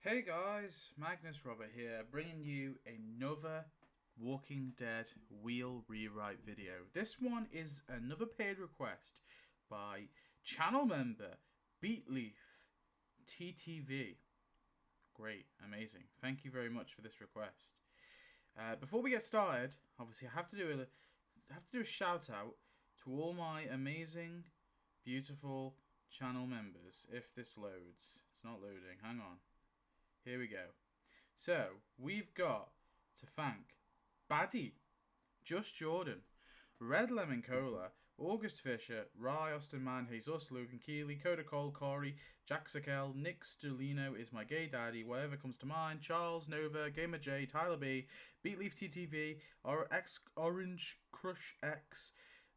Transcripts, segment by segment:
Hey guys, Magnus Robert here, bringing you another Walking Dead wheel rewrite video. This one is another paid request by channel member Beatleaf TTV. Great, amazing. Thank you very much for this request. Before we get started, obviously I have to do a shout out to all my amazing, beautiful channel members. If this loads, it's not loading. Hang on. Here we go. So, we've got to thank Baddie, Just Jordan, Red Lemon Cola, August Fisher, Rye, Austin Man, Jesus, Logan Keeley, Coda Cole, Corey, Jack Sakel, Nick Stulino is my gay daddy, whatever comes to mind, Charles, Nova, Gamer J, Tyler B, Beatleaf TTV, Orange Crush X,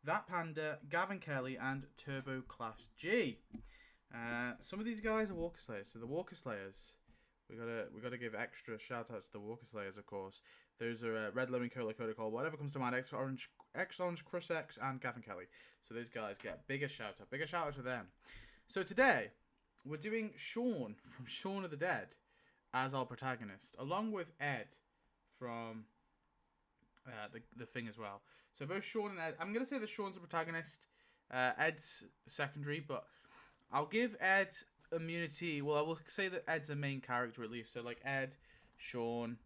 That Panda, Gavin Kelly, and Turbo Class G. Some of these guys are Walker Slayers, so the Walker Slayers... We gotta give extra shout out to the Walker Slayers, of course. Those are Red Lemon Cola, Coda Cole, whatever comes to mind, X Orange Crush X, and Gavin Kelly. So those guys get bigger shout out to them. So today we're doing Shaun from Shaun of the Dead as our protagonist, along with Ed from the thing as well. So both Shaun and Ed. I'm gonna say that Shaun's the protagonist, Ed's secondary, but I'll give Ed immunity. Well, I will say that Ed's a main character at least. So like Ed, Shaun,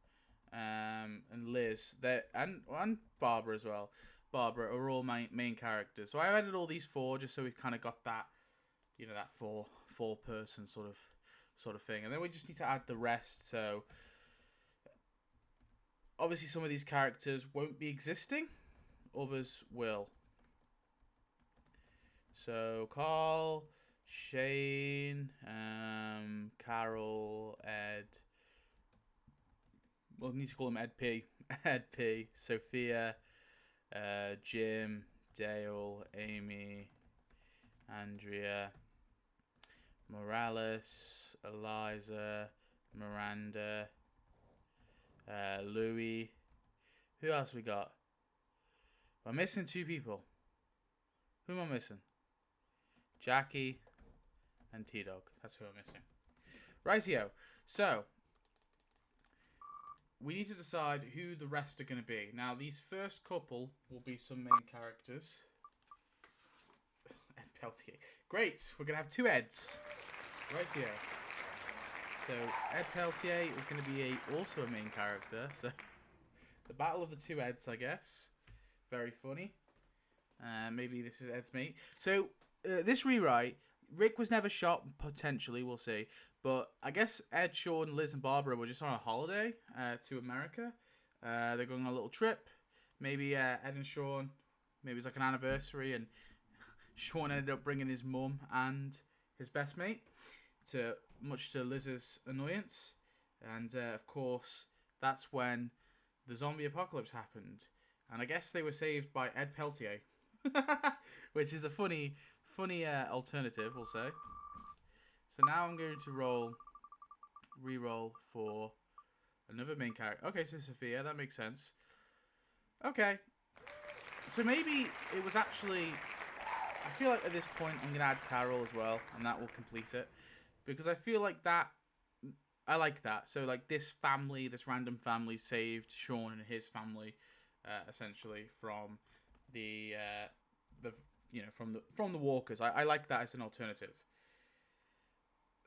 and Liz, and Barbara as well. Barbara are all main characters. So I added all these four just so we've kind of got that, you know, that four person sort of thing. And then we just need to add the rest. So obviously some of these characters won't be existing, others will. So Carl, Shane, Carol, Ed. Well, we need to call him Ed P. Ed P. Sophia, Jim, Dale, Amy, Andrea, Morales, Eliza, Miranda, Louis. Who else we got? We're missing two people. Who am I missing? Jackie and T-Dog. That's who I'm missing. Rightio. So, we need to decide who the rest are going to be. Now, these first couple will be some main characters. Ed Peltier. Great. We're going to have two Eds. Rightio. So, Ed Peltier is going to be also a main character. So, the battle of the two Eds, I guess. Very funny. Maybe this is Ed's mate. So, this rewrite, Rick was never shot, potentially, we'll see. But I guess Ed, Shaun, Liz, and Barbara were just on a holiday to America. They're going on a little trip. Maybe Ed and Shaun, maybe it's like an anniversary, and Shaun ended up bringing his mum and his best mate, much to Liz's annoyance. And, of course, that's when the zombie apocalypse happened. And I guess they were saved by Ed Peltier. Which is a funny alternative, we'll say. So now I'm going to re-roll for another main character. Okay, so Sophia, that makes sense. Okay. So maybe it was actually... I feel like at this point I'm going to add Carol as well, and that will complete it. Because I feel like that... I like that. So like this random family saved Shaun and his family, essentially, from from the Walkers. I like that as an alternative.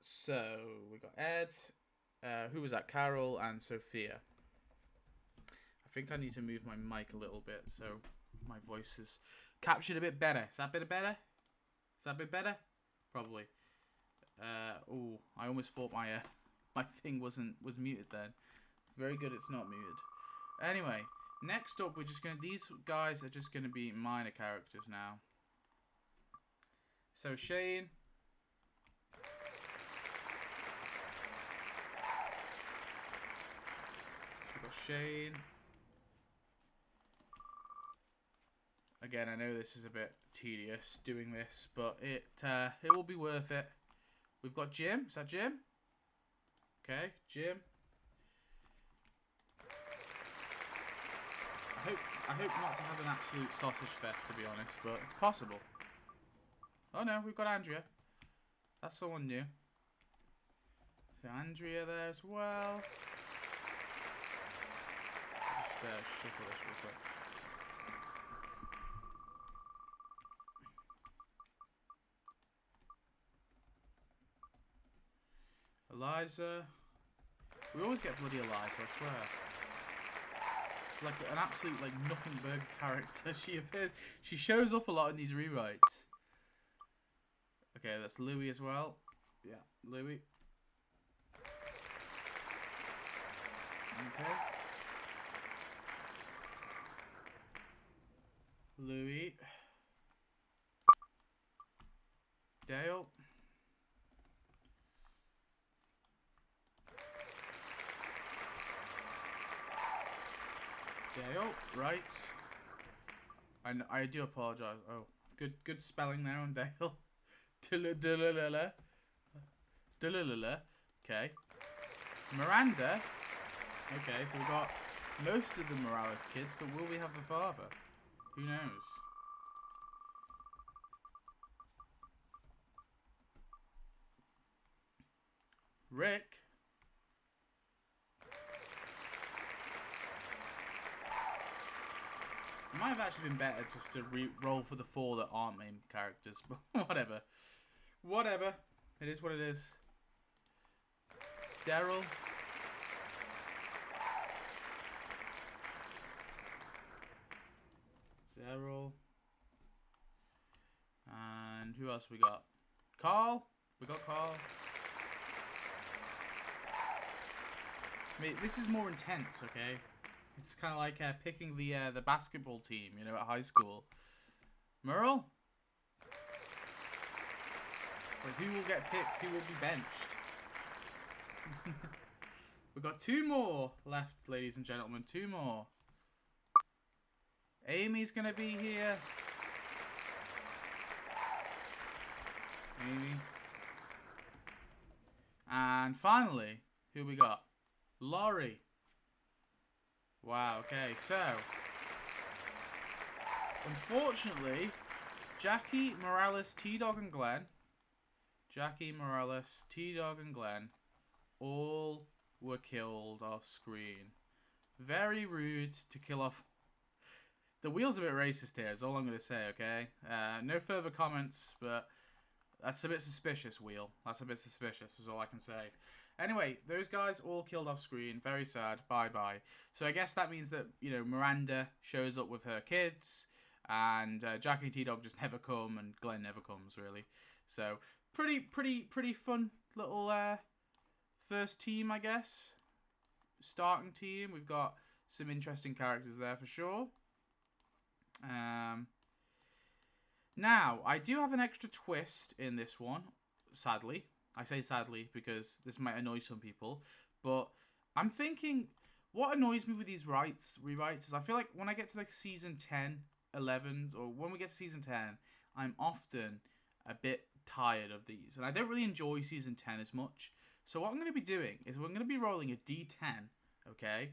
So we got Ed, who was that? Carol and Sophia. I think I need to move my mic a little bit so my voice is captured a bit better. Is that a bit better? Probably. I almost thought my thing was muted then. Very good, it's not muted. Anyway. Next up, these guys are just gonna be minor characters now. So Shane. So we've got Shane. Again, I know this is a bit tedious doing this, but it will be worth it. We've got Jim. Is that Jim? Okay, Jim. I hope not to have an absolute sausage fest, to be honest, but it's possible. Oh no, we've got Andrea. That's someone new. So Andrea there as well. Just shuffle this real quick. Eliza. We always get bloody Eliza, I swear. Like an absolute like nothing burger character. She appears. She shows up a lot in these rewrites. Okay, that's Louis as well. Yeah, Louis. Okay. Louis. Dale. Dale, right. And I do apologize. Oh, good spelling there on Dale. Dulululula. Okay. Miranda. Okay, so we got most of the Morales kids, but will we have the father? Who knows? Rick. It might have actually been better just to roll for the 4 that aren't main characters, but whatever. Whatever. It is what it is. Daryl. Daryl. And who else we got? Carl. We got Carl. I mean, this is more intense, okay? It's kind of like picking the basketball team, you know, at high school. Merle? It's like, who will get picked? Who will be benched? We've got 2 more left, ladies and gentlemen. 2 more. Amy's going to be here. Amy. And finally, who we got? Laurie. Wow, okay, so unfortunately, Jackie, Morales, T-Dog and Glenn, all were killed off screen. Very rude to kill off. The Wheel's a bit racist here, is all I'm going to say, okay? No further comments, but that's a bit suspicious, Wheel. That's a bit suspicious, is all I can say. Anyway, those guys all killed off screen. Very sad. Bye-bye. So I guess that means that, you know, Miranda shows up with her kids, and Jackie and T-Dog just never come, and Glenn never comes, really. So pretty fun little first team, I guess. Starting team. We've got some interesting characters there for sure. Now, I do have an extra twist in this one, sadly. I say sadly because this might annoy some people, but I'm thinking what annoys me with these rewrites is I feel like when I get to like season 10, 11, or when we get to season 10, I'm often a bit tired of these, and I don't really enjoy season 10 as much. So what I'm going to be doing is we're going to be rolling a D10, okay?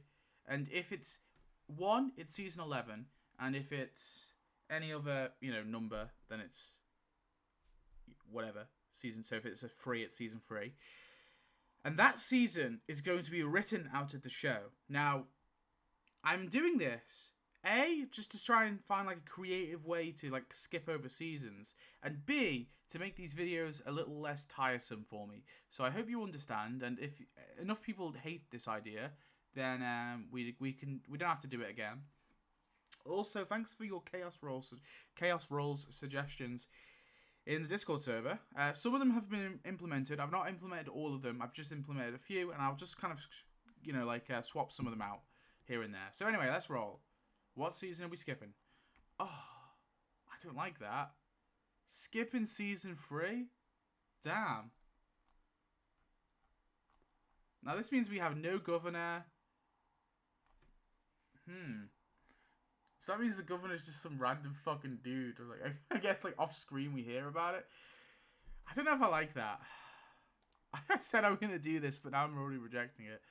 And if it's 1, it's season 11, and if it's any other, you know, number, then it's whatever season. So if it's a 3, it's season 3. And that season is going to be written out of the show. Now, I'm doing this, A, just to try and find like a creative way to like skip over seasons, and B, to make these videos a little less tiresome for me. So I hope you understand, and if enough people hate this idea, then we don't have to do it again. Also, thanks for your chaos rolls suggestions in the Discord server. Some of them have been implemented. I've not implemented all of them. I've just implemented a few, and I'll just kind of, you know, like swap some of them out here and there. So anyway, let's roll. What season are we skipping? Oh, I don't like that. Skipping season 3? Damn. Now this means we have no governor. So that means the governor's just some random fucking dude. Or like, I guess like off screen we hear about it. I don't know if I like that. I said I'm gonna do this, but now I'm already rejecting it.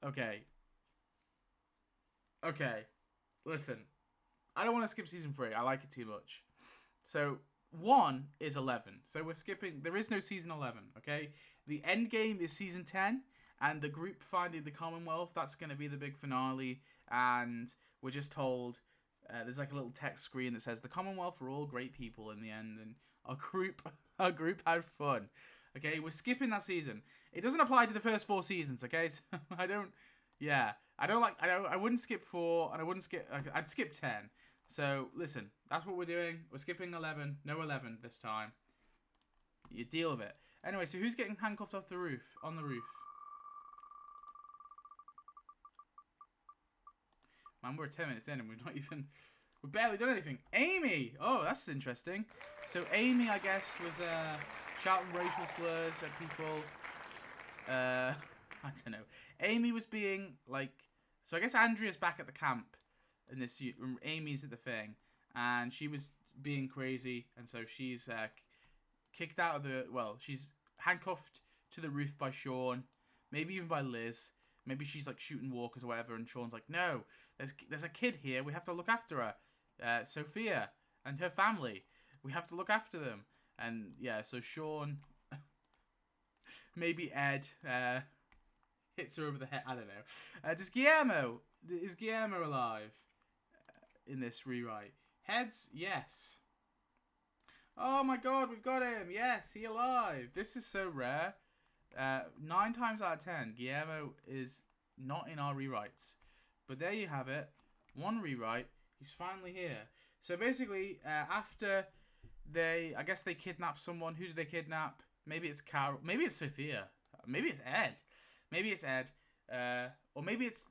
Okay. Okay. Listen. I don't want to skip season 3. I like it too much. So 1 is 11. So we're skipping. There is no season 11. Okay. the end game is season 10, and the group finding the Commonwealth. That's going to be the big finale, and we're just told there's like a little text screen that says the Commonwealth were all great people in the end, and our group had fun. Okay, we're skipping that season. It doesn't apply to the first 4 seasons. Okay, so I wouldn't skip 4, and I wouldn't skip. I'd skip 10. So listen, that's what we're doing. We're skipping 11. No 11 this time. You deal with it. Anyway, so who's getting handcuffed off the roof? On the roof. Man, we're 10 minutes in and we've barely done anything. Amy! Oh, that's interesting. So Amy, I guess, was shouting racial slurs at people. I don't know. Amy was being like... So I guess Andrea's back at the camp. In this, Amy's at the thing. And she was being crazy. And so she's kicked out of the... Well, she's handcuffed to the roof by Shaun. Maybe even by Liz. Maybe she's like shooting walkers or whatever. And Shaun's like, no, there's a kid here. We have to look after her. Sophia and her family. We have to look after them. And yeah, so Shaun, maybe Ed, hits her over the head. I don't know. Is Guillermo alive in this rewrite? Heads, yes. Oh my god, we've got him. Yes, he alive. This is so rare. 9 times out of 10, Guillermo is not in our rewrites. But there you have it. 1 rewrite. He's finally here. So basically, after I guess they kidnap someone. Who do they kidnap? Maybe it's Carol. Maybe it's Sophia. Maybe it's Ed. Or maybe it's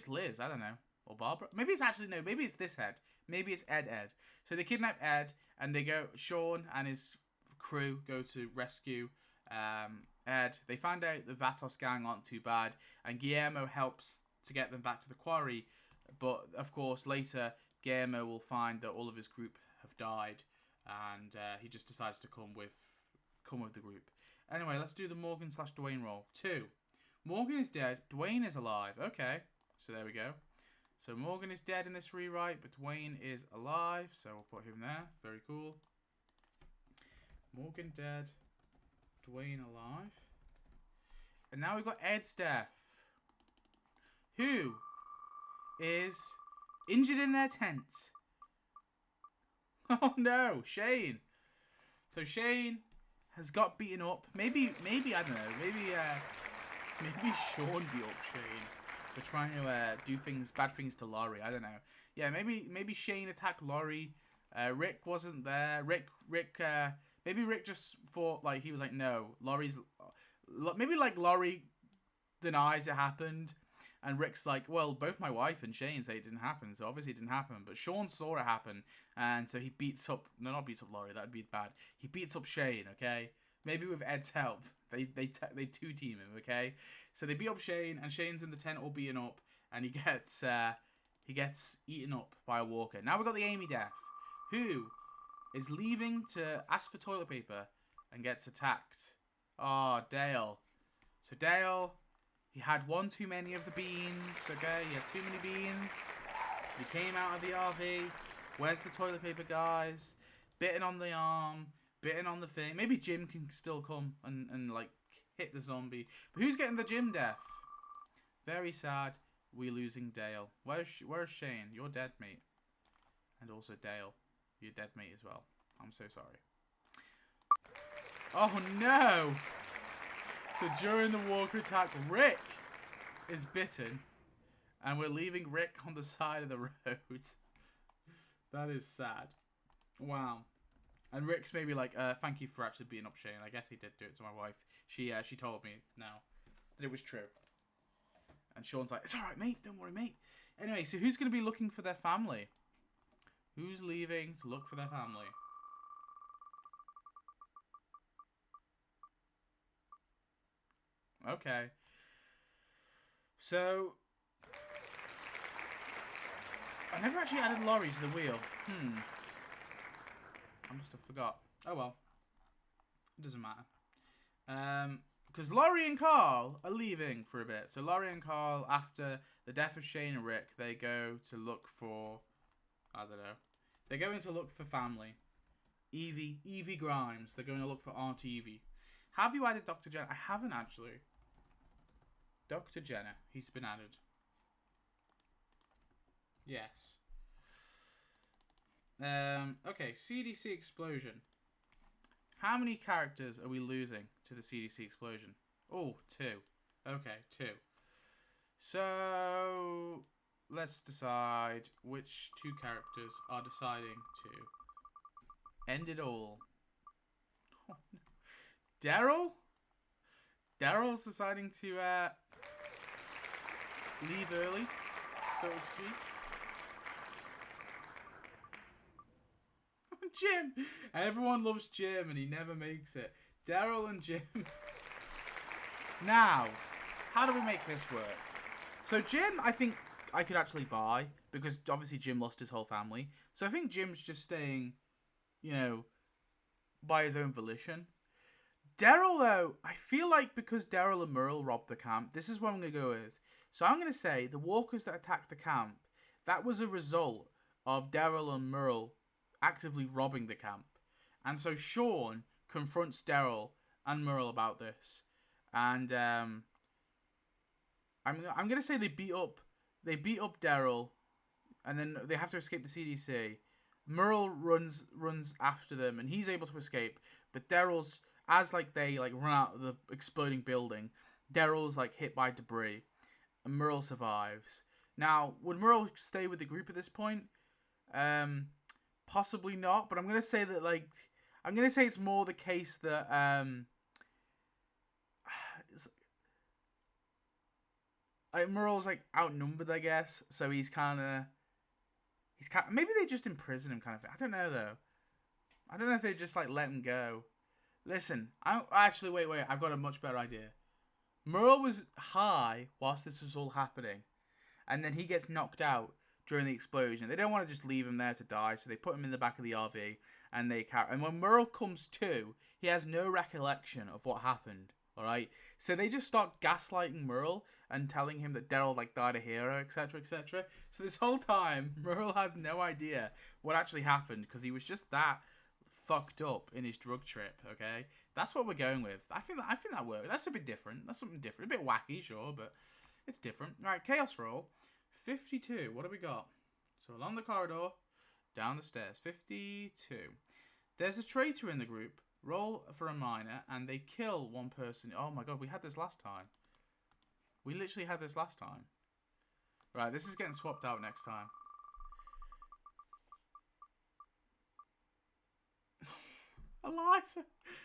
Liz. I don't know. Or Barbara. Maybe it's actually, no. Maybe it's this Ed. Maybe it's Ed. So they kidnap Ed, and they go. Shaun and his crew go to rescue Ed. They find out the Vatos gang aren't too bad, and Guillermo helps to get them back to the quarry. But of course, later Guillermo will find that all of his group have died, and he just decides to come with the group. Anyway, let's do the Morgan/Dwayne roll. 2. Morgan is dead. Dwayne is alive. Okay, so there we go. So Morgan is dead in this rewrite, but Dwayne is alive. So we'll put him there. Very cool. Morgan dead. Dwayne alive. And now we've got Ed's death. Who is injured in their tent. Oh no, Shane. So Shane has got beaten up. Maybe I don't know. Maybe Shaun beat up Shane for trying to do bad things to Laurie. I don't know. Yeah, maybe Shane attacked Laurie. Rick wasn't there. Maybe Rick just thought like he was like, no, Laurie's. Maybe like Laurie denies it happened. And Rick's like, well, both my wife and Shane say it didn't happen, so obviously it didn't happen. But Shaun saw it happen, and so he not beats up Laurie, that'd be bad. He beats up Shane, okay? Maybe with Ed's help, they 2-team him, okay? So they beat up Shane, and Shane's in the tent all beaten up, and he gets eaten up by a walker. Now we've got the Amy death, who is leaving to ask for toilet paper and gets attacked. Oh, Dale. So Dale... He had one too many of the beans, okay? He had too many beans. He came out of the RV. Where's the toilet paper, guys? Bitten on the arm. Bitten on the thing. Maybe Jim can still come and like, hit the zombie. But who's getting the Jim death? Very sad. We're losing Dale. Where's Shane? You're dead, mate. And also Dale. You're dead, mate, as well. I'm so sorry. Oh, no! So during the walker attack, Rick is bitten, and we're leaving Rick on the side of the road. That is sad. Wow. And Rick's maybe like, thank you for actually beating up Shane. I guess he did do it to my wife. She told me now that it was true. And Shaun's like, it's all right, mate. Don't worry, mate. Anyway, so who's going to be looking for their family? Who's leaving to look for their family? Okay. So, I never actually added Laurie to the wheel. I must have forgot. Oh well. It doesn't matter. Because Laurie and Carl are leaving for a bit. So Laurie and Carl, after the death of Shane and Rick, they go to look for... I don't know. They're going to look for family. Evie Grimes. They're going to look for Aunt Evie. Have you added Dr. Jenner? I haven't actually. Dr. Jenner. He's been added. Yes. Okay, CDC explosion. How many characters are we losing to the CDC explosion? Oh, 2. Okay, 2. So, let's decide which 2 characters are deciding to end it all. Oh, no. Daryl? Daryl's deciding to leave early, so to speak. Jim! Everyone loves Jim and he never makes it. Daryl and Jim. Now, how do we make this work? So Jim, I think I could actually buy, because obviously Jim lost his whole family. So I think Jim's just staying, you know, by his own volition. Daryl, though, I feel like because Daryl and Merle robbed the camp, this is what I'm going to go with. So I'm going to say the walkers that attacked the camp, that was a result of Daryl and Merle actively robbing the camp. And so Shaun confronts Daryl and Merle about this. And I'm going to say they beat up Daryl, and then they have to escape the CDC. Merle runs after them, and he's able to escape. But Daryl's, as like they like run out of the exploding building, Daryl's like hit by debris, and Merle survives. Now, would Merle stay with the group at this point? Possibly not. But I'm gonna say that it's more the case that Merle's like outnumbered, I guess. So he's kind of maybe they just imprison him, kind of thing. I don't know though. I don't know if they just like let him go. Listen, actually wait. I've got a much better idea. Merle was high whilst this was all happening, and then he gets knocked out during the explosion. They don't want to just leave him there to die, so they put him in the back of the RV, and and when Merle comes to, he has no recollection of what happened. All right, so they just start gaslighting Merle and telling him that Daryl like died a hero, etc., etc. So this whole time, Merle has no idea what actually happened because he was just that fucked up in his drug trip. Okay, that's what we're going with. I think that works. That's a bit different. That's something different. A bit wacky, sure, but it's different. All right, chaos roll. 52. What do we got? So along the corridor, down the stairs. 52. There's a traitor in the group. Roll for a minor, and they kill one person. Oh my god, we had this last time. We literally had this last time. Right, this is getting swapped out next time. Eliza!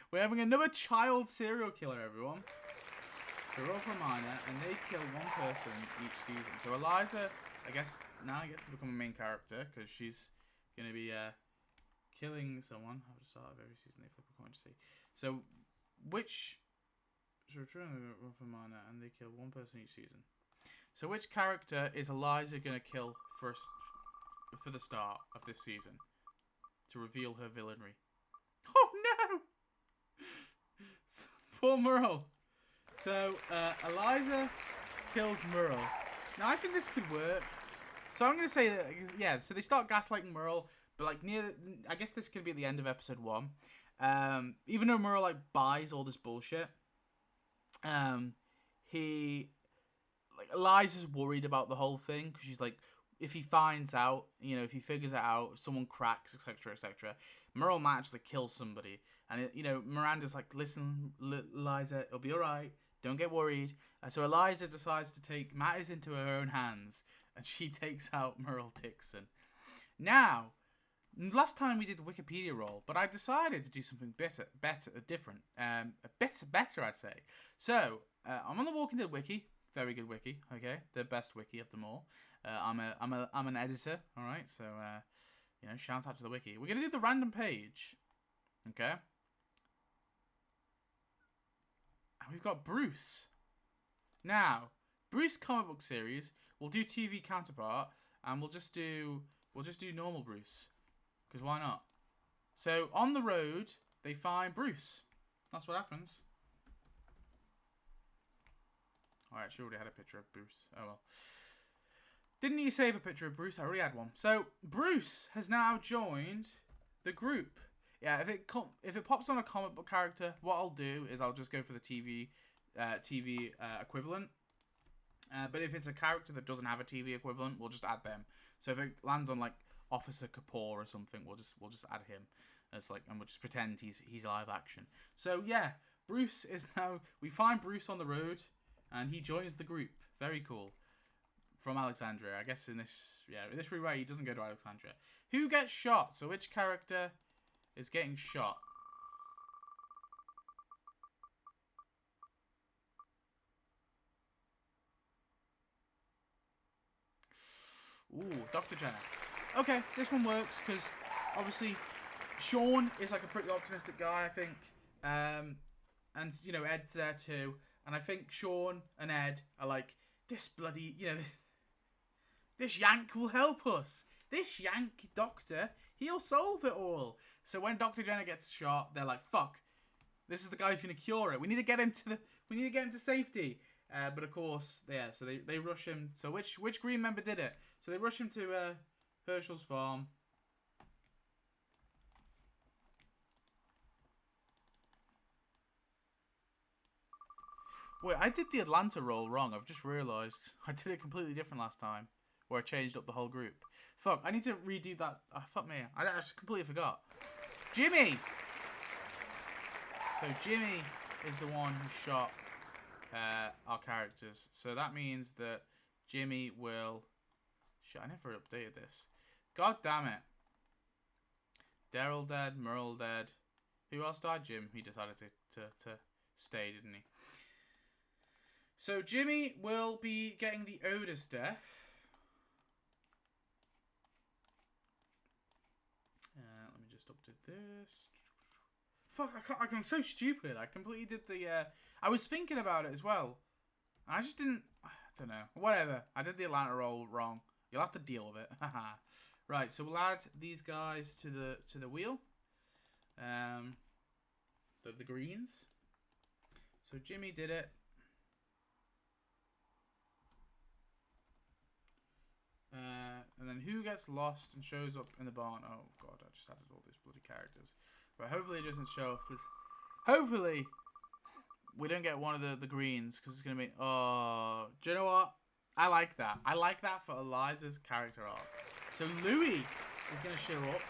We're having another child serial killer, everyone. So roll for a minor, and they kill one person each season. So Eliza, I guess, now gets to become a main character, because she's going to be killing someone at the start of every season. They flip a coin to see. So, so return roll for a minor, and they kill one person each season. So which character is Eliza going to kill first for the start of this season to reveal her villainy? Oh no! Poor Merle. So, Eliza kills Merle. Now, I think this could work. So, I'm going to say that, yeah, so they start gaslighting Merle, but, like, I guess this could be at the end of episode 1. Even though Merle, like, buys all this bullshit, Eliza's worried about the whole thing, because she's like, if he finds out, you know, if he figures it out, someone cracks, etc., etc., Merle might actually kill somebody. And, you know, Miranda's like, listen, Eliza, it'll be alright. Don't get worried. And so Eliza decides to take matters into her own hands, and she takes out Merle Dixon. Now, last time we did the Wikipedia roll, but I decided to do something better, different, better, I'd say. So I'm on the Walking Dead wiki, very good wiki, okay, the best wiki of them all. I'm an editor, all right. So you know, shout out to the wiki. We're gonna do the random page, okay. And we've got Bruce. Now, Bruce comic book series. We'll do TV counterpart, and we'll just do normal Bruce, because why not? So on the road, they find Bruce. That's what happens. I actually already had a picture of Bruce. Oh well. Didn't you save a picture of Bruce? I already had one. So Bruce has now joined the group. Yeah, if it pops on a comic book character, what I'll do is I'll just go for the TV equivalent. But if it's a character that doesn't have a TV equivalent, we'll just add them. So if it lands on like Officer Kapoor or something, we'll just add him as like, and we'll just pretend he's live action. So yeah, Bruce is now. We find Bruce on the road, and he joins the group. Very cool. From Alexandria, I guess in this rewrite he doesn't go to Alexandria. Who gets shot? So which character is getting shot? Ooh, Dr. Jenner. Okay, this one works because obviously Shaun is like a pretty optimistic guy, I think. And you know, Ed's there too. And I think Shaun and Ed are like, this bloody, you know, this Yank will help us. This Yank doctor, he'll solve it all. So when Dr. Jenner gets shot, they're like, fuck. This is the guy who's gonna cure it. We need to get him to safety. But of course, yeah. So they rush him. So which Green member did it? So they rush him to Herschel's farm. Wait, I did the Atlanta roll wrong. I've just realised. I did it completely different last time, where I changed up the whole group. Fuck, I need to redo that. Oh, fuck me. I just completely forgot. Jimmy! So Jimmy is the one who shot our characters. So that means that Jimmy will... Shit, I never updated this. God damn it. Daryl dead, Merle dead. Who else died? Jim. He decided to stay, didn't he? So Jimmy will be getting the Otis death. Let me just update this. Fuck, I'm so stupid. I completely did the... I was thinking about it as well. I just didn't... I don't know. Whatever. I did the Atlanta roll wrong. You'll have to deal with it. Right, so we'll add these guys to the wheel. The greens. So Jimmy did it. And then who gets lost and shows up in the barn? Oh god, I just added all these bloody characters. But hopefully it doesn't show up. Hopefully we don't get one of the greens, because it's going to be... Oh, do you know what? I like that. I like that for Eliza's character arc. So Louis is going to show up.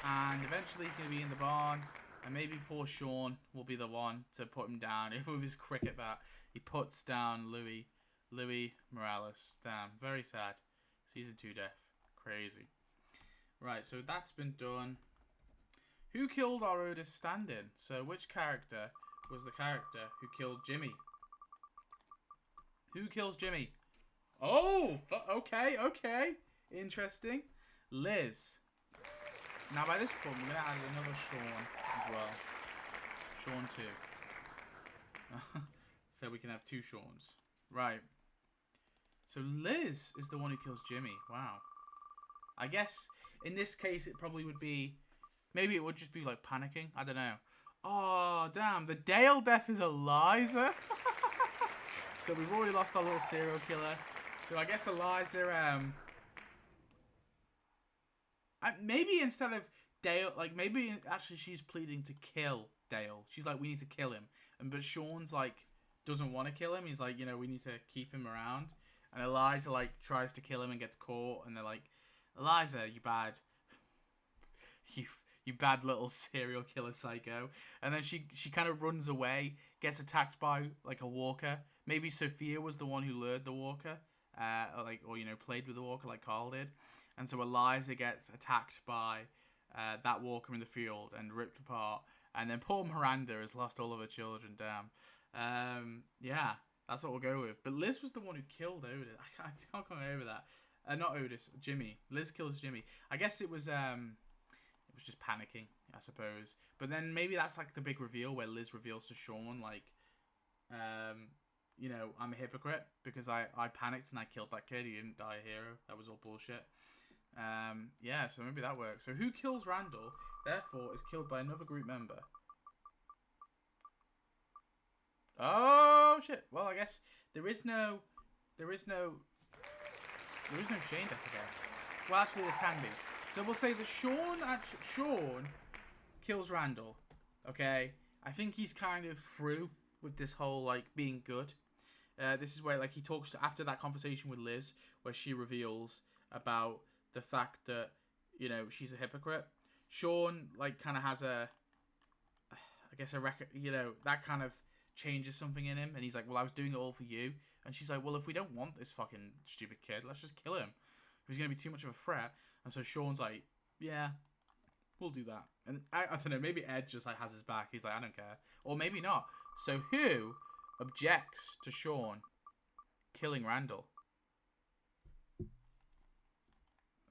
And eventually he's going to be in the barn. And maybe poor Shaun will be the one to put him down with his cricket bat. He puts down Louis Morales. Damn, very sad. Season 2 death. Crazy. Right, so that's been done. Who killed our Otis stand-in? So which character was the character who killed Jimmy? Who kills Jimmy? Oh, okay. Interesting. Liz. Now by this point, we're going to add another Shaun as well. Shaun 2. So we can have 2 Shauns. Right. So Liz is the one who kills Jimmy. Wow. I guess in this case it probably would be... Maybe it would just be like panicking. I don't know. Oh, damn. The Dale death is Eliza. So we've already lost our little serial killer. So I guess Eliza... maybe instead of Dale... Like, maybe actually she's pleading to kill Dale. She's like, we need to kill him. But Shaun's like... doesn't want to kill him. He's like, you know, we need to keep him around. And Eliza like tries to kill him and gets caught, and they're like, Eliza, you bad you bad little serial killer psycho. And then she kind of runs away, gets attacked by like a walker. Maybe Sophia was the one who lured the walker, or you know, played with the walker like Carl did. And so Eliza gets attacked by that walker in the field and ripped apart. And then poor Miranda has lost all of her children. Damn. Yeah, that's what we'll go with. But Liz was the one who killed Otis. I can't come over that. Not Otis, Jimmy. Liz kills Jimmy. I guess it was just panicking, I suppose. But then maybe that's like the big reveal where Liz reveals to Shaun, like, you know, I'm a hypocrite because I panicked and I killed that kid. He didn't die a hero. That was all bullshit. Yeah, so maybe that works. So who kills Randall, therefore, is killed by another group member. Oh shit! Well, I guess there is no Shane death, I guess. Well, actually, there can be. So we'll say that Shaun kills Randall, okay, I think he's kind of through with this whole, like, being good. This is where, like, he talks after that conversation with Liz, where she reveals about the fact that, you know, she's a hypocrite. Shaun, like, kind of has I guess a record, you know, that kind of changes something in him, and he's like, well, I was doing it all for you. And she's like, well, if we don't want this fucking stupid kid, let's just kill him. If he's going to be too much of a threat. And so Shaun's like, yeah, we'll do that. And I don't know, maybe Ed just, like, has his back. He's like, I don't care. Or maybe not. So who objects to Shaun killing Randall?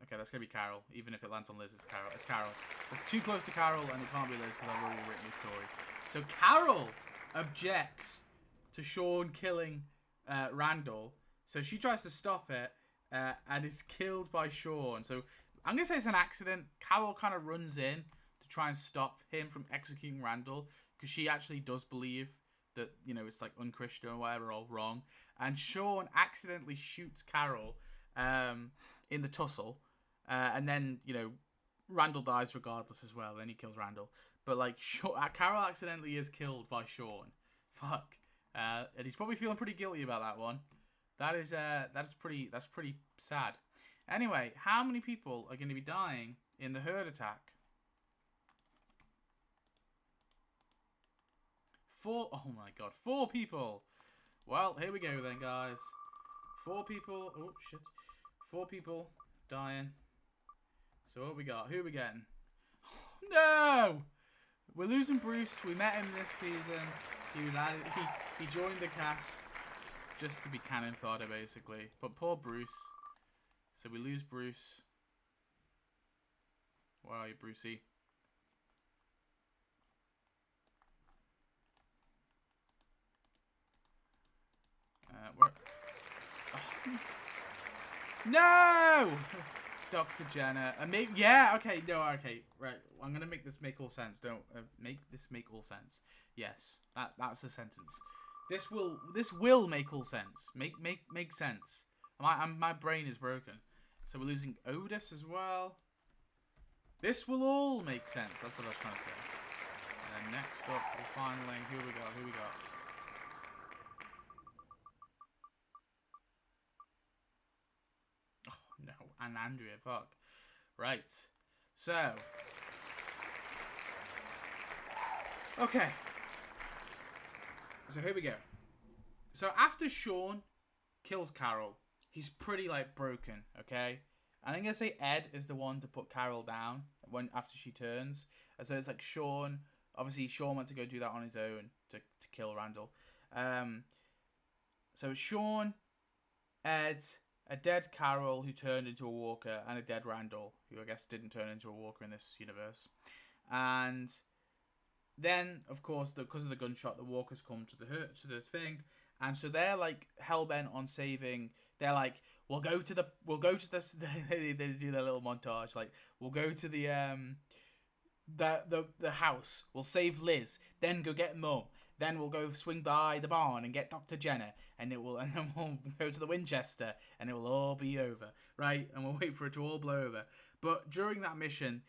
Okay, that's going to be Carol. Even if it lands on Liz, it's Carol. It's Carol. It's too close to Carol, and it can't be Liz because I've already written the story. So Carol objects to Shaun killing Randall. So she tries to stop it and is killed by Shaun. So I'm going to say it's an accident. Carol kind of runs in to try and stop him from executing Randall because she actually does believe that, you know, it's like unchristian or whatever, or wrong. And Shaun accidentally shoots Carol in the tussle. And then, you know, Randall dies regardless as well. Then he kills Randall. But, like, Carol accidentally is killed by Shaun. Fuck. And he's probably feeling pretty guilty about that one. That's pretty sad. Anyway, how many people are going to be dying in the herd attack? 4. Oh my god, 4 people. Well, here we go then, guys. 4 people. Oh shit. 4 people dying. So what we got? Who are we getting? No! We're losing Bruce. We met him this season. He was added. He joined the cast just to be cannon fodder, basically. But poor Bruce. So we lose Bruce. Where are you, Brucey? Where? Oh. No! Dr. Jenna. Maybe, yeah, okay, no, okay, right. I'm gonna make this make all sense. Don't make this make all sense. Yes, that's the sentence. This will make all sense. Make sense. My brain is broken. So we're losing Otis as well. This will all make sense. That's what I was trying to say. And then next up, we'll finally, who we got? Oh no, and Andrea, fuck. Right. So. Okay. So here we go. So after Shaun kills Carol, he's pretty, like, broken, okay? And I'm going to say Ed is the one to put Carol down after she turns. And so it's like Shaun. Obviously, Shaun went to go do that on his own to kill Randall. So it's Shaun, Ed, a dead Carol who turned into a walker, and a dead Randall, who I guess didn't turn into a walker in this universe. And then, of course, because of the gunshot, the walkers come to the thing, and so they're, like, hell-bent on saving. They're like, we'll go to this. They do their little montage, like, we'll go to the house. We'll save Liz. Then go get Mum. Then we'll go swing by the barn and get Dr. Jenna, and then we'll go to the Winchester, and it will all be over, right? And we'll wait for it to all blow over. But during that mission,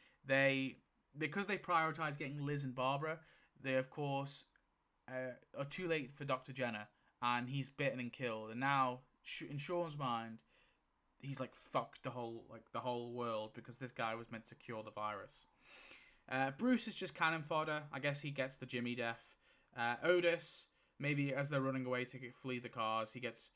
because they prioritize getting Liz and Barbara, they of course are too late for Dr. Jenna, and he's bitten and killed. And now, in Shaun's mind, he's like, fucked the whole world because this guy was meant to cure the virus. Bruce is just cannon fodder. I guess he gets the Jimmy death. Otis, maybe as they're running away to flee the cars, he gets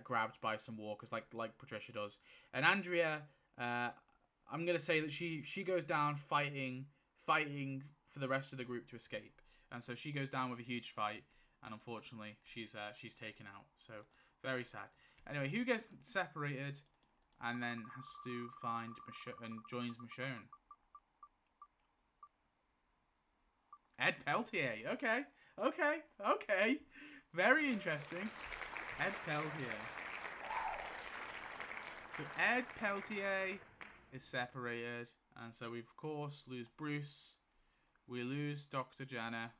grabbed by some walkers, like Patricia does. And Andrea, I'm gonna say that she goes down fighting for the rest of the group to escape, and so she goes down with a huge fight, and unfortunately she's taken out. So very sad. Anyway, who gets separated and then has to find and joins Michonne? Ed Peltier. Okay. Very interesting. Ed Peltier. So Ed Peltier is separated, and so we of course lose Bruce. We lose Dr. Jenna.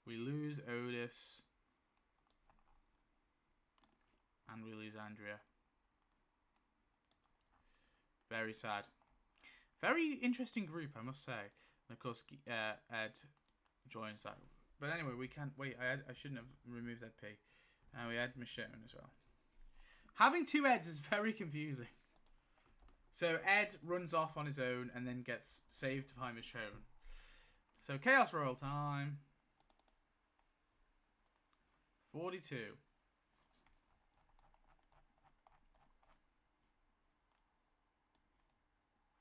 We lose Otis. And we lose Andrea. Very sad. Very interesting group, I must say. And of course, Ed joins that. But anyway, we can't wait. I shouldn't have removed Ed P. And we had Michonne as well. Having two Eds is very confusing. So Ed runs off on his own and then gets saved by Michonne. So Chaos Roll time. 42.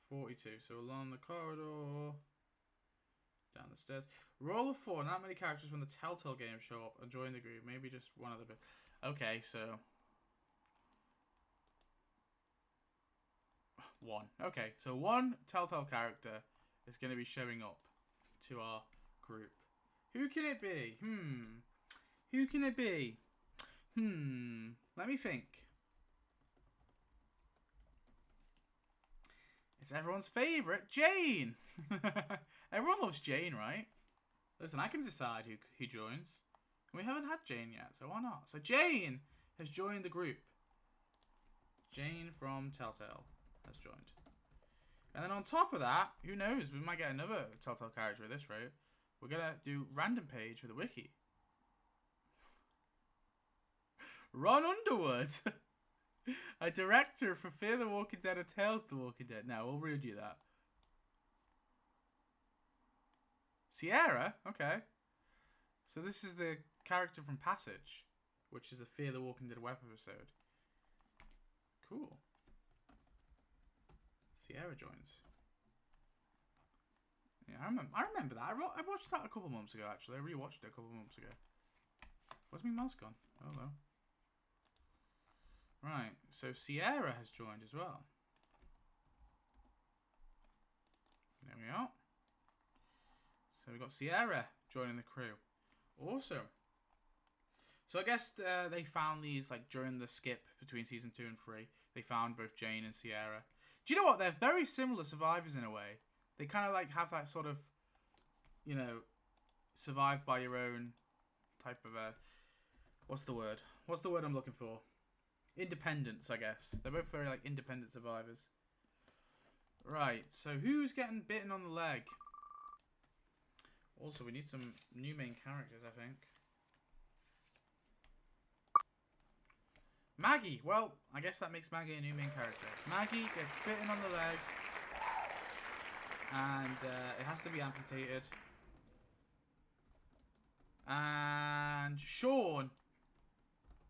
42. So along the corridor, down the stairs. Roll of 4. Not many characters from the Telltale game show up and join the group. Maybe just one other bit. Okay, so 1. Okay, so 1 Telltale character is going to be showing up to our group. Who can it be? Who can it be? Let me think. It's everyone's favourite, Jane! Everyone loves Jane, right? Listen, I can decide who joins. We haven't had Jane yet, so why not? So Jane has joined the group. Jane from Telltale has joined. And then on top of that, who knows? We might get another Telltale character at this rate. We're going to do random page with a wiki. Ron Underwood! A director for Fear the Walking Dead or Tales the Walking Dead. No, we'll read you that. Sierra? Okay. So this is the character from Passage, which is a Fear the Walking Dead web episode. Cool. Sierra joins. Yeah, I remember that. I watched that a couple months ago, actually. I rewatched it a couple months ago. Where's my mouse gone? Oh, no. Right, so Sierra has joined as well. There we are. So we've got Sierra joining the crew. Awesome. So I guess they found these like during the skip between season 2 and 3. They found both Jane and Sierra. Do you know what? They're very similar survivors in a way. They kind of like have that sort of, you know, survive by your own type of a... What's the word? What's the word I'm looking for? Independence, I guess. They're both very like independent survivors. Right, so who's getting bitten on the leg? Also, we need some new main characters, I think. Maggie. Well, I guess that makes Maggie a new main character. Maggie gets bitten on the leg. And it has to be amputated. And Shaun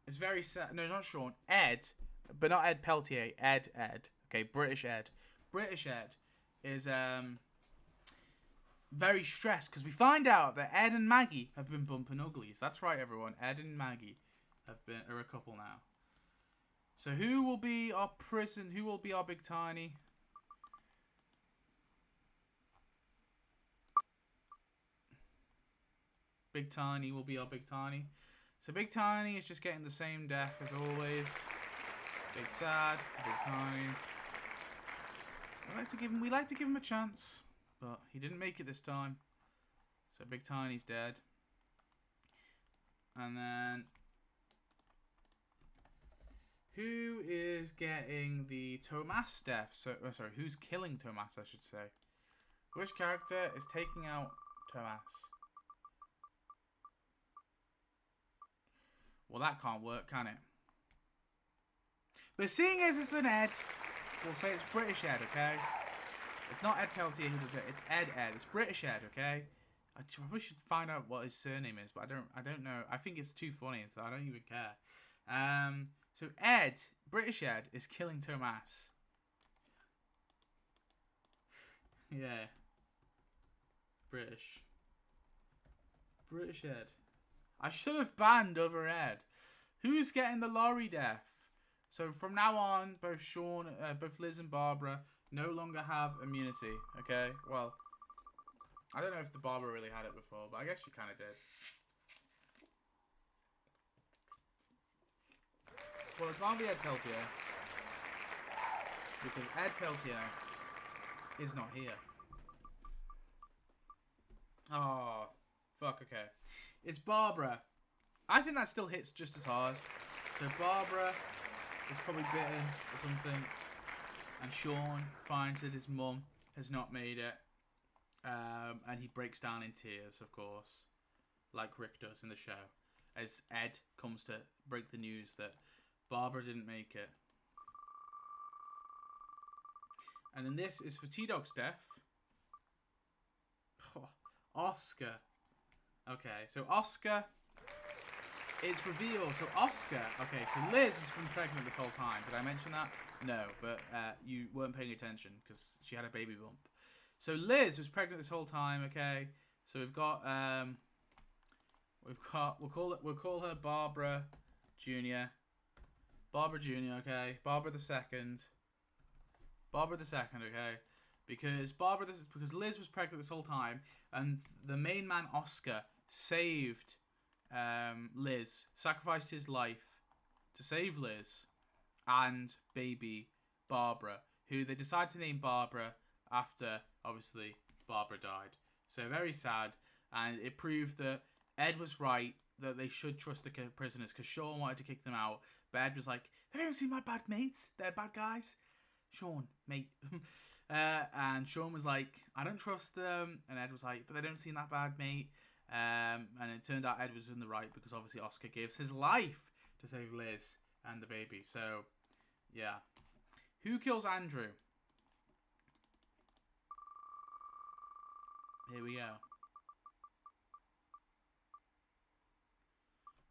is very sad. No, not Shaun. Ed. But not Ed Peltier. Ed. Okay, British Ed. British Ed is very stressed because we find out that Ed and Maggie have been bumping uglies. That's right, everyone. Ed and Maggie are a couple now. So who will be our prison? Who will be our Big Tiny? Big Tiny will be our Big Tiny. So Big Tiny is just getting the same death as always. Big Sad, Big Tiny. We like to give him a chance, but he didn't make it this time. So Big Tiny's dead. And then who is getting the Tomas death? So sorry, who's killing Tomas, I should say. Which character is taking out Tomas? Well, that can't work, can it? But seeing as it's an Ed, we'll say it's British Ed, okay? It's not Ed Peltier who does it. It's Ed. It's British Ed, okay? I probably should find out what his surname is, but I don't know. I think it's too funny, so I don't even care. So Ed, British Ed, is killing Tomas. Yeah. British Ed. I should have banned other Ed. Who's getting the lorry death? So from now on, both Liz and Barbara no longer have immunity. Okay, well, I don't know if the Barbara really had it before, but I guess she kind of did. Well, it can't be Ed Peltier because Ed Peltier is not here. Oh, fuck. Okay. It's Barbara. I think that still hits just as hard. So Barbara is probably bitten or something. And Shaun finds that his mum has not made it. And he breaks down in tears, of course, like Rick does in the show, as Ed comes to break the news that Barbara didn't make it. And then this is for T-Dog's death. Oh, Oscar. Okay, so Oscar, it's revealed. So Oscar, okay, so Liz has been pregnant this whole time. Did I mention that? No, but you weren't paying attention because she had a baby bump. So Liz was pregnant this whole time, okay? So we've got, we'll call her Barbara Jr. Barbara Jr., okay? Barbara the second. Barbara the second, okay? Because Liz was pregnant this whole time, and the main man Oscar saved Liz, sacrificed his life to save Liz and baby Barbara, who they decided to name Barbara after, obviously, Barbara died. So very sad, and it proved that Ed was right, that they should trust the prisoners, because Shaun wanted to kick them out, but Ed was like, they don't seem like bad mates, they're bad guys. Shaun, mate. And Shaun was like, I don't trust them. And Ed was like, but they don't seem that bad, mate. And it turned out Ed was in the right because obviously Oscar gives his life to save Liz and the baby. So, yeah. Who kills Andrew? Here we go.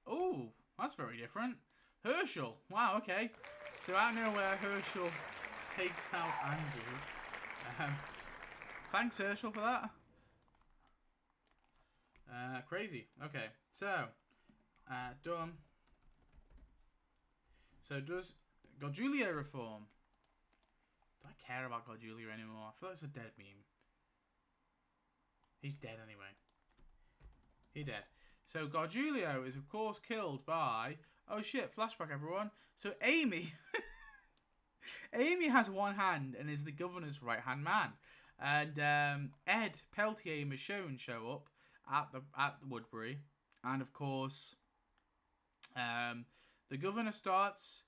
Oh, that's very different. Herschel. Wow, okay. So out of nowhere, Herschel takes out Andrew. Thanks, Herschel, for that. Crazy. Okay, so done. So does Gorgulio reform? Do I care about Gorgulio anymore? I feel like it's a dead meme. He's dead anyway. He dead. So Gorgulio is of course killed by... Oh shit, flashback everyone. So Amy... Amy has one hand and is the governor's right-hand man. And Ed, Peltier, and Michonne show up at Woodbury. And of course, the governor starts...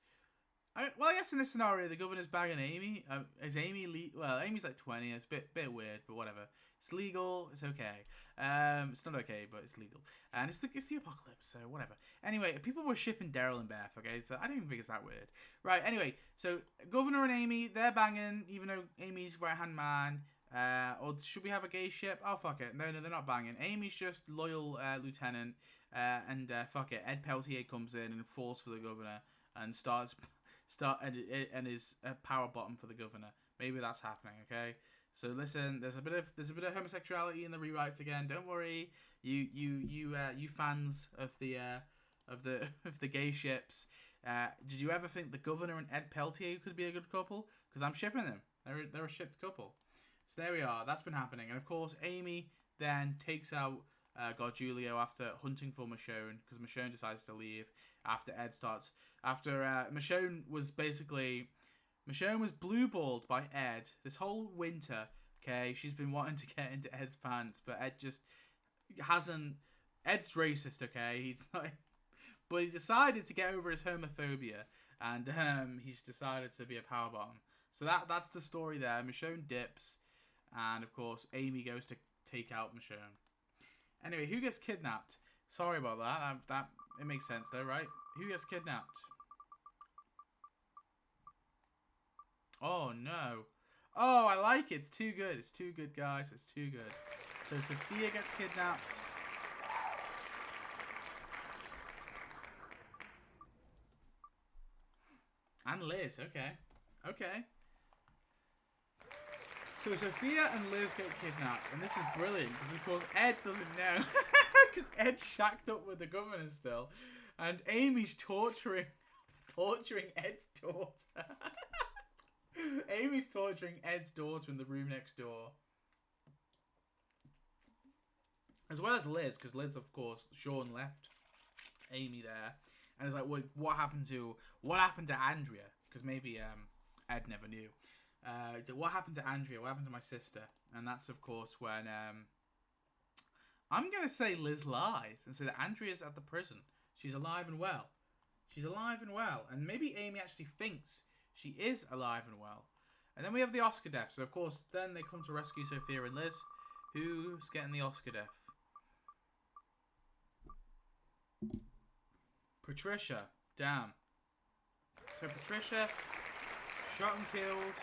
I guess in this scenario, the governor's bagging Amy. Is Amy... Well, Amy's like 20. It's a bit weird, but whatever. It's legal. It's okay. It's not okay, but it's legal. And it's the apocalypse, so whatever. Anyway, people were shipping Daryl and Beth, okay? So I don't even think it's that weird. Right, anyway. So, Governor and Amy, they're banging, even though Amy's right-hand man. Or should we have a gay ship? Oh, fuck it. No, they're not banging. Amy's just loyal lieutenant. And fuck it. Ed Peltier comes in and falls for the governor. And and is a power bottom for the governor. Maybe that's happening, okay? So listen, there's a bit of homosexuality in the rewrites again. Don't worry, you fans of the gay ships. Did you ever think the governor and Ed Peltier could be a good couple? Because I'm shipping them. They're a shipped couple. So there we are. That's been happening, and of course Amy then takes out Gorgulio after hunting for Michonne, because Michonne decides to leave after Ed starts. After Michonne was blue-balled by Ed this whole winter, okay? She's been wanting to get into Ed's pants, but Ed just hasn't... Ed's racist, okay? He's like... But he decided to get over his homophobia, and he's decided to be a power bottom. So that's the story there. Michonne dips, and of course, Amy goes to take out Michonne. Anyway, who gets kidnapped? Sorry about that. It makes sense though, right? Who gets kidnapped? Oh no. Oh, I like it. It's too good. It's too good, guys. It's too good. So Sophia gets kidnapped. And Liz. Okay. Okay. So Sophia and Liz get kidnapped. And this is brilliant. Because of course Ed doesn't know. Because Ed's shacked up with the governor still. And Amy's torturing Ed's daughter. Amy's torturing Ed's daughter in the room next door. As well as Liz, because Liz, of course, Shaun left Amy there. And it's like, well, what happened to Andrea? Because maybe Ed never knew. So what happened to Andrea? What happened to my sister? And that's, of course, when... I'm going to say Liz lies and say that Andrea's at the prison. She's alive and well. She's alive and well. And maybe Amy actually thinks she is alive and well. And then we have the Oscar death. So, of course, then they come to rescue Sophia and Liz. Who's getting the Oscar death? Patricia. Damn. So Patricia shot and killed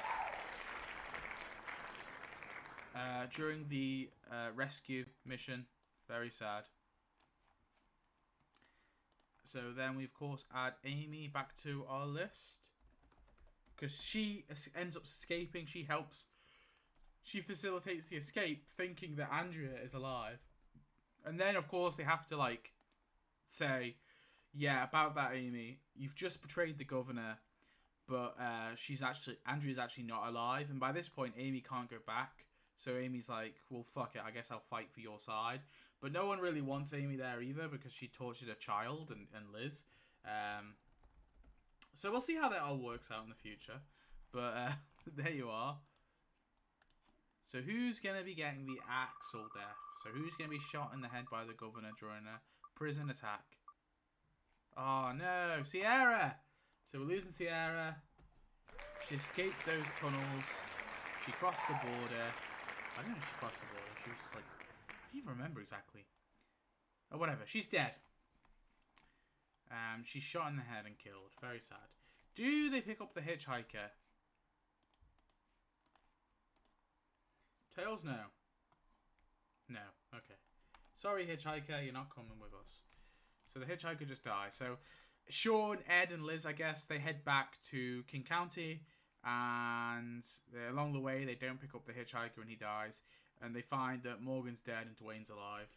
during the rescue mission. Very sad. So then we of course add Amy back to our list. Because she ends up escaping. She facilitates the escape thinking that Andrea is alive. And then of course they have to like say, yeah, about that, Amy, you've just betrayed the governor, but Andrea's actually not alive. And by this point, Amy can't go back. So Amy's like, well, fuck it, I guess I'll fight for your side. But no one really wants Amy there either because she tortured a child and Liz. So we'll see how that all works out in the future. But there you are. So who's going to be getting the Axel death? So who's going to be shot in the head by the governor during a prison attack? Oh no, Sierra! So we're losing Sierra. She escaped those tunnels. She crossed the border. I don't know if she crossed the border. She was just like, I don't even remember exactly. Or whatever. She's dead. She's shot in the head and killed. Very sad. Do they pick up the hitchhiker? Tails, no. No. Okay. Sorry, hitchhiker. You're not coming with us. So the hitchhiker just dies. So Shaun, Ed, and Liz, I guess, they head back to King County. And along the way, they don't pick up the hitchhiker when he dies. And they find that Morgan's dead and Dwayne's alive.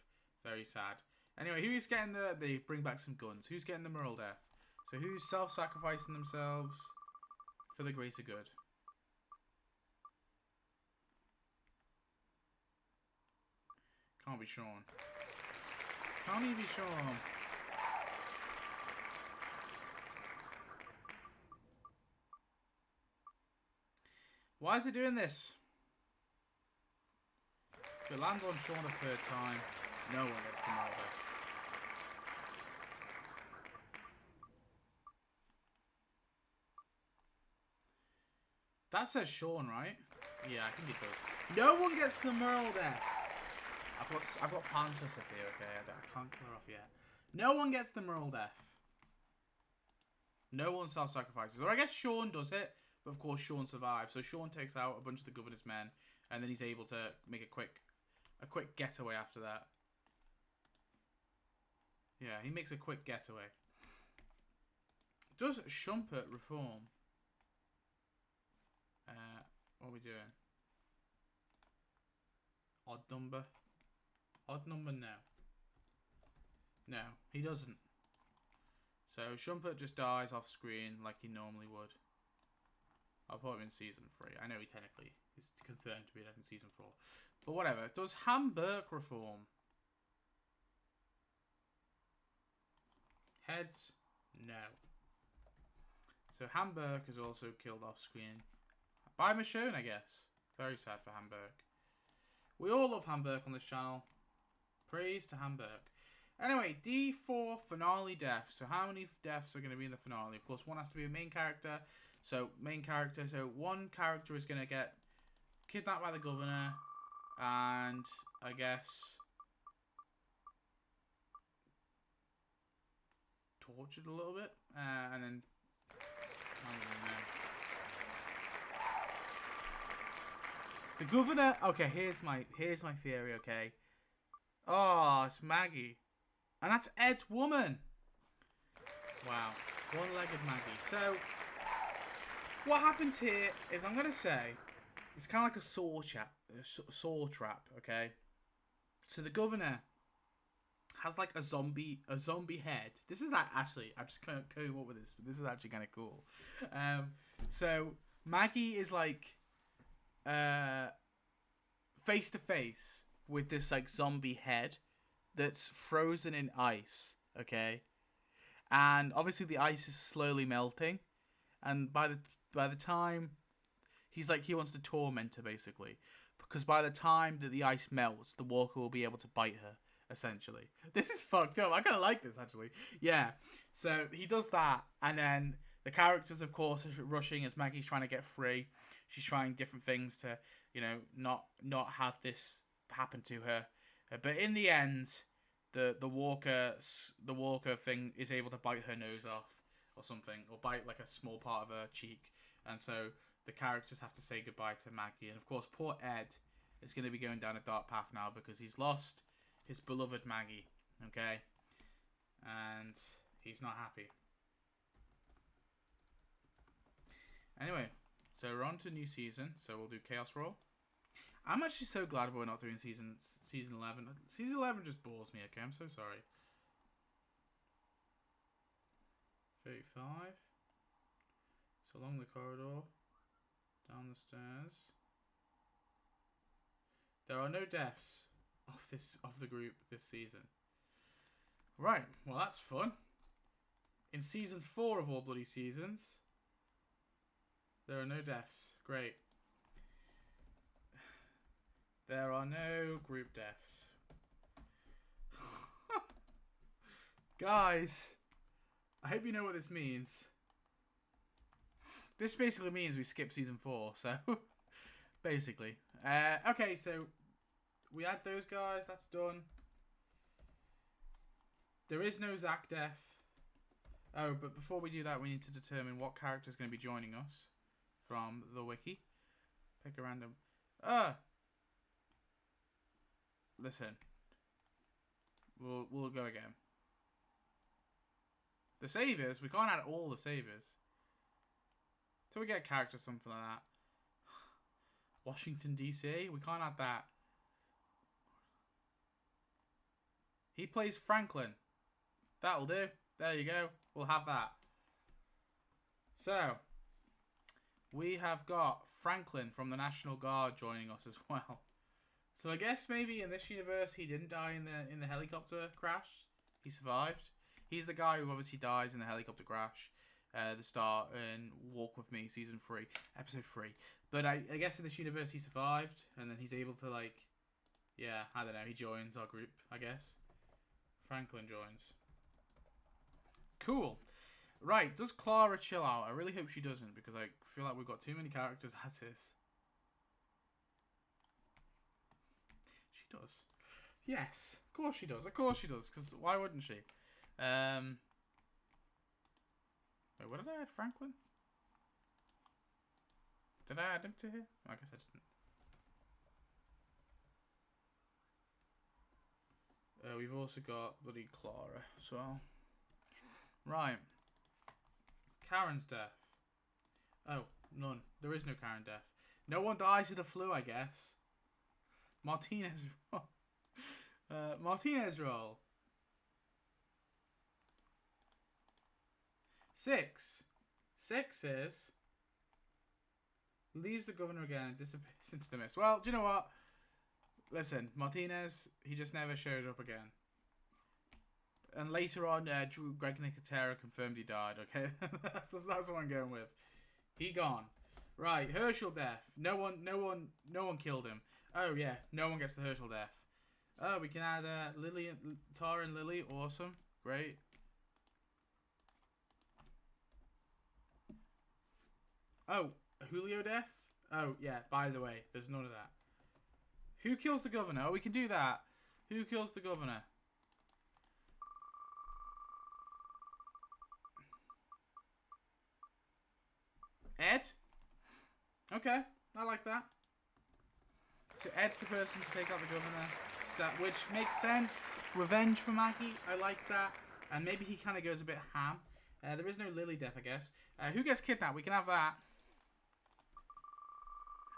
Very sad. Anyway, who's getting they bring back some guns. Who's getting the moral death? So who's self-sacrificing themselves for the greater good? Can't be Shaun. Can't even be Shaun. Why is it doing this? If it lands on Shaun a third time, no one gets the moral death. That says Shaun, right? Yeah, I think it does. No one gets the moral death. I've got plans for Sophia, okay? I can't kill her off yet. No one gets the moral death. No one self-sacrifices. Or I guess Shaun does it, but of course Shaun survives. So Shaun takes out a bunch of the governor's men, and then he's able to make a quick getaway after that. Yeah, he makes a quick getaway. Does Shumpert reform? What are we doing? Odd number? Odd number, no. No, he doesn't. So Shumpert just dies off screen like he normally would. I'll put him in season 3. I know he technically is confirmed to be in season 4. But whatever. Does Hamburg reform? Heads? No. So Hamburg is also killed off screen. By Michonne, I guess. Very sad for Hamburg. We all love Hamburg on this channel. Praise to Hamburg. Anyway, D4 finale deaths. So how many deaths are going to be in the finale? Of course, one has to be a main character. So one character is going to get kidnapped by the governor. And I guess tortured a little bit. And then I don't know. The governor. Okay, here's my theory. Okay. Oh, it's Maggie, and that's Ed's woman. Wow, one-legged Maggie. So what happens here is I'm gonna say it's kind of like a saw trap. Okay. So the governor has like a zombie head. This is actually I'm just coming up with this, but this is actually kind of cool. So Maggie is like face to face with this like zombie head that's frozen in ice, okay? And obviously the ice is slowly melting, and by the time he wants to torment her basically, because by the time that the ice melts, the walker will be able to bite her essentially. This is fucked up. I kind of like this actually. Yeah. So he does that, and then the characters of course are rushing as Maggie's trying to get free. She's trying different things to, not have this happened to her. But in the end, the walker thing is able to bite her nose off or something, or bite like a small part of her cheek, and so the characters have to say goodbye to Maggie. And of course, poor Ed is going to be going down a dark path now because he's lost his beloved Maggie. Okay, and he's not happy. Anyway, so we're on to new season. So we'll do Chaos Roll. I'm actually so glad we're not doing season 11. Season 11 just bores me. Okay, I'm so sorry. 35. So along the corridor, down the stairs. There are no deaths of the group this season. Right. Well, that's fun. In season 4 of all bloody seasons, there are no deaths. Great. There are no group deaths. Guys, I hope you know what this means. This basically means we skip season 4, so basically. Okay, so we had those guys, that's done. There is no Zach death. Oh, but before we do that, we need to determine what character is going to be joining us from the wiki. Pick a random. Listen. We'll go again. The saviors, we can't add all the saviors. So we get a character, something like that. Washington, D.C., we can't add that. He plays Franklin. That'll do. There you go. We'll have that. So, we have got Franklin from the National Guard joining us as well. So I guess maybe in this universe he didn't die in the helicopter crash. He survived. He's the guy who obviously dies in the helicopter crash. The start in Walk With Me, season 3, episode 3. But I guess in this universe he survived, and then he's able to, like, yeah, I don't know, he joins our group, I guess. Franklin joins. Cool. Right, does Clara chill out? I really hope she doesn't, because I feel like we've got too many characters as is. She does. Yes, of course she does. Of course she does, because why wouldn't she? Wait, what did I add? Franklin? Did I add him to here? I guess I didn't. We've also got bloody Clara as well. Right. Karen's death. Oh, none. There is no Karen death. No one dies of the flu, I guess. Martinez roll. Martinez roll. 6. 6 is... leaves the governor again and dissipates into the mist. Well, do you know what? Listen, Martinez, he just never showed up again. And later on, Greg Nicotero confirmed he died, okay? that's what I'm going with. He gone. Right, Herschel death. No one killed him. Oh, yeah, no one gets the Herschel death. Oh, we can add Lily, Tara and Lily. Awesome. Great. Oh, Julio death? Oh, yeah, by the way, there's none of that. Who kills the governor? Oh, we can do that. Who kills the governor? Ed? Okay, I like that. So Ed's the person to take out the governor, which makes sense. Revenge for Maggie, I like that. And maybe he kind of goes a bit ham. There is no Lily death, I guess. Who gets kidnapped? We can have that.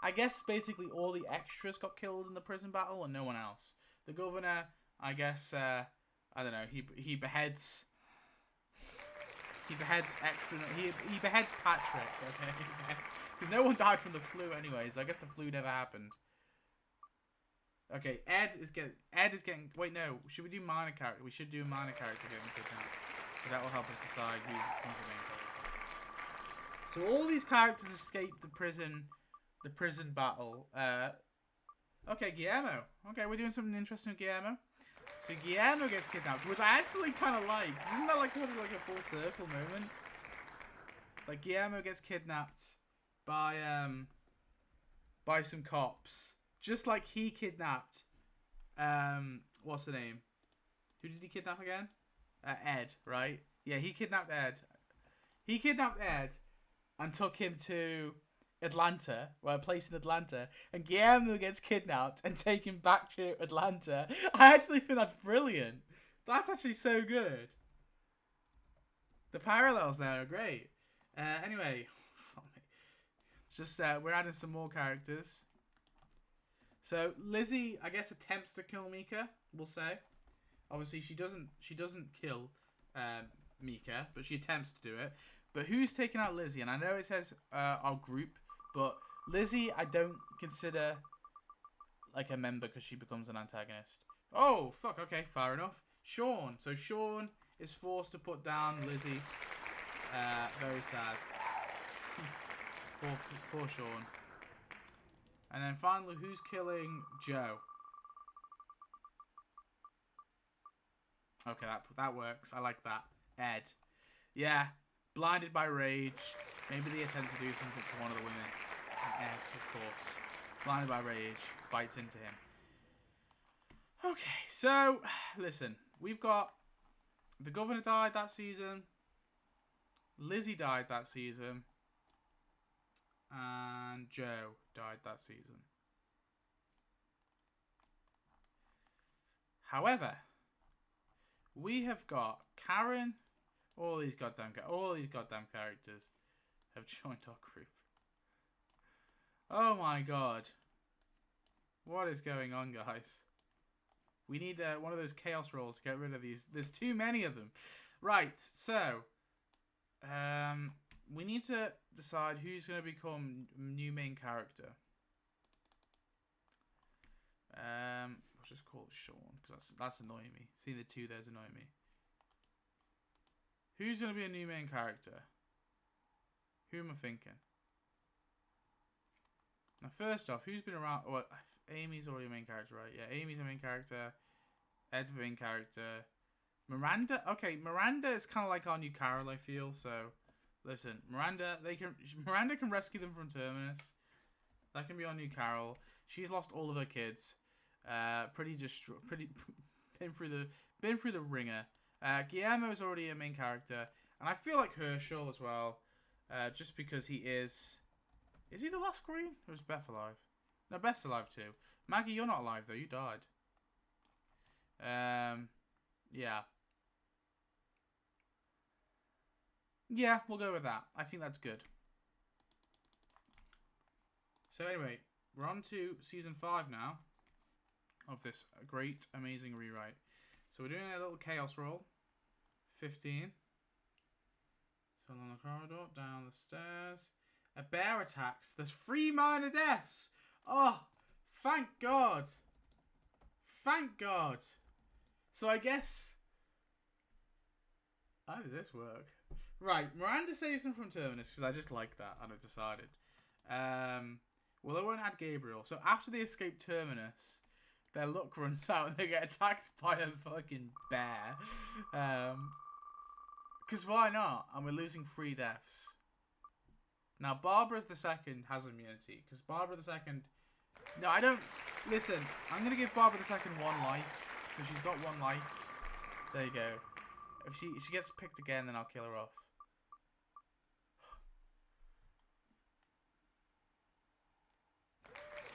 I guess basically all the extras got killed in the prison battle and no one else. The governor, I guess, I don't know, he beheads... He beheads extra... He beheads Patrick, okay? Because no one died from the flu anyways. I guess the flu never happened. Okay, Ed is getting... Wait, no. Should we do minor character? We should do a minor character getting kidnapped. That will help us decide who becomes the main character. So all these characters escape the prison battle. Okay, Guillermo. Okay, we're doing something interesting with Guillermo. So Guillermo gets kidnapped, which I actually kind of like. Isn't that like kind of like a full circle moment? Like Guillermo gets kidnapped by some cops, just like he kidnapped What's the name? Who did he kidnap again? Ed, right? Yeah, he kidnapped Ed. He kidnapped Ed and took him to Atlanta, well, a place in Atlanta, and Guillermo gets kidnapped and taken back to Atlanta. I actually think that's brilliant. That's actually so good. The parallels there are great. Anyway, just we're adding some more characters. So Lizzie, I guess, attempts to kill Mika. We'll say, obviously she doesn't kill Mika, but she attempts to do it. But who's taking out Lizzie? And I know it says our group, but Lizzie I don't consider like a member because she becomes an antagonist. Oh fuck! Okay, fair enough. Shaun. So Shaun is forced to put down Lizzie. Very sad. poor Shaun. And then finally, who's killing Joe? Okay, that works. I like that. Ed. Yeah. Blinded by rage. Maybe they attempt to do something to one of the women. And Ed, of course. Blinded by rage. Bites into him. Okay, so, listen. We've got... The governor died that season. Lizzie died that season. And Joe died that season. However, we have got Karen. All these goddamn characters have joined our group. Oh my god. What is going on, guys? We need one of those chaos rolls to get rid of these. There's too many of them. Right, so... we need to decide who's going to become new main character. I'll just call it Shaun, because that's annoying me. Seeing the two there's annoying me. Who's going to be a new main character? Who am I thinking? Now, first off, who's been around? Well, Amy's already a main character, right? Yeah, Amy's a main character. Ed's a main character. Miranda? Okay, Miranda is kind of like our new Carol, I feel, so... Listen, Miranda can rescue them from Terminus. That can be our new Carol. She's lost all of her kids. Pretty been through the ringer. Guillermo's already a main character, and I feel like Herschel as well. Just because he is he the last Green? Or is Beth alive? No, Beth's alive too. Maggie, you're not alive though. You died. Yeah. Yeah, we'll go with that. I think that's good. So anyway, we're on to season 5 now of this great, amazing rewrite. So we're doing a little chaos roll. 15. So along the corridor, down the stairs. A bear attacks. There's 3 minor deaths. Oh, thank God. Thank God. So I guess... How does this work? Right, Miranda saves them from Terminus because I just like that and I've decided. Well, I won't add Gabriel. So after they escape Terminus, their luck runs out and they get attacked by a fucking bear. Because why not? And we're losing 3 deaths. Now, Barbara the Second has immunity. Because Barbara the Second... No, I don't... Listen, I'm going to give Barbara the Second 1 life. So she's got 1 life. There you go. If she gets picked again, then I'll kill her off.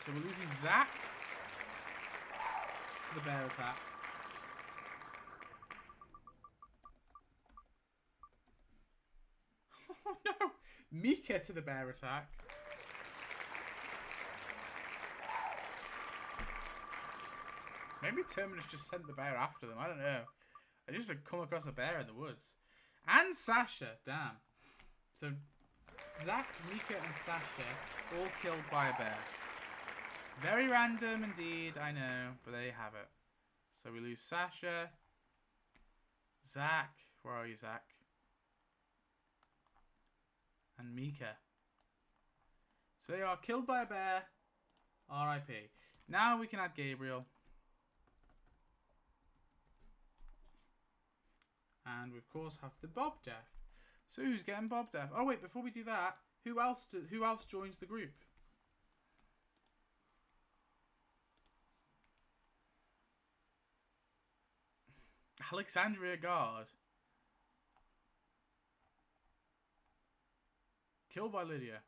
So we're losing Zach to the bear attack. Oh no! Mika to the bear attack. Maybe Terminus just sent the bear after them. I don't know. I just had come across a bear in the woods. And Sasha. Damn. So Zach, Mika and Sasha all killed by a bear. Very random indeed, I know, but there you have it. So we lose Sasha, Zach, where are you, Zach? And Mika. So they are killed by a bear, R.I.P. Now we can add Gabriel. And we of course have the Bob death. So who's getting Bob death? Oh wait, before we do that, who else joins the group? Alexandria guard. Killed by Lydia.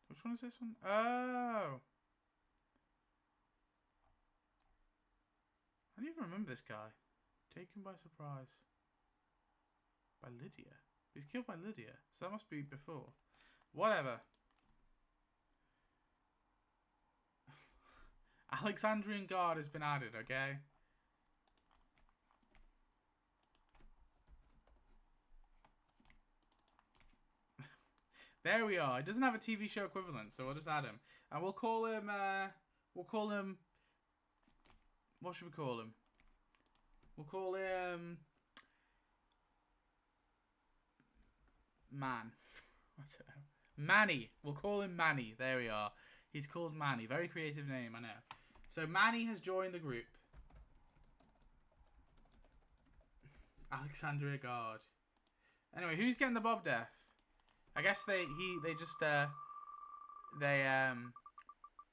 Which one is this one? Oh. I don't even remember this guy. Taken by surprise. By Lydia. He's killed by Lydia. So that must be before. Whatever. Alexandrian guard has been added, okay? There we are. It doesn't have a TV show equivalent, so we'll just add him. And we'll call him, what should we call him? We'll call him Man. I don't know. Manny. We'll call him Manny. There we are. He's called Manny. Very creative name, I know. So Manny has joined the group. Alexandria guard. Anyway, who's getting the Bob death? I guess they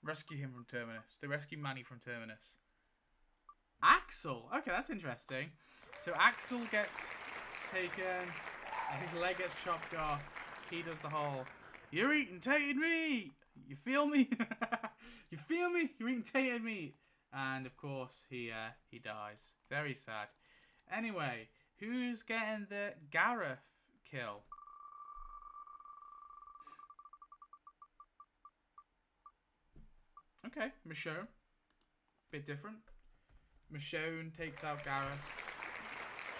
rescue him from Terminus. They rescue Manny from Terminus. Axel. Okay, that's interesting. So Axel gets taken. His leg gets chopped off. He does the whole, "You're eating tainted meat. You feel me? You feel me? You're eating tainted meat." And of course, he dies. Very sad. Anyway, who's getting the Gareth kill? Okay, Michonne. Bit different. Michonne takes out Gareth.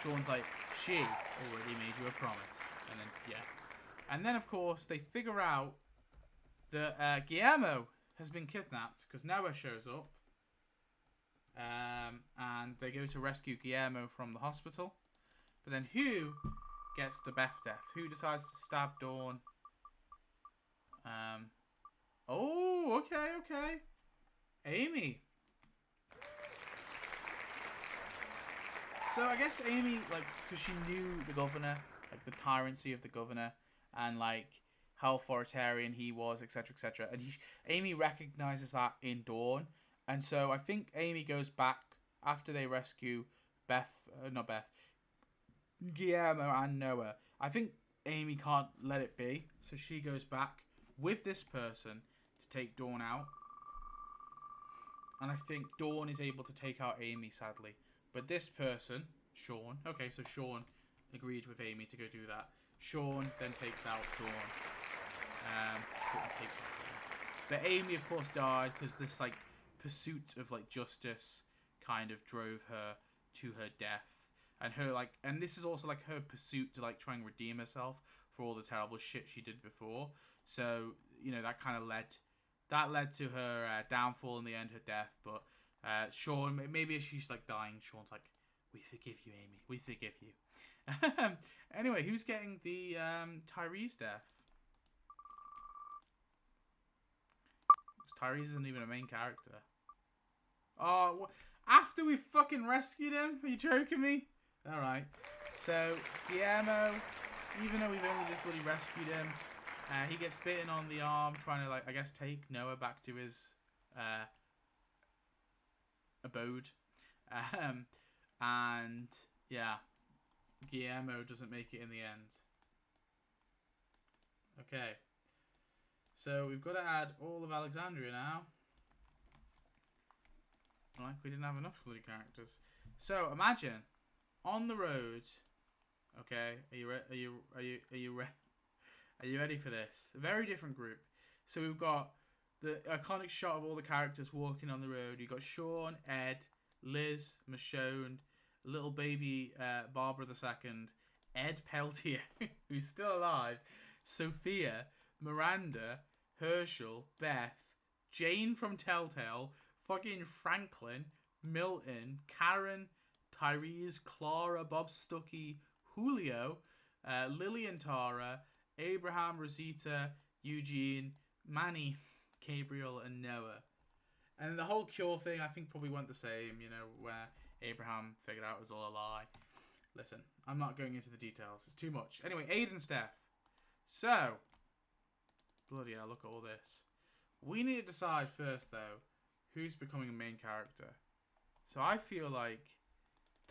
Shaun's like, "She already made you a promise." And then, yeah. And then, of course, they figure out that Guillermo has been kidnapped because Noah shows up. And they go to rescue Guillermo from the hospital. But then who gets the Beth death? Who decides to stab Dawn? Oh, okay. Amy. So I guess Amy, like, because she knew the governor, like the tyranny of the governor, and like how authoritarian he was, etc., etc. And Amy recognizes that in Dawn, and so I think Amy goes back after they rescue Guillermo and Noah. I think Amy can't let it be, so she goes back with this person to take Dawn out. And I think Dawn is able to take out Amy, sadly. But this person, Shaun... Okay, so Shaun agreed with Amy to go do that. Shaun then takes out Dawn. But Amy, of course, died because this, like, pursuit of, like, justice kind of drove her to her death. And her, like... And this is also, like, her pursuit to, like, try and redeem herself for all the terrible shit she did before. So, you know, that kind of led... That led to her downfall in the end, her death. But Shaun, maybe as she's like dying, Shaun's like, "We forgive you, Amy. We forgive you." Anyway, who's getting the Tyreese death? Tyreese isn't even a main character. Oh, after we fucking rescued him? Are you joking me? Alright. So, Guillermo, even though we've only just bloody rescued him, he gets bitten on the arm, trying to, like, I guess, take Noah back to his abode. And, yeah, Guillermo doesn't make it in the end. Okay. So, we've got to add all of Alexandria now. Like, we didn't have enough bloody characters. So, imagine, on the road... Okay, Are you ready for this? A very different group. So we've got the iconic shot of all the characters walking on the road. You've got Shaun, Ed, Liz, Michonne, little baby Barbara II, Ed Peltier, who's still alive, Sophia, Miranda, Herschel, Beth, Jane from Telltale, fucking Franklin, Milton, Karen, Tyreese, Clara, Bob Stuckey, Julio, Lily and Tara, Abraham, Rosita, Eugene, Manny, Gabriel, and Noah. And the whole cure thing, I think, probably went the same, you know, where Abraham figured out it was all a lie. Listen, I'm not going into the details. It's too much. Anyway, Aiden's death. So, bloody hell, look at all this. We need to decide first, though, who's becoming a main character. So I feel like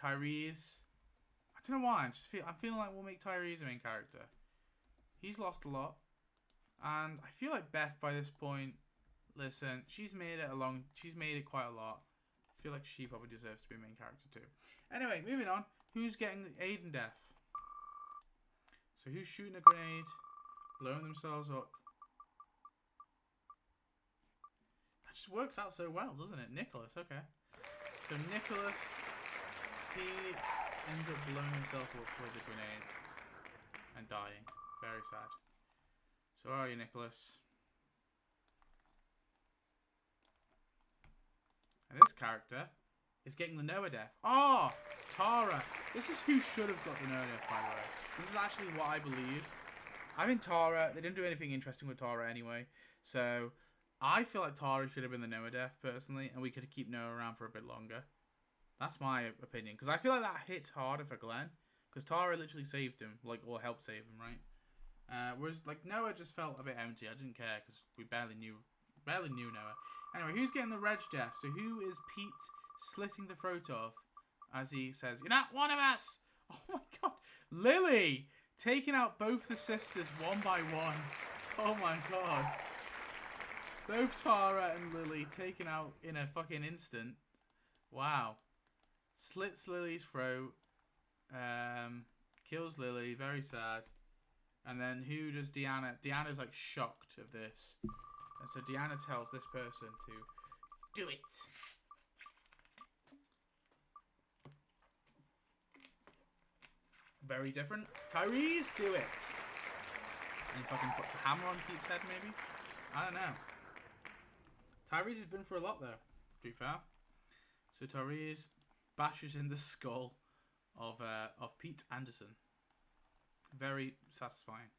Tyreese. I don't know why. I'm feeling like we'll make Tyreese a main character. He's lost a lot, and I feel like Beth by this point. Listen, she's made it quite a lot. I feel like she probably deserves to be a main character too. Anyway, moving on. Who's getting Aiden death? So who's shooting a grenade, blowing themselves up? That just works out so well, doesn't it? Nicholas, okay. So Nicholas, he ends up blowing himself up with the grenades and dying. Very sad. So where are you, Nicholas? And this character is getting the Noah death. Oh, Tara. This is who should have got the Noah death, by the way. This is actually what I believe. I think Tara, they didn't do anything interesting with Tara anyway. So I feel like Tara should have been the Noah death, personally. And we could keep Noah around for a bit longer. That's my opinion. Because I feel like that hits harder for Glenn. Because Tara literally saved him. Like, or helped save him, right? Whereas, like, Noah just felt a bit empty. I didn't care because we barely knew Noah. Anyway, who's getting the Reg death? So who is Pete slitting the throat of as he says, "You're not one of us"? Oh my god. Lily taking out both the sisters one by one. Oh my god. Both Tara and Lily taken out in a fucking instant. Wow. Slits Lily's throat. Kills Lily. Very sad. And then who does Deanna? Deanna's like shocked of this. And so Deanna tells this person to do it. Very different. Tyreese, do it. And he fucking puts the hammer on Pete's head, maybe? I don't know. Tyreese has been through a lot, though, to be fair. So Tyreese bashes in the skull of Pete Anderson. Very satisfying.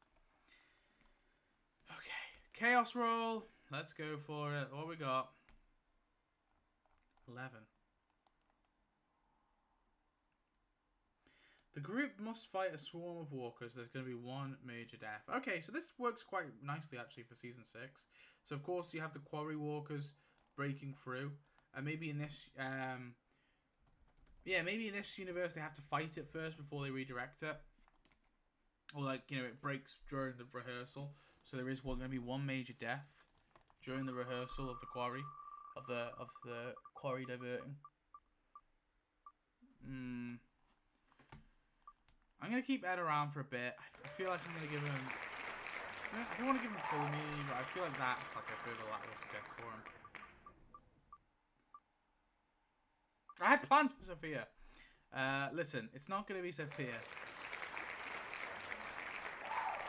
Okay. Chaos roll. Let's go for it. What we got? 11. The group must fight a swarm of walkers. There's going to be one major death. Okay, so this works quite nicely, actually, for Season 6. So, of course, you have the Quarry walkers breaking through. And maybe in this... maybe in this universe they have to fight it first before they redirect it. Or, like, you know, it breaks during the rehearsal. So there is going to be one major death during the rehearsal of the Quarry. Of the Quarry diverting. I'm going to keep Ed around for a bit. I feel like I'm going to give him... I don't want to give him full immunity, but I feel like that's like a bit of a lackluster death for him. I had plans for Sophia. Listen, it's not going to be Sophia.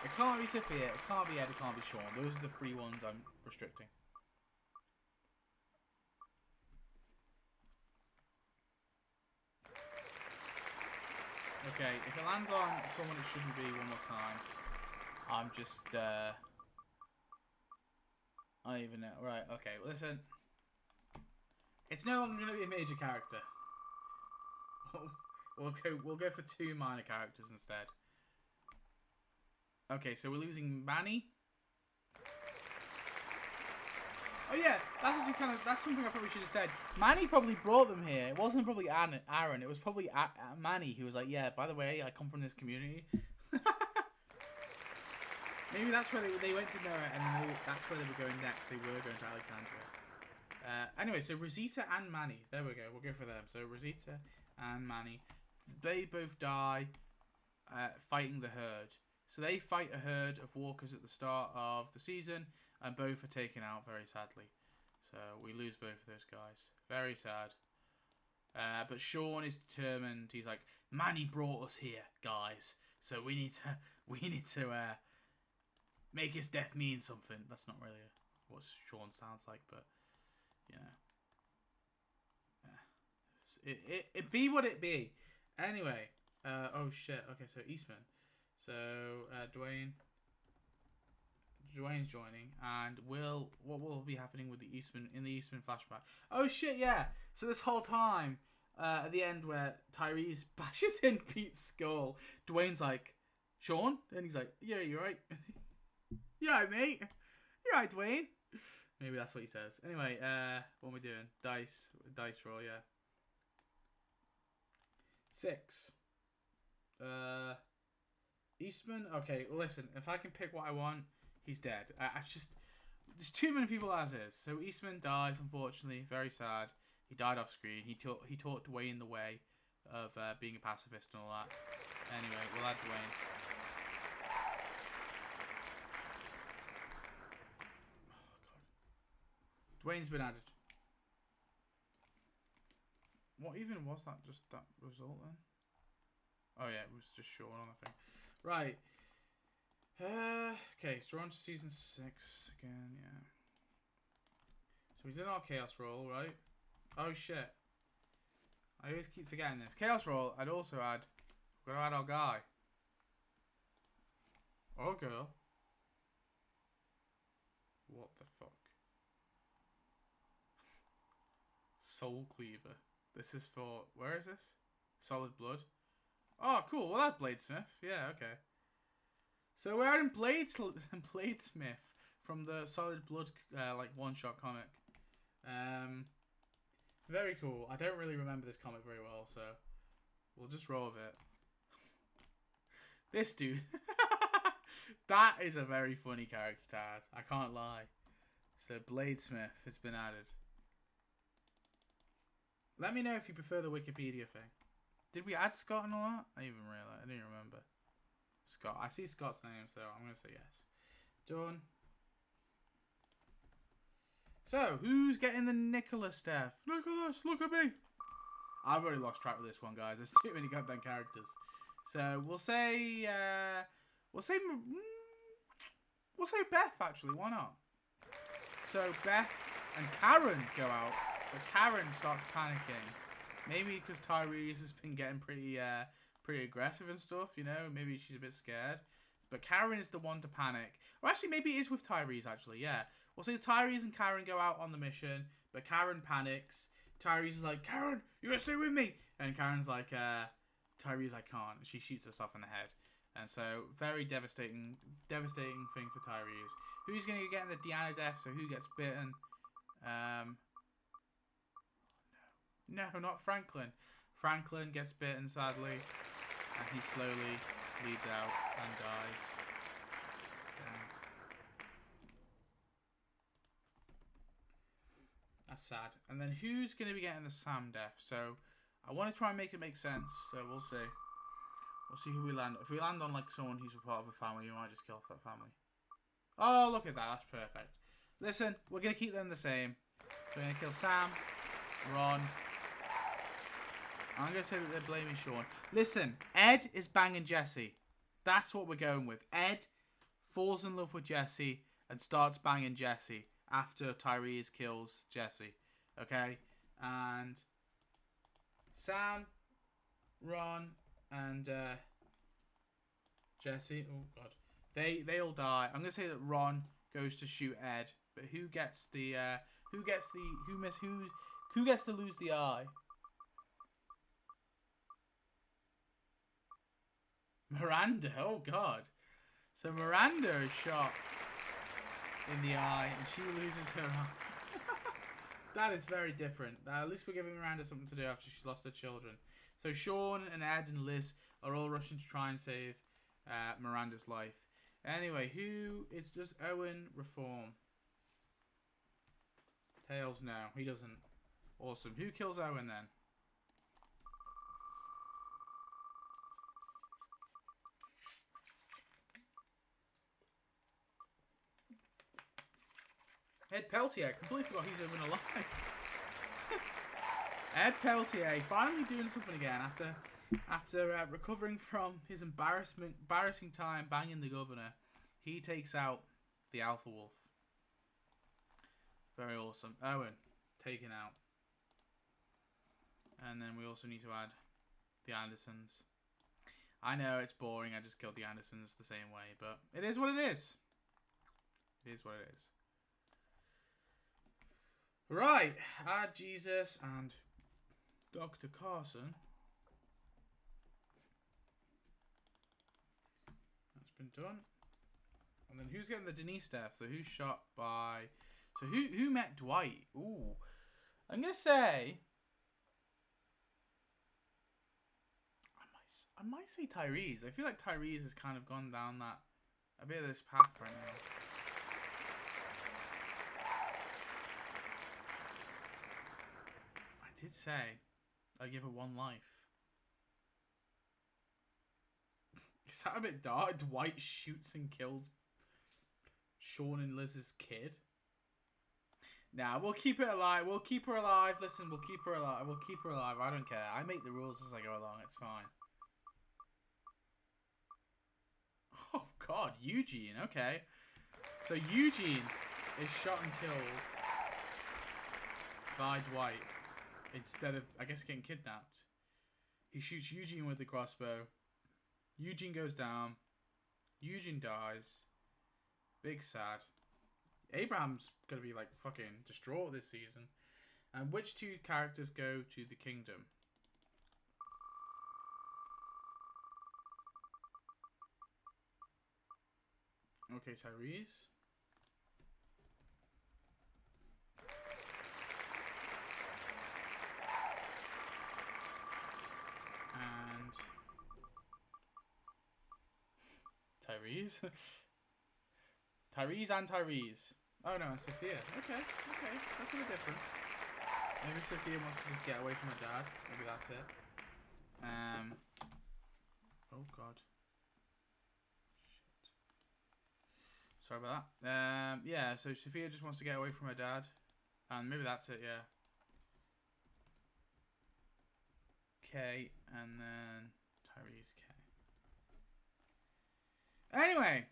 It can't be Sophia, it can't be Ed, it can't be Shaun. Those are the three ones I'm restricting. Okay, if it lands on someone it shouldn't be one more time, I'm just, I don't even know. Right, okay, well, listen. It's no longer going to be a major character. We'll go for two minor characters instead. Okay, so we're losing Manny. Oh yeah, that's something I probably should have said. Manny probably brought them here. It wasn't probably Aaron. It was probably Manny who was like, "Yeah, by the way, I come from this community." Maybe that's where they went to Noah, and that's where they were going next. They were going to Alexandria. Anyway, so Rosita and Manny. There we go. We'll go for them. So Rosita and Manny, they both die fighting the herd. So they fight a herd of walkers at the start of the season, and both are taken out very sadly. So we lose both of those guys. Very sad. But Shaun is determined. He's like, Manny brought us here, guys. So we need to make his death mean something. That's not really what Shaun sounds like, but you know, it be what it be. Anyway, oh shit. Okay, so Eastman. So Dwayne's joining, and what will be happening with the Eastman in the Eastman flashback? Oh shit, yeah. So this whole time, at the end where Tyreese bashes in Pete's skull, Dwayne's like, Shaun, and he's like, yeah, you're right. You're right, mate. You're right, Dwayne. Maybe that's what he says. Anyway, what am we doing? Dice roll, yeah. 6. Eastman. Okay, listen. If I can pick what I want, he's dead. I just there's too many people as is. So Eastman dies, unfortunately. Very sad. He died off screen. He talked Dwayne the way of being a pacifist and all that. Anyway, we'll add Dwayne. Oh god. Dwayne's been added. What even was that? Just that result then? Oh yeah, it was just Shaun on the thing. Right. Okay, so we're on to season 6 again, yeah. So we did our chaos roll, right? Oh shit. I always keep forgetting this. Chaos roll, I'd also add, we've got to add our guy. Or girl. What the fuck? Soul Cleaver. This is for, where is this? Solid Blood. Oh, cool. Well, that's Bladesmith. Yeah, okay. So we're adding Bladesmith from the Solid Blood, like, one-shot comic. Very cool. I don't really remember this comic very well, so we'll just roll with it. This dude. That is a very funny character to add. I can't lie. So Bladesmith has been added. Let me know if you prefer the Wikipedia thing. Did we add Scott and all that? I didn't remember. Scott. I see Scott's name, so I'm going to say yes. Done. So, who's getting the Nicholas death? Nicholas, look at me. I've already lost track with this one, guys. There's too many goddamn characters. So, we'll say Beth, actually. Why not? So, Beth and Karen go out, but Karen starts panicking. Maybe because Tyreese has been getting pretty aggressive and stuff, you know. Maybe she's a bit scared. But Karen is the one to panic. Or actually, maybe it is with Tyreese, actually, yeah. We'll say Tyreese and Karen go out on the mission, but Karen panics. Tyreese is like, Karen, you gotta stay with me! And Karen's like, Tyreese, I can't. And she shoots herself in the head. And so, very devastating thing for Tyreese. Who's gonna get in the Deanna death, so who gets bitten? No, not Franklin. Franklin gets bitten, sadly. And he slowly bleeds out and dies. Damn. That's sad. And then who's going to be getting the Sam death? So, I want to try and make it make sense. So, we'll see. We'll see who we land. If we land on, like, someone who's a part of a family, we might just kill off that family. Oh, look at that. That's perfect. Listen, we're going to keep them the same. So, we're going to kill Sam, Ron. I'm going to say that they're blaming Shaun. Listen, Ed is banging Jesse. That's what we're going with. Ed falls in love with Jesse and starts banging Jesse after Tyreese kills Jesse. Okay? And Sam, Ron, and Jesse. Oh, God. They all die. I'm going to say that Ron goes to shoot Ed. But who gets the... who gets to lose the eye? Miranda, oh god. So Miranda is shot in the eye and she loses her eye. That is very different. At least we're giving Miranda something to do after she's lost her children. So Shaun and Ed and Liz are all rushing to try and save Miranda's life. Anyway, who is just Owen reform? Tails, no, he doesn't. Awesome. Who kills Owen then? Ed Peltier. I completely forgot he's even alive. Ed Peltier finally doing something again after recovering from his embarrassing time banging the governor. He takes out the Alpha Wolf. Very awesome. Owen taken out. And then we also need to add the Andersons. I know it's boring. I just killed the Andersons the same way, but it is what it is. It is what it is. Right, add Jesus and Dr. Carson. That's been done. And then who's getting the Denise death? So who's shot by So who met Dwight? Ooh, I'm gonna say I might say Tyreese. I feel like Tyreese has kind of gone down that a bit of this path right now. I did say I give her one life. Is that a bit dark? Dwight shoots and kills Shaun and Liz's kid. Nah, we'll keep it alive. We'll keep her alive. Listen, we'll keep her alive. We'll keep her alive. I don't care. I make the rules as I go along. It's fine. Oh, God. Eugene. Okay. So, Eugene is shot and killed by Dwight instead of, I guess, getting kidnapped. He shoots Eugene with the crossbow. Eugene goes down. Eugene dies. Big sad. Abraham's going to be, like, fucking distraught this season. And which two characters go to the kingdom? Okay, Tyreese. And Tyreese. Tyreese and Tyreese. Oh no, and Sophia. Okay, that's a bit different. Maybe Sophia wants to just get away from her dad. Maybe that's it. Oh God. Shit. Sorry about that. Yeah, so Sophia just wants to get away from her dad. And maybe that's it, yeah. K, and then Tyreese K. Anyway.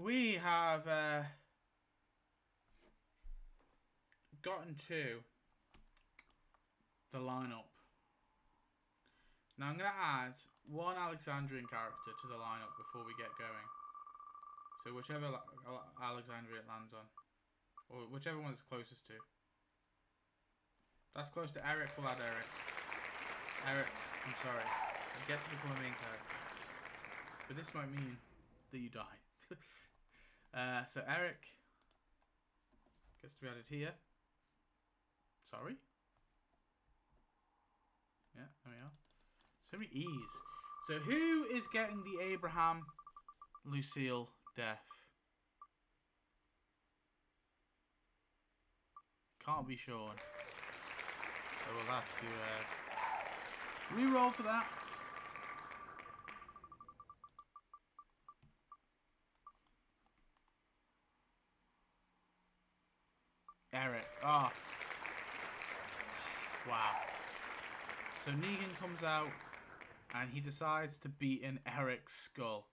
We have gotten to the lineup. Now I'm going to add one Alexandrian character to the lineup before we get going. So whichever Alexandria it lands on. Or whichever one is closest to. That's close to Eric, we'll add Eric. Eric, I'm sorry. You get to become a main character. But this might mean that you die. So Eric gets to be added here. Sorry. Yeah, there we are. So many E's. So who is getting the Abraham Lucille death? Can't be Shaun. So we'll have to re-roll for that. Eric. Oh. Wow. So Negan comes out and he decides to beat in Eric's skull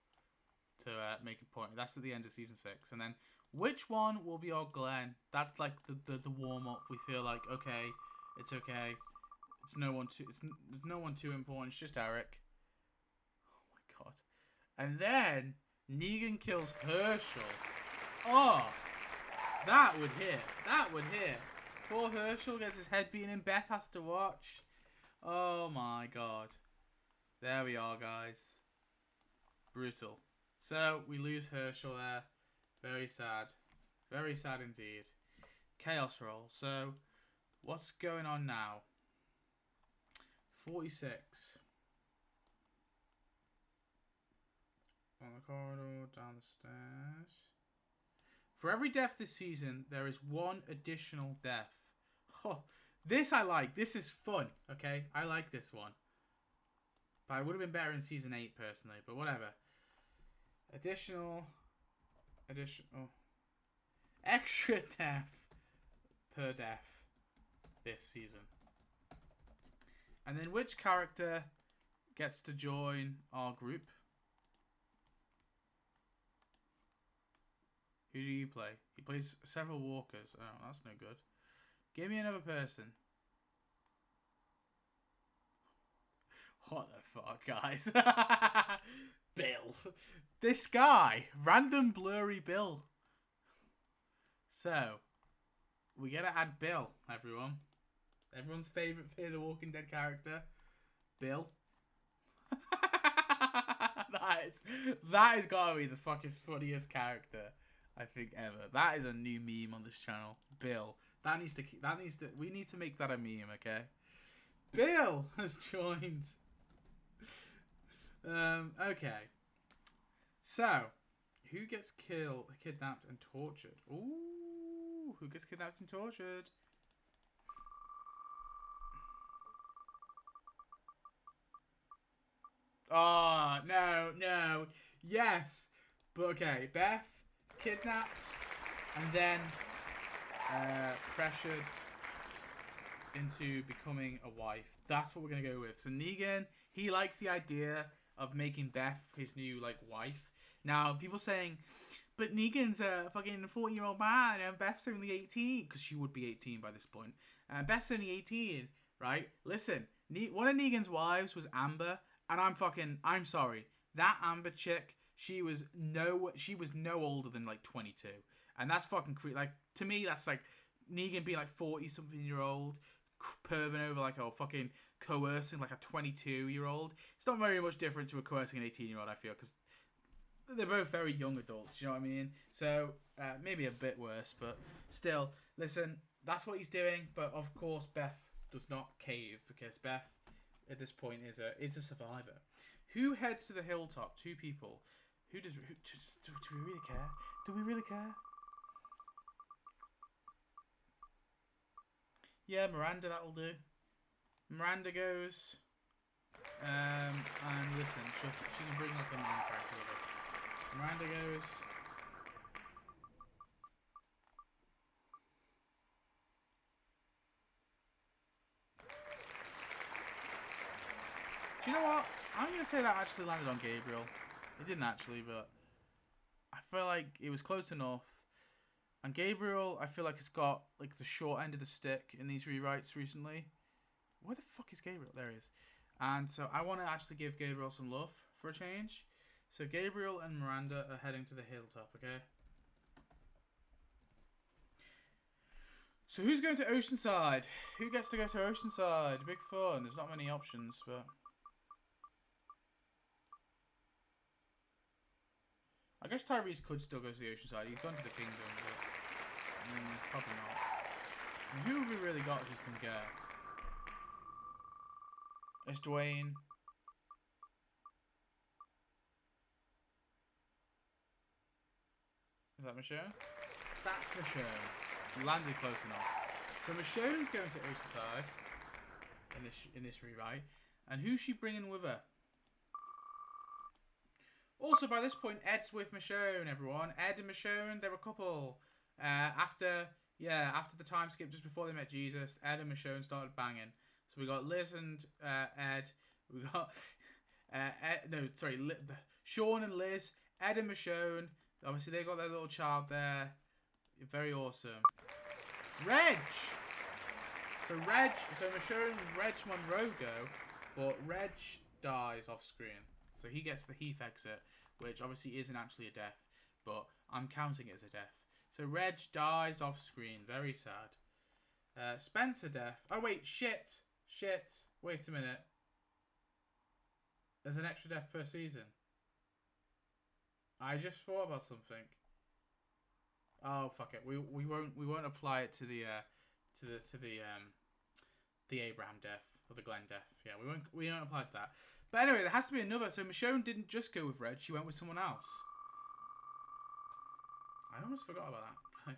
to make a point. That's at the end of season 6. And then which one will be our Glenn? That's like the warm up. We feel like it's okay. It's no one too. There's no one too important. It's just Eric. Oh my God. And then Negan kills Herschel. Oh. That would hit. That would hit. Poor Herschel gets his head beaten in. Beth has to watch. Oh my God. There we are, guys. Brutal. So, we lose Herschel there. Very sad. Very sad indeed. Chaos roll. So, what's going on now? 46. On the corridor, down the stairs. For every death this season, there is one additional death. Oh, this I like. This is fun, okay? I like this one. But it would have been better in season 8, personally. But whatever. Additional. Extra death per death this season. And then which character gets to join our group? Who do you play? He plays several walkers. Oh, that's no good. Give me another person. What the fuck, guys? Bill. This guy. Random blurry Bill. So, we gotta add Bill, everyone. Everyone's favourite Fear the Walking Dead character. Bill. that has gotta be the fucking funniest character I think ever. That is a new meme on this channel. Bill. We need to make that a meme, okay? Bill has joined. Okay. So, who gets kidnapped and tortured? Ooh, who gets kidnapped and tortured? Oh, no. Yes. But okay, Beth, kidnapped, and then pressured into becoming a wife. That's what we're going to go with. So Negan, he likes the idea of making Beth his new, like, wife. Now, people saying, but Negan's a fucking 40-year-old man and Beth's only 18, because she would be 18 by this point. Beth's only 18, right? Listen, one of Negan's wives was Amber, and I'm sorry. That Amber chick, she was no older than, like, 22. And that's fucking creepy. Like, to me, that's like Negan being like 40-something-year-old, perving over like fucking coercing like a 22-year-old. It's not very much different to a coercing an 18-year-old, I feel, because they're both very young adults, you know what I mean? So, maybe a bit worse, but still, listen, that's what he's doing, but of course Beth does not cave, because Beth, at this point, is a survivor. Who heads to the hilltop? 2 people. Do we really care? Do we really care? Yeah, Miranda, that'll do. Miranda goes. And listen, she can bring like a main character with her. Miranda goes. Do you know what? I'm going to say that actually landed on Gabriel. It didn't actually, but I feel like it was close enough. And Gabriel, I feel like it's got like the short end of the stick in these rewrites recently. Where the fuck is Gabriel? There he is. And so I want to actually give Gabriel some love for a change. So Gabriel and Miranda are heading to the hilltop, okay? So who's going to Oceanside? Who gets to go to Oceanside? Big fun. There's not many options, but I guess Tyreese could still go to the Oceanside. He's gone to the Kingdom, but probably not. And who have we really got who can get? It's Dwayne. Is that Michonne? That's Michonne. Landed close enough. So Michonne's going to Oceanside in this rewrite, and who's she bringing with her? Also, by this point, Ed's with Michonne, everyone. Ed and Michonne, they're a couple. After the time skip just before they met Jesus, Ed and Michonne started banging. So we got Liz and Ed. We got Shaun and Liz, Ed and Michonne. Obviously, they got their little child there. Very awesome. Reg. So Michonne and Reg Monroe go, but Reg dies off screen. So he gets the Heath exit, which obviously isn't actually a death, but I'm counting it as a death. So Reg dies off screen. Very sad. Spencer death. Oh wait, shit. Wait a minute. There's an extra death per season. I just thought about something. Oh fuck it. We won't apply it to the Abraham death or the Glenn death. Yeah, we won't apply it to that. But anyway, there has to be another. So Michonne didn't just go with Reg, she went with someone else. I almost forgot about that, guys.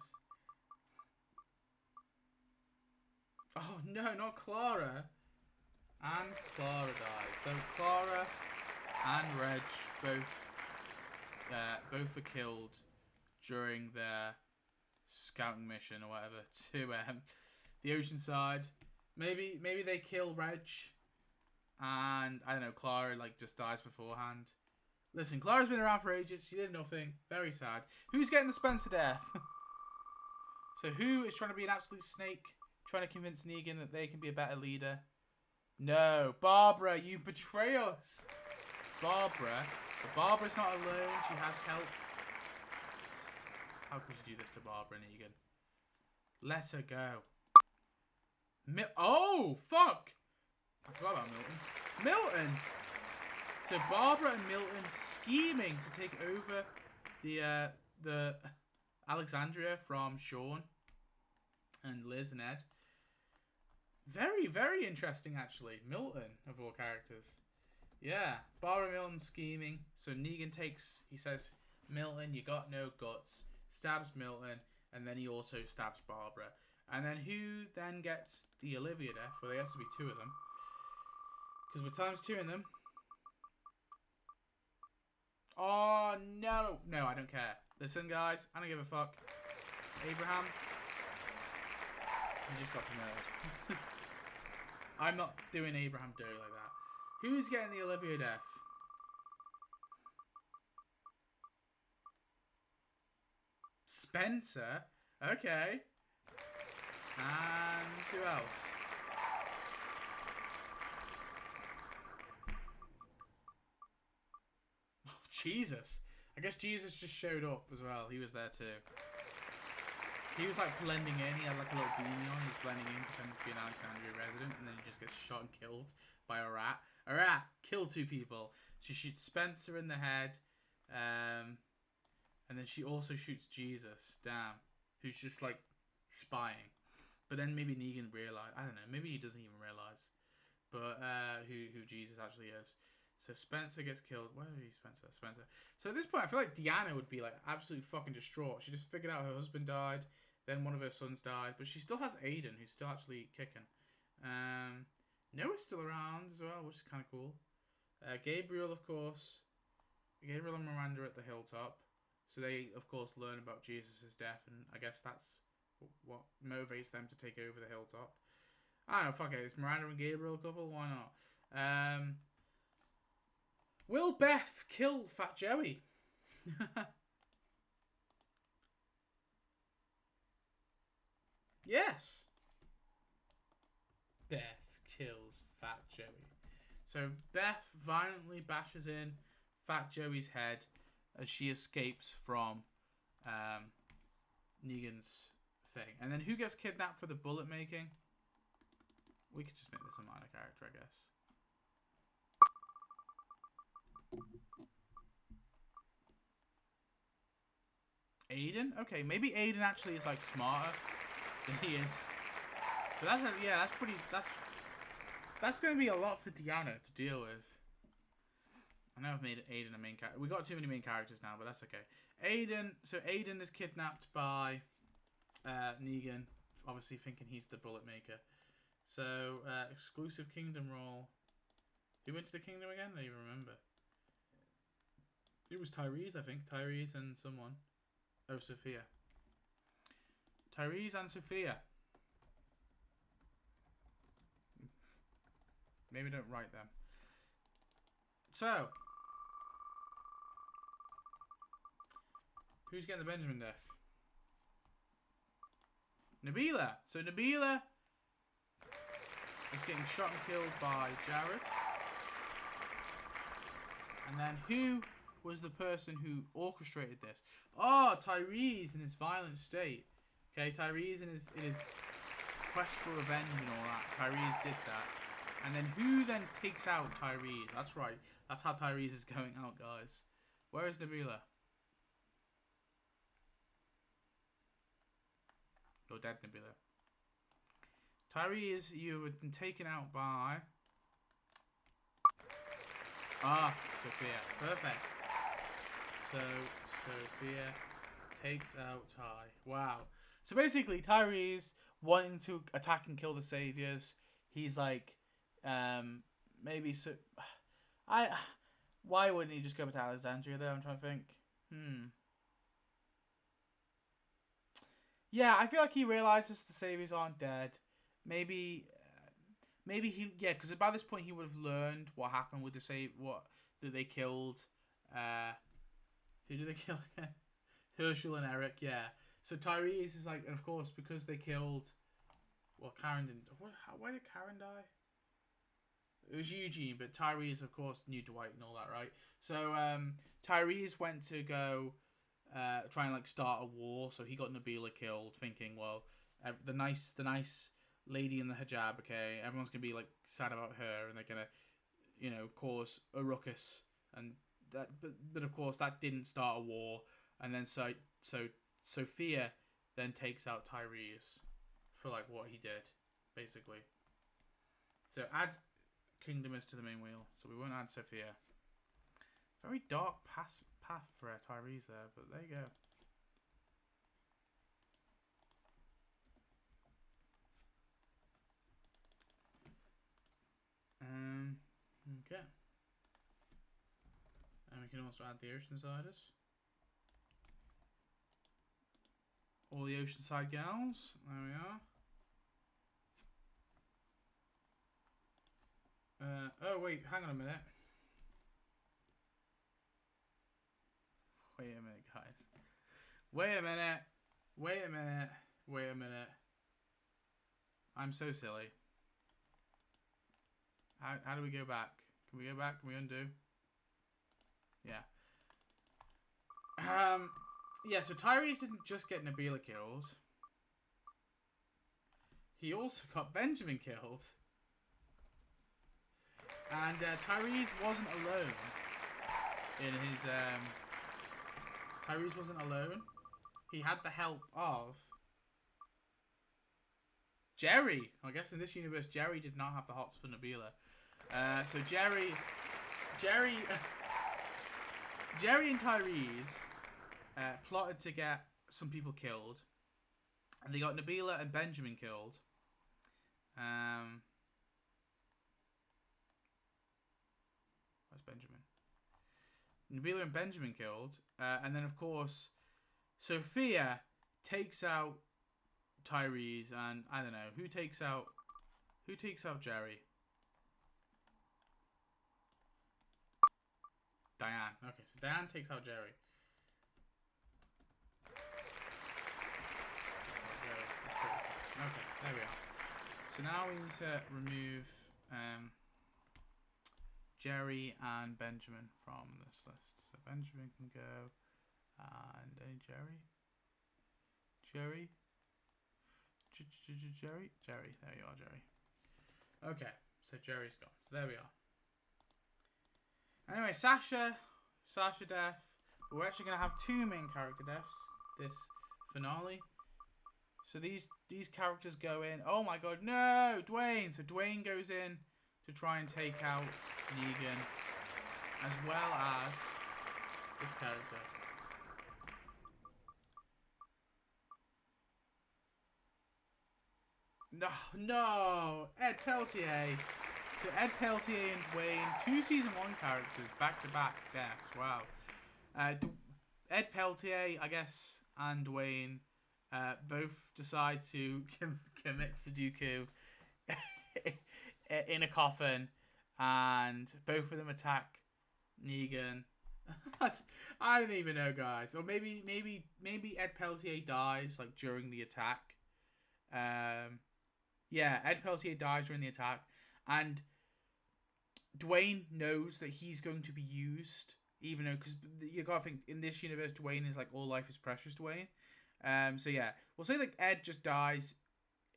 Oh no, not Clara. And Clara died. So Clara and Reg both were killed during their scouting mission or whatever to the Oceanside. Maybe they kill Reg. And, I don't know, Clara, like, just dies beforehand. Listen, Clara's been around for ages. She did nothing. Very sad. Who's getting the Spencer death? So who is trying to be an absolute snake? Trying to convince Negan that they can be a better leader? No. Barbara, you betray us. Barbara. But Barbara's not alone. She has help. How could you do this to Barbara, Negan? Let her go. Oh, fuck. I forgot about Milton. So Barbara and Milton scheming to take over the Alexandria from Shaun and Liz and Ed. Very, very interesting, actually. Milton, of all characters. Yeah, Barbara Milton scheming. So Negan he says, Milton, you got no guts. Stabs Milton, and then he also stabs Barbara. And then who then gets the Olivia death? Well, there has to be two of them. Because we're times two in them. Oh, no. No, I don't care. Listen, guys, I don't give a fuck. Abraham. He just got promoted. I'm not doing Abraham dirty like that. Who's getting the Olivia death? Spencer? Okay. And who else? Oh, Jesus. I guess Jesus just showed up as well. He was there too. He was like blending in. He had like a little beanie on. He was blending in, pretending to be an Alexandria resident, and then he just gets shot and killed by a rat. A rat killed two people. She shoots Spencer in the head, and then she also shoots Jesus. Damn, who's just like spying. But then maybe Negan realized. I don't know. Maybe he doesn't even realize. But who Jesus actually is. So Spencer gets killed. Where is he, Spencer? Spencer. So at this point, I feel like Deanna would be like absolutely fucking distraught. She just figured out her husband died. Then one of her sons died. But she still has Aiden, who's still actually kicking. Noah's still around as well, which is kind of cool. Gabriel, of course. Gabriel and Miranda at the hilltop. So they, of course, learn about Jesus' death. And I guess that's what motivates them to take over the hilltop. I don't know, fuck it. It's Miranda and Gabriel a couple? Why not? Will Beth kill Fat Joey? Yes. Beth kills Fat Joey. So Beth violently bashes in Fat Joey's head as she escapes from Negan's thing. And then who gets kidnapped for the bullet making? We could just make this a minor character, I guess. Aiden? Okay, maybe Aiden actually is like smarter than he is. But that's that's pretty. That's gonna be a lot for Deanna to deal with. I know I've made Aiden a main character. We got too many main characters now, but that's okay. Aiden. So Aiden is kidnapped by Negan, obviously thinking he's the bullet maker. So exclusive kingdom role. Who went to the kingdom again? I don't even remember. It was Tyreese, I think. Tyreese and someone. Oh, Sophia. Tyreese and Sophia. Maybe don't write them. So, who's getting the Benjamin death? Nabila. So Nabila is getting shot and killed by Jared. And then who was the person who orchestrated this? Oh, Tyreese in his violent state. Okay, Tyreese in his quest for revenge and all that. Tyreese did that. And then who then takes out Tyreese? That's right. That's how Tyreese is going out, guys. Where is Nabila? You're dead, Nabila. Tyreese, you have been taken out by... Ah, Sophia. Perfect. So, Sophia takes out Ty. Wow. So basically, Tyreese wanting to attack and kill the Saviors. He's like, maybe so. Why wouldn't he just go to Alexandria though? I'm trying to think. Yeah, I feel like he realizes the Saviors aren't dead. Maybe he, yeah, because by this point he would have learned what happened with the that they killed. Who did they kill again? Herschel and Eric, yeah. So Tyreese is like, and of course, because they killed... Well, Karen didn't... Why did Karen die? It was Eugene, but Tyreese, of course, knew Dwight and all that, right? So Tyreese went to go try and like start a war. So he got Nabila killed, thinking, well, the nice lady in the hijab, okay, everyone's gonna be like sad about her, and they're gonna, you know, cause a ruckus, and that. But of course, that didn't start a war. And then so Sophia then takes out Tyreese for like what he did, basically. So add Kingdomus to the main wheel. So we won't add Sophia. Very dark path for Tyreese there, but there you go. Okay. And we can also add the Oceansiders. All the Oceanside gals. There we are. Oh wait, hang on a minute. Wait a minute, guys. Wait a minute. Wait a minute. Wait a minute. I'm so silly. How do we go back? Can we go back? Can we undo? Yeah. Yeah, so Tyreese didn't just get Nabila killed. He also got Benjamin killed. And Tyreese wasn't alone in his... Tyreese wasn't alone. He had the help of... Jerry! I guess in this universe, Jerry did not have the hots for Nabila. So Jerry and Tyreese plotted to get some people killed. And they got Nabila and Benjamin killed. Where's Benjamin? Nabila and Benjamin killed. And then, of course, Sophia takes out Tyreese. And, I don't know, who takes out Jerry? Diane. Okay, so Diane takes out Jerry. Okay, there we are. So now we need to remove Jerry and Benjamin from this list. So Benjamin can go, and any Jerry? Jerry? Jerry? Jerry. There you are, Jerry. Okay, so Jerry's gone. So there we are. Anyway, Sasha death. We're actually going to have 2 main character deaths this finale. So these characters go in. Oh my god, no! Dwayne! So Dwayne goes in to try and take out Negan. As well as this character. No! Ed Peltier. So Ed Peltier and Dwayne, 2 season 1 characters, back-to-back deaths. Wow. Ed Peltier, I guess, and Dwayne both decide to commit Sudoku in a coffin, and both of them attack Negan. I don't even know, guys. Or maybe Ed Peltier dies like during the attack. Yeah, Ed Peltier dies during the attack. And Dwayne knows that he's going to be used, even though, because you gotta think, in this universe, Dwayne is like all life is precious Dwayne. So yeah, we'll say like Ed just dies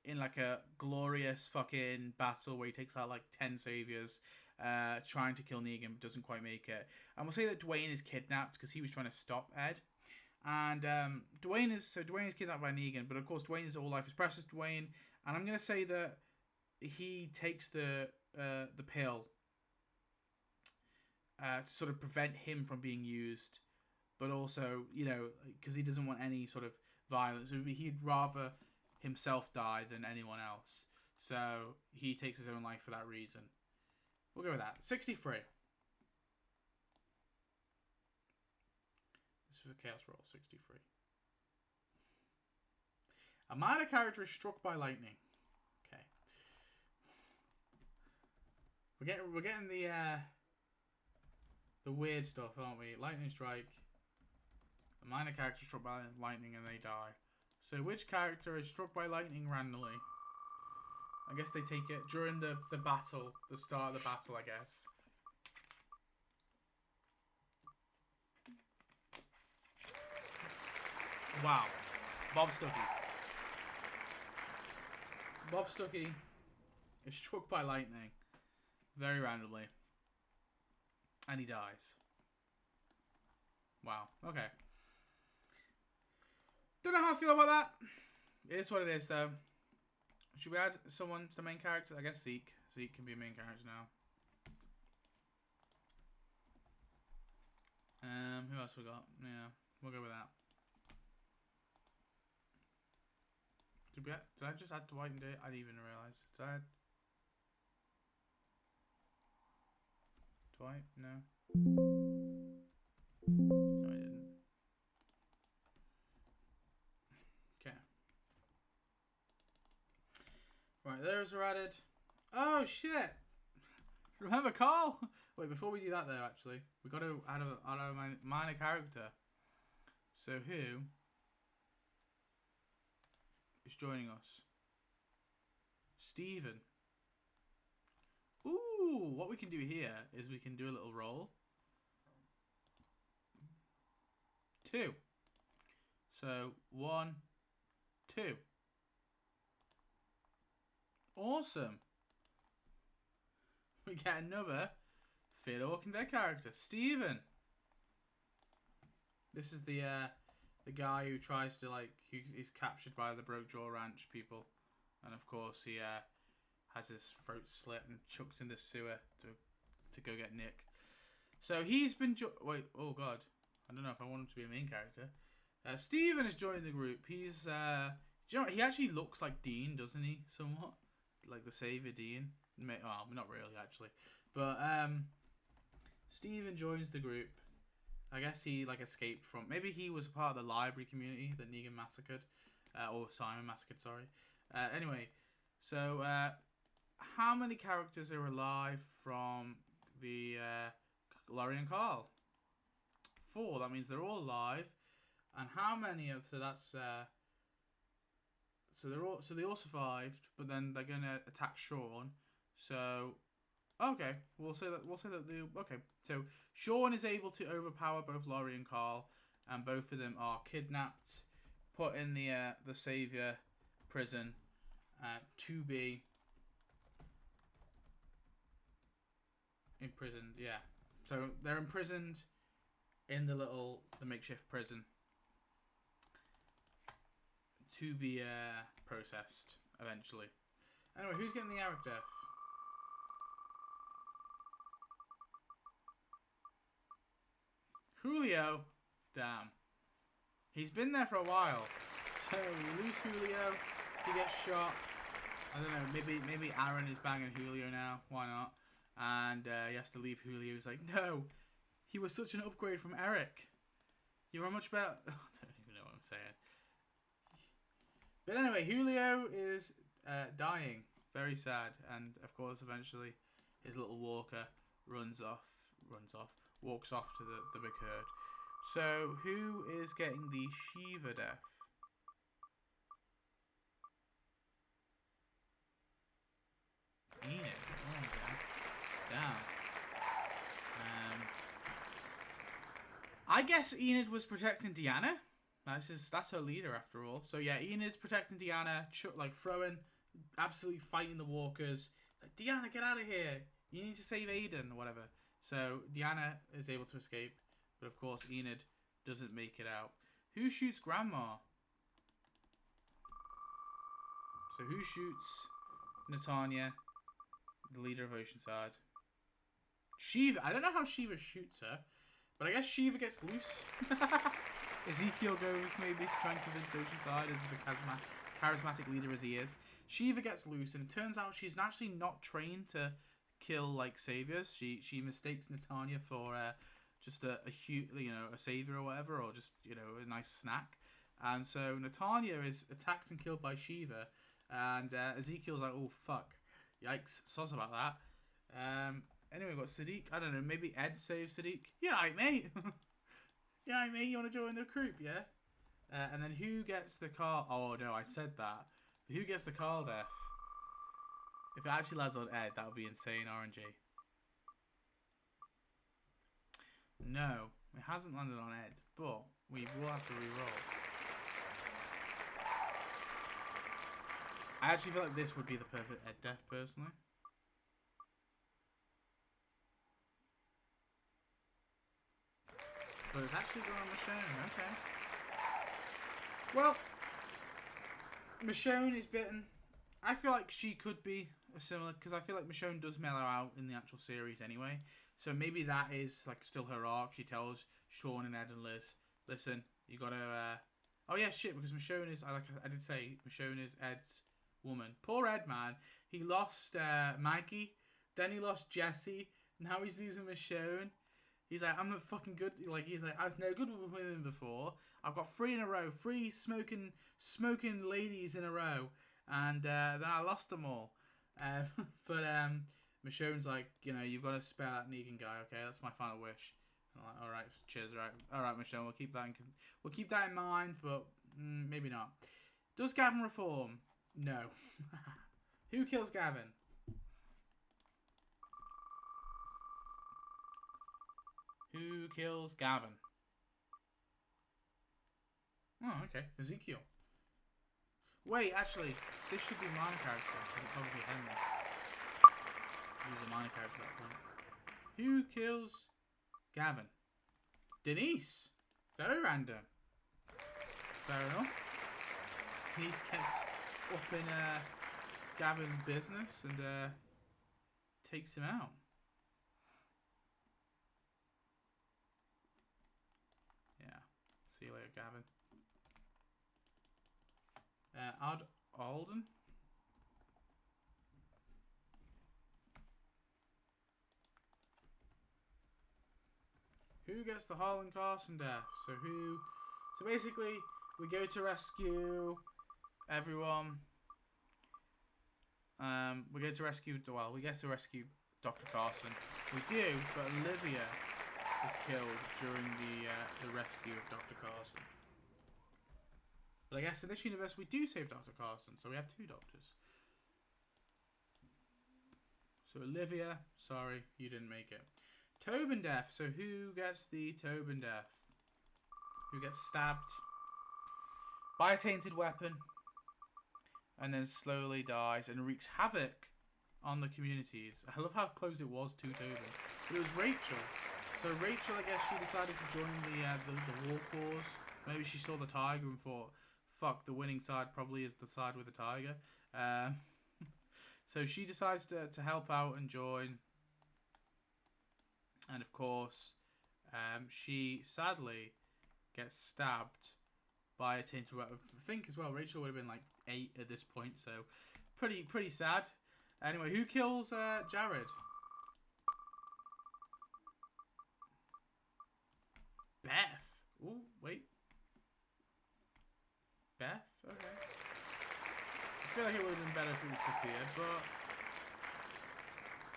in like a glorious fucking battle where he takes out like 10 saviors, trying to kill Negan but doesn't quite make it. And we'll say that Dwayne is kidnapped because he was trying to stop Ed. And Dwayne is kidnapped by Negan, but of course Dwayne is all life is precious Dwayne. And I'm gonna say that he takes the pill to sort of prevent him from being used, but also, you know, because he doesn't want any sort of violence. He'd rather himself die than anyone else. So he takes his own life for that reason. We'll go with that. 63. This is a Chaos Roll, 63. A minor character is struck by lightning. Okay. We're getting the weird stuff, aren't we? Lightning strike. A minor character is struck by lightning and they die. So which character is struck by lightning randomly? I guess they take it during the battle, the start of the battle, I guess. Wow. Bob Stuckey. Bob Stuckey is struck by lightning very randomly. And he dies. Wow. Okay. Don't know how I feel about that. It is what it is, though. Should we add someone to the main character? I guess Zeke. Zeke can be a main character now. Who else we got? Yeah, we'll go with that. Did I just add Dwight and Eugene? I didn't even realise. Did I add Dwight? No. No, I didn't. Okay. Right, those are added. Oh shit! Remember Carl? Wait, before we do that though, actually, we got to add a minor character. So who is joining us? Steven. Ooh, what we can do here is we can do a little roll. 2. So 1, 2. Awesome. We get another Fear the Walking Dead character, Steven. This is the guy who tries to he's captured by the Broke Jaw Ranch people, and of course he has his throat slit and chucked in the sewer to go get Nick. So he's been wait, oh god, I don't know if I want him to be a main character. Steven has joined the group. He's do you know what? He actually looks like Dean, doesn't he? Somewhat like the Savior Dean. Well, not really actually, but Steven joins the group. I guess he escaped from, maybe he was part of the library community that Negan massacred, or Simon massacred. Sorry. Anyway, so how many characters are alive from the Laurie and Carl? 4. That means they're all alive. And how many of so they all survived, but then they're gonna attack Shaun. So okay, we'll say that okay. So Shaun is able to overpower both Laurie and Carl, and both of them are kidnapped, put in the Savior prison, to be imprisoned. Yeah, so they're imprisoned in the makeshift prison to be processed eventually. Anyway, who's getting the Eric death? Julio. Damn. He's been there for a while. So we lose Julio. He gets shot. I don't know. Maybe Aaron is banging Julio now. Why not? And he has to leave Julio. He's like, no. He was such an upgrade from Eric. You were much better. I don't even know what I'm saying. But anyway, Julio is dying. Very sad. And of course, eventually, his little walker walks off to the big herd. So, who is getting the Shiva death? Enid. Oh, okay. Damn. I guess Enid was protecting Deanna. That's her leader after all. So yeah, Enid's protecting Deanna, throwing, absolutely fighting the walkers. Like, Deanna, get out of here! You need to save Aiden or whatever. So Deanna is able to escape, but of course Enid doesn't make it out. Who shoots Grandma? So who shoots Natanya, the leader of Oceanside? Shiva. I don't know how Shiva shoots her, but I guess Shiva gets loose. Ezekiel goes maybe to try and convince Oceanside as the charismatic leader as he is. Shiva gets loose, and it turns out she's actually not trained to kill saviors. She mistakes Natanya for just a savior or whatever, or just a nice snack. And so Natanya is attacked and killed by Shiva, and Ezekiel's like, oh fuck, yikes, soz about that. Anyway, we've got Sadiq. I don't know, maybe Ed saves Sadiq. Yeah, right, mate. Yeah, right, mate. You want to join the group, yeah? And then who gets the Carl? Oh no, I said that. But who gets the Carl death? If it actually lands on Ed, that would be insane RNG. No, it hasn't landed on Ed, but we will have to re-roll. I actually feel like this would be the perfect Ed death, personally. But it's actually going on the show, okay. Well, Michonne is bitten. I feel like she could be a similar, because I feel like Michonne does mellow out in the actual series anyway. So maybe that is like still her arc. She tells Shaun and Ed and Liz, listen, you gotta. Oh yeah, shit. Because Michonne is, I did say, Michonne is Ed's woman. Poor Ed, man. He lost Maggie, then he lost Jesse. Now he's losing Michonne. He's like, I'm not fucking good. Like, he's like, I was no good with women before. I've got 3 in a row, 3 smoking ladies in a row, and then I lost them all. But Michonne's like, you know, you've got to spare that Negan guy. Okay, that's my final wish. I'm like, all right, cheers, all right, Michonne, we'll keep that in mind, but maybe not. Does Gavin reform? No. Who kills Gavin? Who kills Gavin? Oh, okay. Ezekiel. Wait, actually, this should be my character, because it's obviously Henry. He's a minor character at that point. Who kills Gavin? Denise. Very random. Fair enough. Denise gets up in Gavin's business and takes him out. Yeah. See you later, Gavin. Alden. Who gets the Harlan Carson death? So basically, we go to rescue everyone. We get to rescue Dr. Carson. We do, but Olivia is killed during the rescue of Dr. Carson. But I guess in this universe we do save Dr. Carson, so we have 2 doctors. So Olivia, sorry, you didn't make it. Tobin death. So who gets the Tobin death? Who gets stabbed by a tainted weapon and then slowly dies and wreaks havoc on the communities? I love how close it was to Tobin. But it was Rachel. So Rachel, I guess she decided to join the war cause. Maybe she saw the tiger and thought, fuck, the winning side probably is the side with the tiger. So she decides to help out and join. And of course, she sadly gets stabbed by a tainted weapon. I think as well, Rachel would have been like 8 at this point, so pretty sad. Anyway, who kills Jared? Beth. Oh, wait. Beth? Okay. I feel like it would have been better if it was Sophia, but...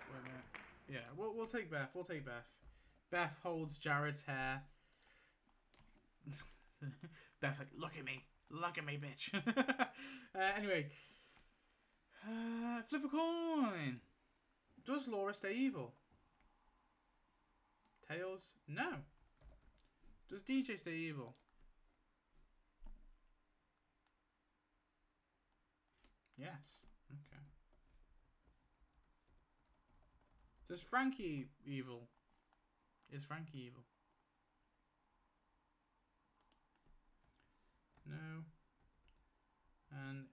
Wait a minute. Yeah, we'll take Beth. We'll take Beth. Beth holds Jared's hair. Beth's like, look at me. Look at me, bitch. Anyway. Flip a coin. Does Laura stay evil? Tails? No. Does DJ stay evil? Yes. Okay. Does Frankie evil? Is Frankie evil? No. And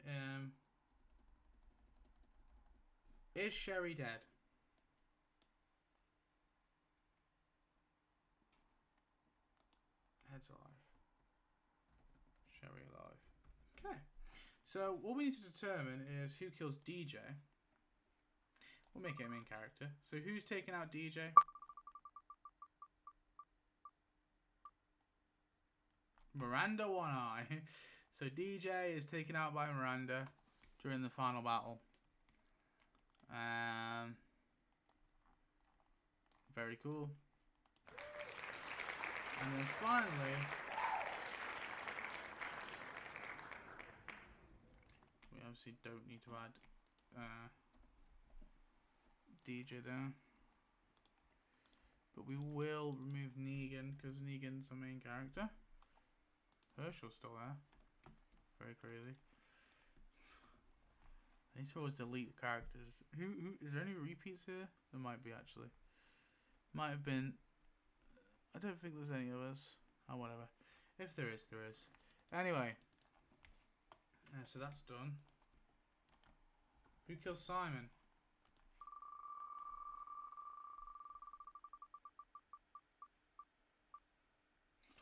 is Sherry dead? Ed's alive. Sherry alive. Okay. So what we need to determine is who kills DJ. We'll make it a main character. So who's taking out DJ? Miranda One Eye. So DJ is taken out by Miranda during the final battle. Very cool. And then finally, we obviously don't need to add DJ there. But we will remove Negan because Negan's our main character. Herschel's still there. Very crazy. I need to always delete the characters. Who is there any repeats here? There might be actually. Might have been. I don't think there's any others. Oh, whatever. If there is, there is. Anyway, So that's done. Who kills Simon?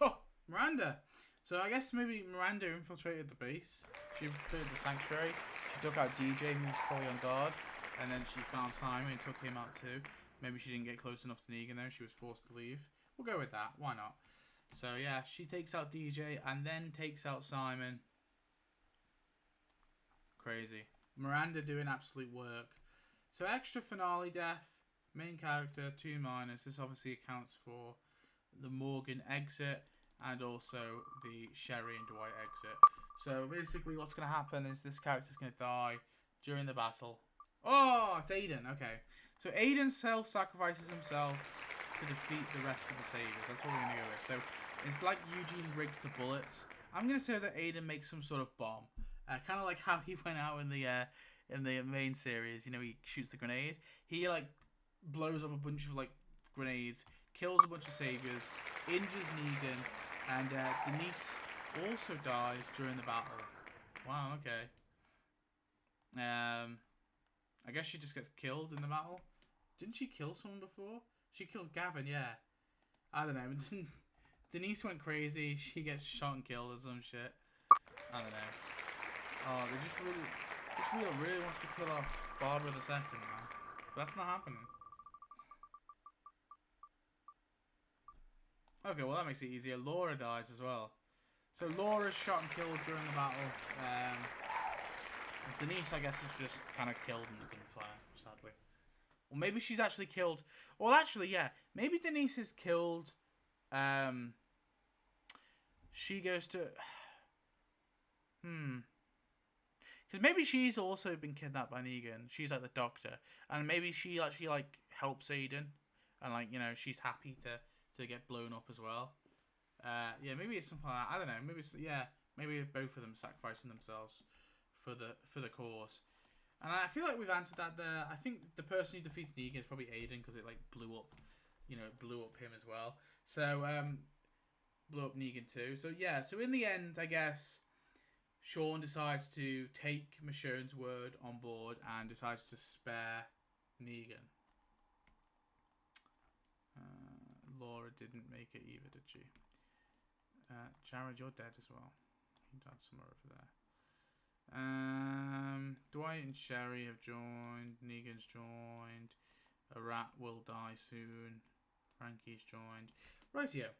Oh, Miranda. So I guess maybe Miranda infiltrated the base. She infiltrated the sanctuary. She took out DJ, who was fully on guard. And then she found Simon and took him out too. Maybe she didn't get close enough to Negan though. She was forced to leave. We'll go with that. Why not? So yeah, she takes out DJ and then takes out Simon. Crazy. Miranda doing absolute work. So extra finale death. Main character, 2 minus. This obviously accounts for the Morgan exit and also the Sherry and Dwight exit. So basically what's going to happen is this character's going to die during the battle. Oh, it's Aiden. Okay. So Aiden self-sacrifices himself to defeat the rest of the Saviors. That's what we're going to go with. So it's like Eugene rigs the bullets. I'm going to say that Aiden makes some sort of bomb. Kind of like how he went out in the main series. You know, he shoots the grenade. He, like, blows up a bunch of, like, grenades, kills a bunch of Saviors, injures Negan, and Denise also dies during the battle. Wow, okay. I guess she just gets killed in the battle. Didn't she kill someone before? She killed Gavin, yeah. I don't know. Denise went crazy. She gets shot and killed or some shit. I don't know. Oh, they just really... This wheel really wants to kill off Barbara the Second, man. But that's not happening. Okay, well that makes it easier. Laura dies as well. So Laura's shot and killed during the battle. Denise, I guess, is just kind of killed in the gunfire, sadly. Or maybe she's actually killed... Well, actually, yeah. Maybe Denise is killed... She goes to... Because maybe she's also been kidnapped by Negan. She's like the doctor. And maybe she actually, like, helps Aiden. And, like, you know, she's happy to get blown up as well. Yeah, maybe it's something like that. I don't know. Maybe it's, yeah. Maybe both of them sacrificing themselves for the cause. And I feel like we've answered that there. I think the person who defeats Negan is probably Aiden because it, like, blew up. You know, it blew up him as well. So, blew up Negan too. So, yeah. So, in the end, I guess... Shaun decides to take Michonne's word on board and decides to spare Negan. Laura didn't make it either, did she? Jared, you're dead as well. You died somewhere over there. Dwight and Sherry have joined. Negan's joined. A rat will die soon. Frankie's joined. Rightio.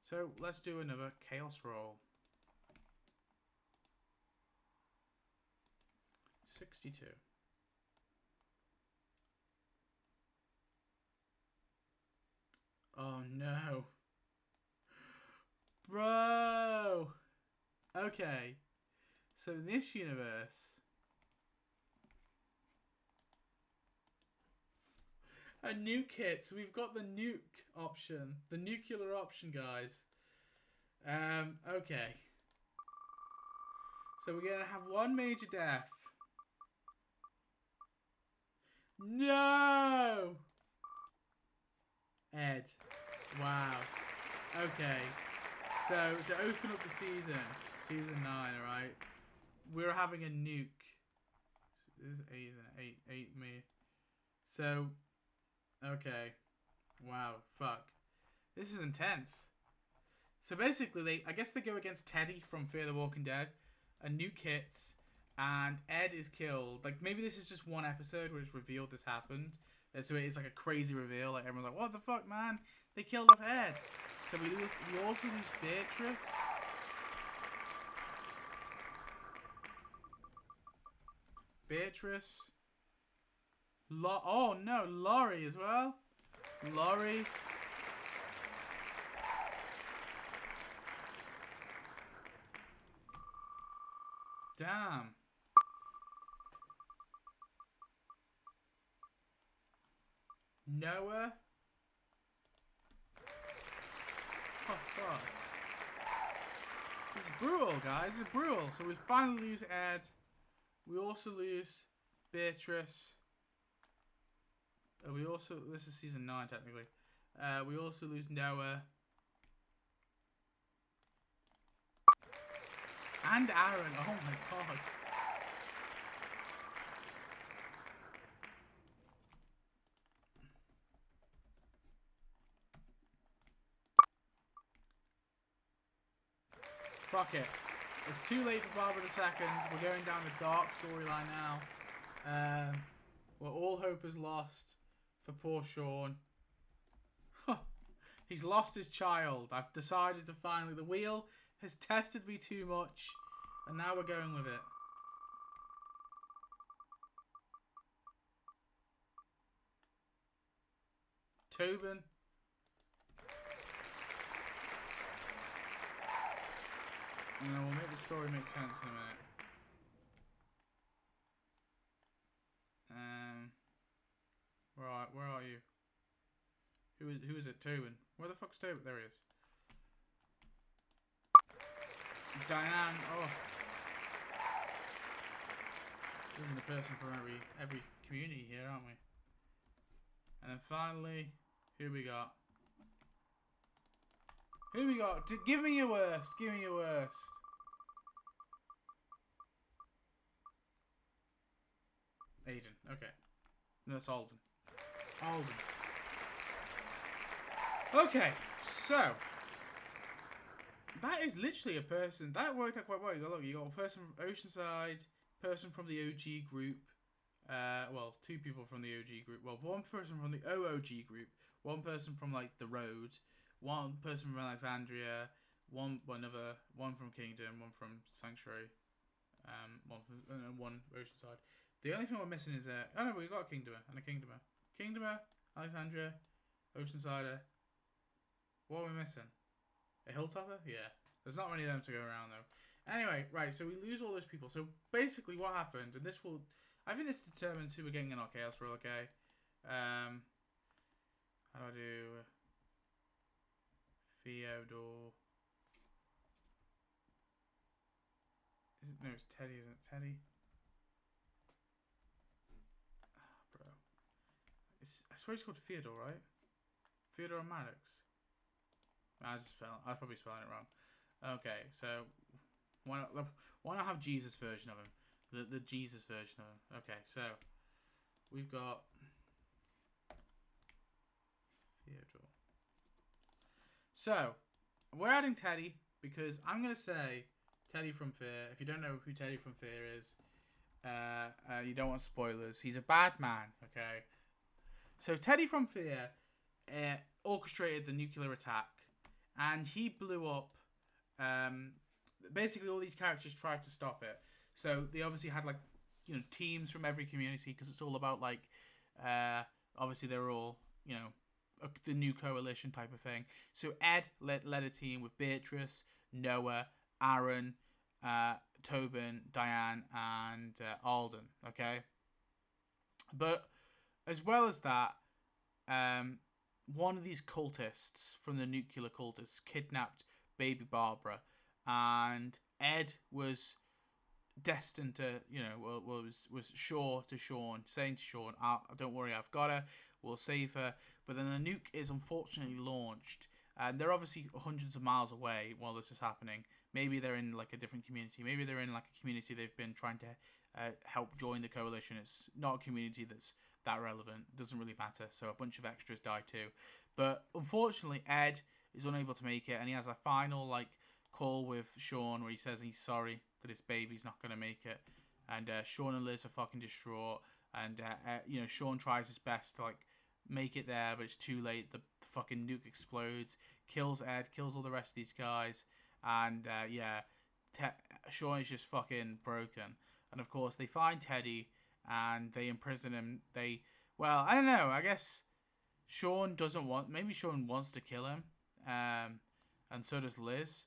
So let's do another chaos roll. 62. Oh no. Bro. Okay. So in this universe, a nuke hits. We've got the nuke option. The nuclear option, guys. Okay. So we're going to have one major death. No! Ed. Wow. Okay. So, to open up the season 9, alright? We're having a nuke. This is 8, isn't it? 8 me. So, okay. Wow. Fuck. This is intense. So basically, I guess they go against Teddy from Fear the Walking Dead. A nuke hits. And Ed is killed. Like, maybe this is just one episode where it's revealed this happened. So it's like a crazy reveal. Like, everyone's like, what the fuck, man? They killed off Ed. So we also lose Beatrice. Oh, no. Laurie as well. Laurie. Damn. Noah. Oh, fuck. This is brutal, guys. This is brutal. So we finally lose Ed. We also lose Beatrice. This is season 9, technically. We also lose Noah. And Aaron. Oh my god. Fuck it. It's too late for Barbara II. We're going down a dark storyline now. Where all hope is lost for poor Shaun. He's lost his child. I've decided to finally... The wheel has tested me too much. And now we're going with it. Tobin. And then we'll make the story make sense in a minute. Where are you? Who is it? Tobin. Where the fuck's Tobin? There he is. Diane. Oh. Losing a person from every community here, aren't we? And then finally, who we got? Who we got? Give me your worst. Give me your worst. Aiden. Okay. No, that's Alden. Alden. Okay, so that is literally a person that worked out quite well. You got a person from Oceanside, person from the OG group. Well, two people from the OG group. Well, one person from the OOG group, one person from like the road, one person from Alexandria, one from Kingdom, one from Sanctuary, one Oceanside. The only thing we're missing is oh no, we got a Kingdomer and a Kingdomer. Kingdomer, Alexandria, Oceansider. What are we missing? A Hilltopper? Yeah. There's not many of them to go around though. Anyway, right, so we lose all those people. So basically what happened, and this will... I think this determines who we're getting in our Chaos Roll, okay? How do I do... Theodore... No, it's Teddy, isn't it? Teddy? Bro. I swear it's called Theodore, right? Theodore and Maddox. I was probably spelling it wrong. Okay, so why not have Jesus version of him? The Jesus version of him. Okay, so we've got Theodore. So we're adding Teddy because I'm gonna say Teddy from Fear. If you don't know who Teddy from Fear is, you don't want spoilers. He's a bad man. Okay, so Teddy from Fear orchestrated the nuclear attack. And he blew up. Basically, all these characters tried to stop it. So they obviously had like, teams from every community because it's all about like, obviously they're all the new coalition type of thing. So Ed led a team with Beatrice, Noah, Aaron, Tobin, Diane, and Alden. Okay. But as well as that, one of these cultists from the nuclear cultists kidnapped baby Barbara, and Ed was destined to, was sure to Shaun, saying to Shaun, don't worry, I've got her, we'll save her. But then the nuke is unfortunately launched, and they're obviously hundreds of miles away while this is happening. Maybe they're in like a different community. Maybe they're in like a community they've been trying to help join the coalition. It's not a community that's that relevant. It doesn't really matter. So a bunch of extras die too. But unfortunately, Ed is unable to make it, and he has a final like call with Shaun where he says he's sorry that his baby's not going to make it. And Shaun and Liz are fucking distraught. And Shaun tries his best to like make it there, but it's too late. The fucking nuke explodes, kills Ed, kills all the rest of these guys, and Shaun is just fucking broken. And of course, they find Teddy and they imprison him. I don't know. I guess Shaun doesn't want. Maybe Shaun wants to kill him, and so does Liz.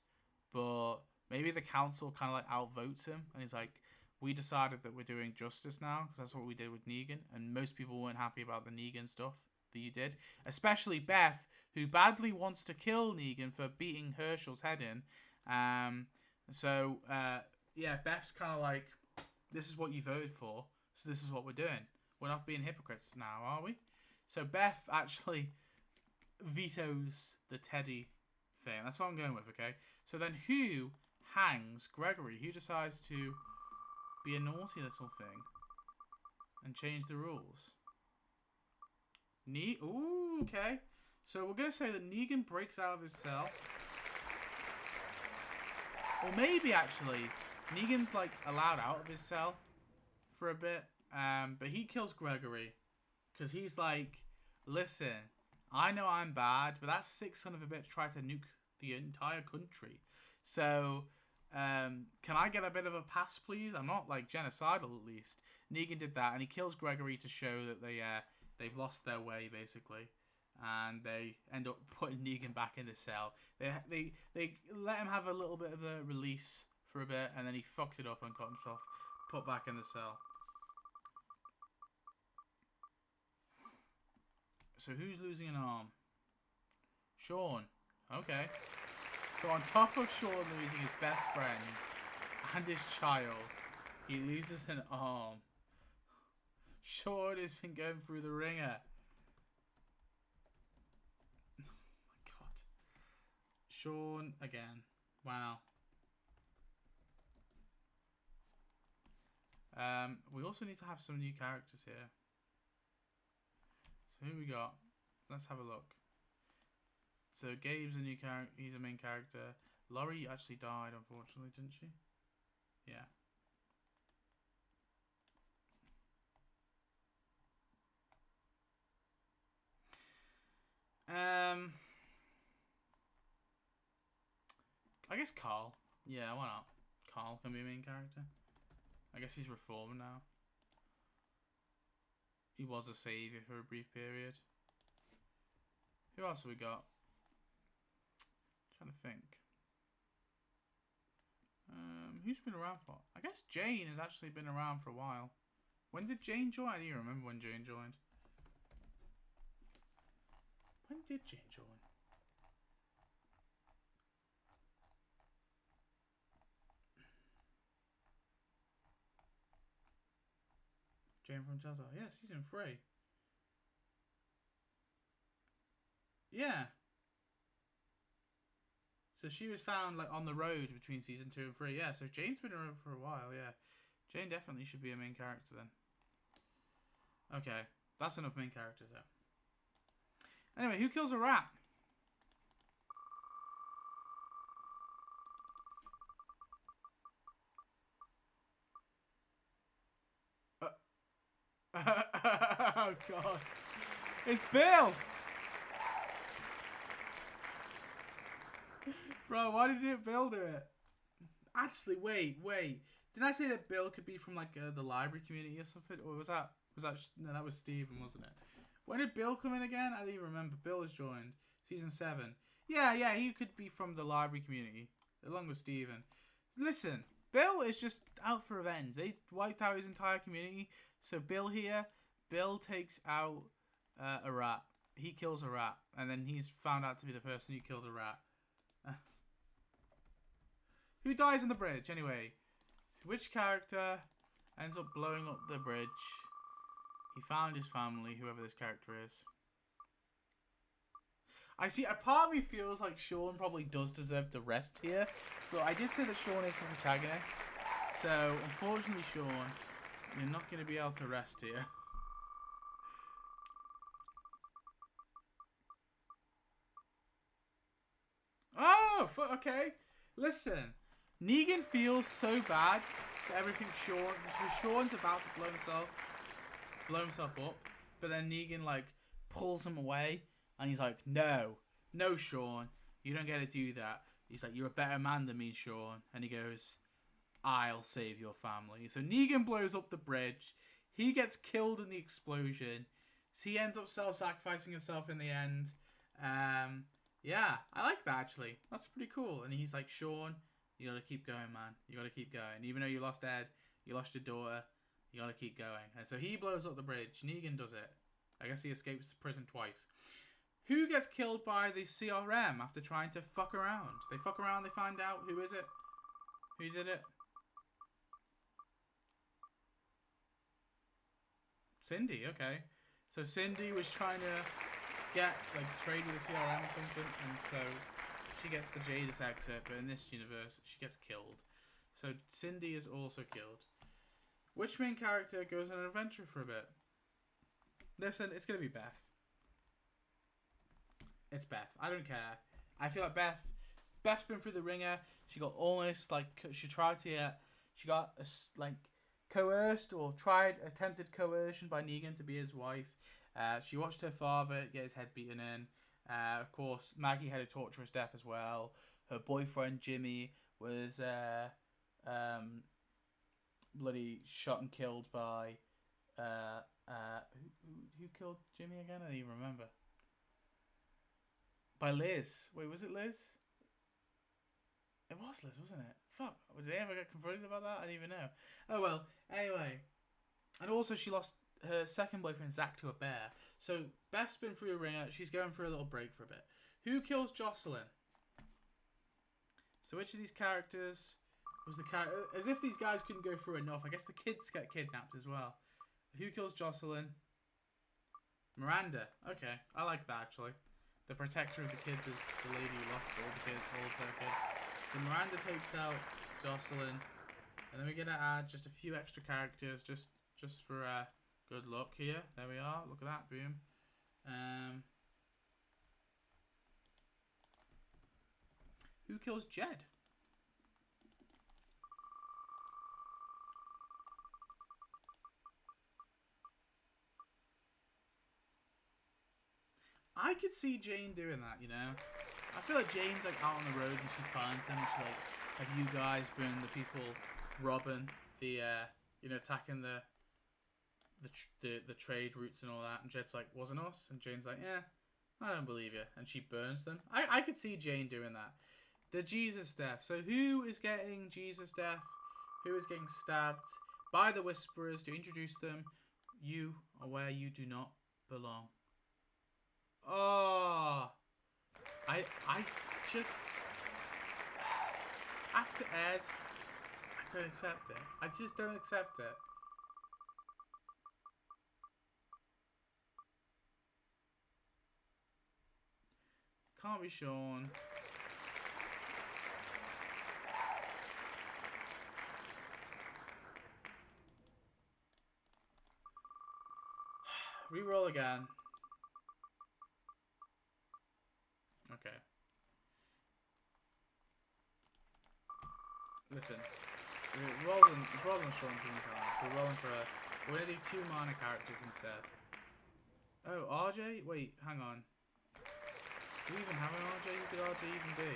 But maybe the council kind of like outvotes him, and he's like, "We decided that we're doing justice now because that's what we did with Negan." And most people weren't happy about the Negan stuff that you did, especially Beth, who badly wants to kill Negan for beating Herschel's head in. Beth's kind of like, this is what you voted for, so this is what we're doing. We're not being hypocrites now, are we? So Beth actually vetoes the Teddy thing. That's what I'm going with, okay? So then who hangs Gregory, who decides to be a naughty little thing and change the rules. Ooh, okay. So we're going to say that Negan breaks out of his cell. Or maybe, actually, Negan's, like, allowed out of his cell for a bit. But he kills Gregory. Because he's like, listen, I know I'm bad, but that sick son of a bitch tried to nuke the entire country. So, can I get a bit of a pass, please? I'm not, like, genocidal, at least. Negan did that, and he kills Gregory to show that they've lost their way, basically. And they end up putting Negan back in the cell. They let him have a little bit of a release for a bit, and then he fucked it up and got himself put back in the cell. So who's losing an arm? Shaun. Okay. So on top of Shaun losing his best friend and his child, he loses an arm. Shaun has been going through the ringer. Shaun again. Wow. We also need to have some new characters here. So who we got? Let's have a look. So Gabe's a new character. He's a main character. Laurie actually died, unfortunately, didn't she? Yeah. I guess Carl. Yeah, why not? Carl can be a main character. I guess he's reformed now. He was a savior for a brief period. Who else have we got? Trying to think. Who's been around for? I guess Jane has actually been around for a while. When did Jane join? I don't even remember when Jane joined. When did Jane join? Jane from Telltale. Yeah, season 3. Yeah. So she was found like on the road between season 2 and 3. Yeah, so Jane's been around for a while, yeah. Jane definitely should be a main character then. Okay, that's enough main characters there. Anyway, who kills a rat? Oh god. It's Bill! Bro, why did Bill do it? Actually, wait. Didn't I say that Bill could be from like the library community or something? Or was that no, that was Steven, wasn't it? When did Bill come in again? I don't even remember. Bill has joined season 7. Yeah, he could be from the library community along with Steven. Listen, Bill is just out for revenge. They wiped out his entire community. So Bill takes out a rat. He kills a rat, and then he's found out to be the person who killed a rat. Who dies on the bridge, anyway? Which character ends up blowing up the bridge? He found his family, whoever this character is. I see, a part of me feels like Shaun probably does deserve to rest here. But I did say that Shaun is the protagonist. So, unfortunately, Shaun, you're not going to be able to rest here. Oh, okay. Listen. Negan feels so bad for everything Shaun's about to blow himself up, but then Negan like pulls him away, and he's like, no, Shaun, you don't get to do that. He's like, you're a better man than me, Shaun, and he goes, I'll save your family. So Negan blows up the bridge. He gets killed in the explosion. So he ends up self-sacrificing himself in the end. Yeah, I like that actually. That's pretty cool. And he's like, Shaun, you gotta keep going, man. You gotta keep going. Even though you lost Ed, you lost your daughter, you gotta keep going. And so he blows up the bridge. Negan does it. I guess he escapes prison twice. Who gets killed by the CRM after trying to fuck around? They fuck around, they find out. Who is it? Who did it? Cindy, okay. So Cindy was trying to get, like, trade with the CRM or something, and so she gets the Jadis exit, but in this universe, she gets killed. So Cindy is also killed. Which main character goes on an adventure for a bit? Listen, it's going to be Beth. It's Beth. I don't care. I feel like Beth's been through the ringer. She got almost, like, she tried to get, she got, like, coerced or attempted coercion by Negan to be his wife. She watched her father get his head beaten in. Of course, Maggie had a torturous death as well. Her boyfriend, Jimmy, was, bloody shot and killed by, who killed Jimmy again? I don't even remember. By Liz. Wait, was it Liz? It was Liz, wasn't it? Fuck. Did they ever get confronted about that? I don't even know. Oh well. Anyway. And also she lost her second boyfriend, Zach, to a bear. So Beth's been through a ringer. She's going for a little break for a bit. Who kills Joselyn? So which of these characters was the character? As if these guys couldn't go through enough. I guess the kids get kidnapped as well. Who kills Joselyn? Miranda. Okay. I like that actually. The protector of the kids is the lady who lost all of her kids. So Miranda takes out Joselyn, and then we get to add just a few extra characters, just for good luck here. There we are. Look at that, boom. Who kills Jed? I could see Jane doing that, you know. I feel like Jane's like out on the road and she finds them and she's like, "Have you guys been the people robbing the, attacking the trade routes and all that?" And Jed's like, "Wasn't us?" And Jane's like, "Yeah, I don't believe you." And she burns them. I could see Jane doing that. The Jesus death. So who is getting Jesus death? Who is getting stabbed by the Whisperers to introduce them? You are where you do not belong. Oh, I just, after Ed, I don't accept it. I just don't accept it. Can't be Shaun. Reroll again. Okay. Listen, rather than Shaun 2 times, we're gonna do 2 minor characters instead. Oh, RJ? Wait, hang on. Do we even have an RJ? Who could RJ even be?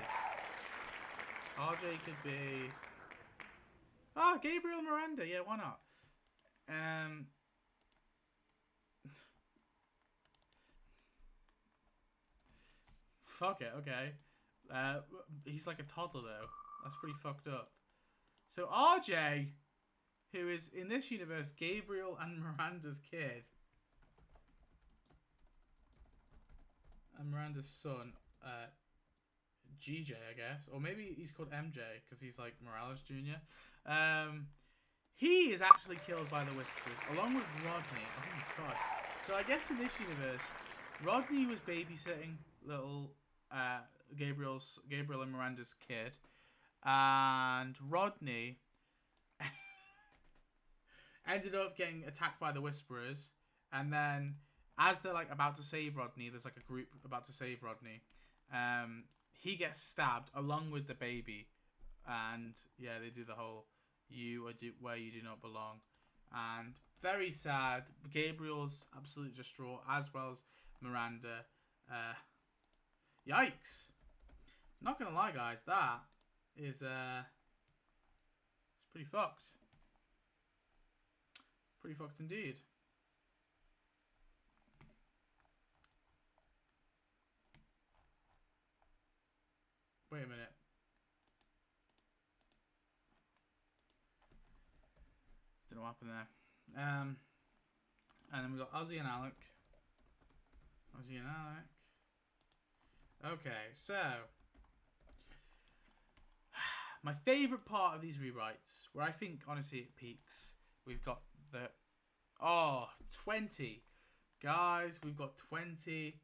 RJ could be... Ah, Gabriel Miranda. Yeah, why not? Fuck it, okay. He's like a toddler though. That's pretty fucked up. So RJ, who is in this universe Gabriel and Miranda's kid, and Miranda's son, GJ, I guess, or maybe he's called MJ because he's like Morales Jr. He is actually killed by the Whisperers along with Rodney. Oh my god! So I guess in this universe, Rodney was babysitting little Gabriel and Miranda's kid, and Rodney ended up getting attacked by the Whisperers, and then as they're like about to save Rodney, there's like a group about to save Rodney, he gets stabbed along with the baby, and yeah, they do the whole "you are where you do not belong," and very sad. Gabriel's absolutely distraught, as well as Miranda. Yikes! Not gonna lie, guys, that is it's pretty fucked. Pretty fucked indeed. Wait a minute. Don't know what happened there. And then we got Ozzy and Alec. Okay, so my favourite part of these rewrites, where I think honestly it peaks, we've got the 20 guys. We've got 20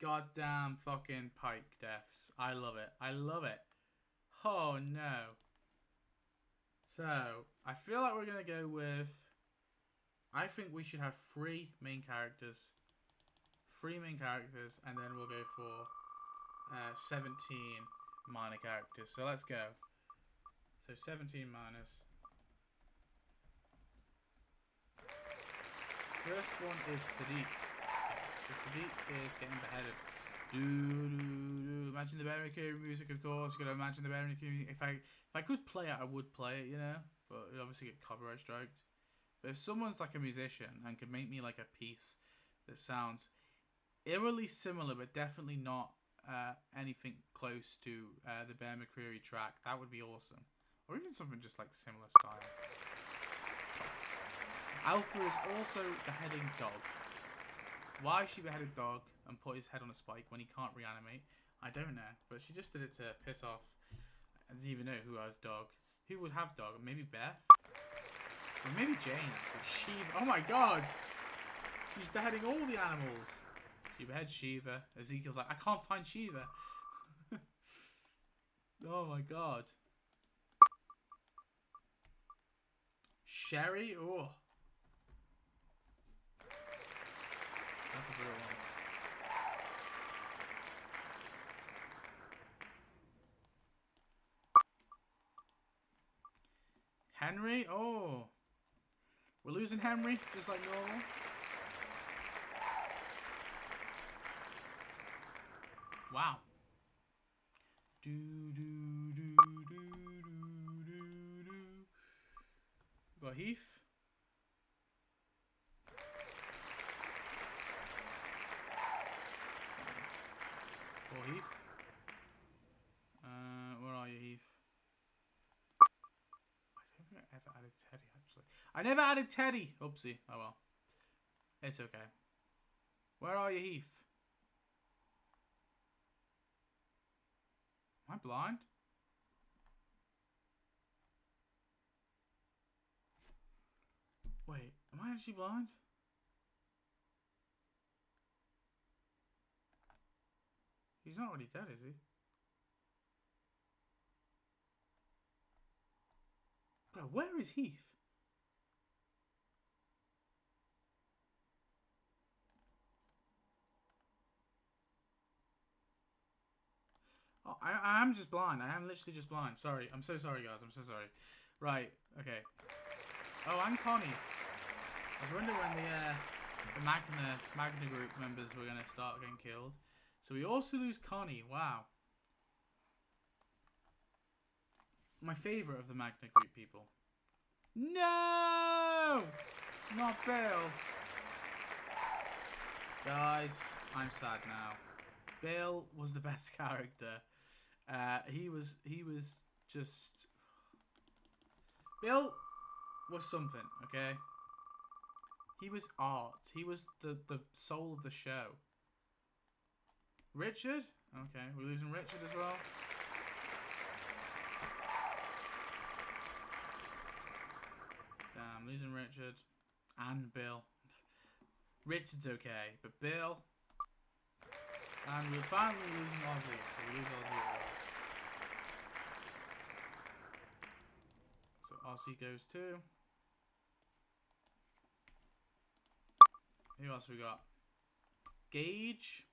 goddamn fucking Pike deaths. I love it. I love it. Oh no. So, I feel like we're going to go with... I think we should have 3 main characters. 3 main characters, and then we'll go for 17 minor characters. So let's go. So 17 minors. First one is Sadiq. So Sadiq is getting beheaded. Imagine the Bear music, of course. You gotta imagine the Bear music. If I could play it, I would play it, you know. But it obviously get copyright striked. But if someone's like a musician and could make me like a piece that sounds eerily similar, but definitely not anything close to the Bear McCreary track, that would be awesome. Or even something just like similar style. Alpha is also beheading dog. Why she beheaded dog and put his head on a spike when he can't reanimate, I don't know. But she just did it to piss off. I didn't even know who has dog. Who would have dog? Maybe Beth? Or maybe Jane, actually. Shiva. Oh my god! She's beheading all the animals. She beheads Shiva. Ezekiel's like, I can't find Shiva. Oh my god. Sherry? Oh. That's a brutal one. Henry? Oh. We're losing Henry, just like normal. Wow. Do do do do do do do. Got Heath. Poor Heath. Where are you, Heath? I don't think I ever added Teddy, actually. I never added Teddy! Oopsie. Oh well. It's okay. Where are you, Heath? Am I blind? Wait, am I actually blind? He's not already dead, is he? Bro, where is Heath? Oh, I am just blind. I am literally just blind. Sorry. I'm so sorry, guys. I'm so sorry. Right. Okay. Oh, and Connie. I was wondering when the Magna group members were going to start getting killed. So we also lose Connie. Wow. My favourite of the Magna group people. No! Not Bill. Guys, I'm sad now. Bill was the best character. He was just... Bill was something, okay? He was art. He was the soul of the show. Richard? Okay, we're losing Richard as well. Damn, losing Richard. And Bill. Richard's okay, but Bill... And we're finally losing Ozzy, so we lose Ozzy as well. So Ozzy goes too. Who else we got? Gage.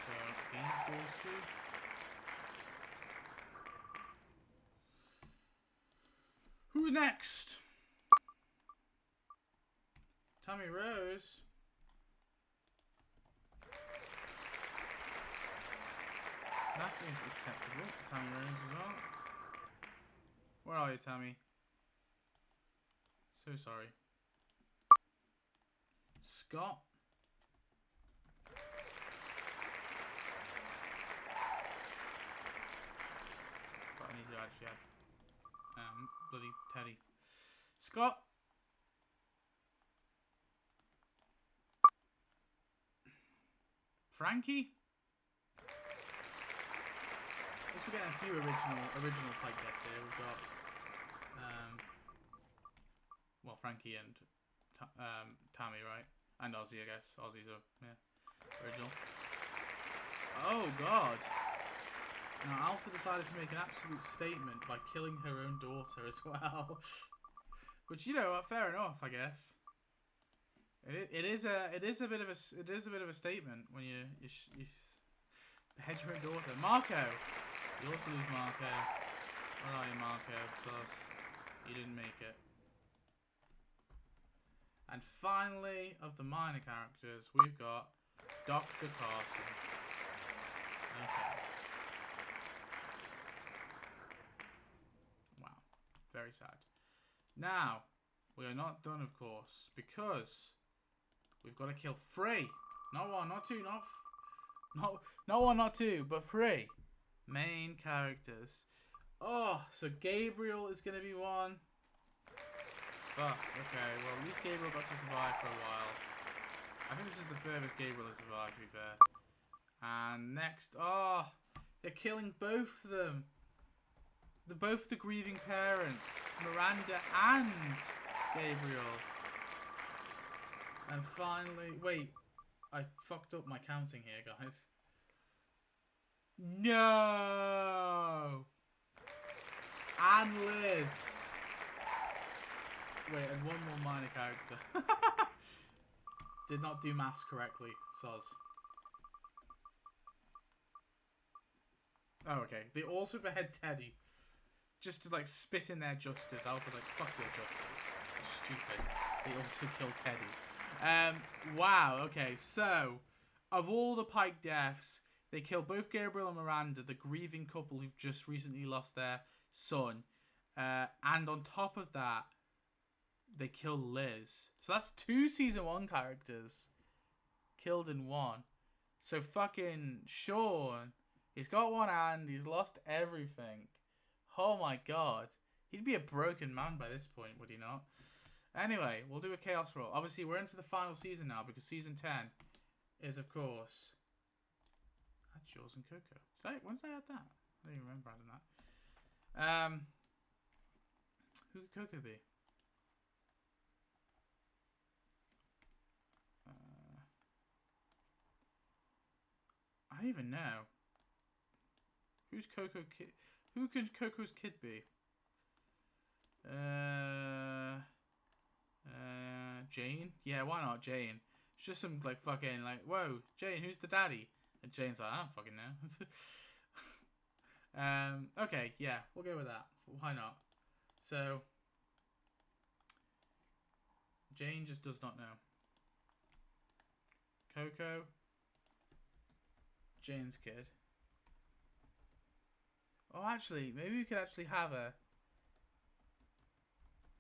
So Gage goes too. Who next? Tommy Rose. That is acceptable. Tommy Rose as well. Where are you, Tommy? So sorry. Scott. But I need to actually add bloody Teddy. Scott. Frankie? Guess we're getting a few original Pike deaths here. We've got well, Frankie and Tammy, right? And Ozzy, I guess. Ozzy's original. Oh God! Now Alpha decided to make an absolute statement by killing her own daughter as well. Which, you know, fair enough, I guess. It is a bit of a statement when you hedge your own daughter. Marco, you also lose Marco. Where are you, Marco? Plus, you didn't make it. And finally, of the minor characters, we've got Dr. Carson. Okay. Wow. Very sad. Now, we are not done, of course, because we've got to kill 3. Not 1, not 2, not 1, not 2, but 3 main characters. Oh, so Gabriel is going to be one. Fuck, okay, well, at least Gabriel got to survive for a while. I think this is the furthest Gabriel has survived, to be fair. And next, oh, they're killing both of them. Both the grieving parents, Miranda and Gabriel. And finally, wait, I fucked up my counting here, guys. No! And Liz. Wait, and one more minor character. Did not do maths correctly, soz. Oh, okay. They also behead Teddy. Just to, like, spit in their justice. Alpha's like, fuck your justice. Stupid. They also kill Teddy. Wow, okay. So, of all the Pike deaths, they kill both Gabriel and Miranda, the grieving couple who've just recently lost their son. And on top of that, they kill Liz. So that's 2 season 1 characters killed in 1. So fucking Shaun, he's got one hand, he's lost everything. Oh my god. He'd be a broken man by this point, would he not? Anyway, we'll do a chaos roll. Obviously, we're into the final season now because season 10 is, of course, that's Jules and Coco. When did I add that? I don't even remember adding that. Who could Coco be? I don't even know. Who's Coco kid? Who could Coco's kid be? Jane? Yeah, why not Jane? It's just some like fucking like, whoa, Jane, who's the daddy? And Jane's like, I don't fucking know. Okay, yeah, we'll go with that. Why not? So Jane just does not know. Coco, Jane's kid. Oh, actually, maybe we could actually have a...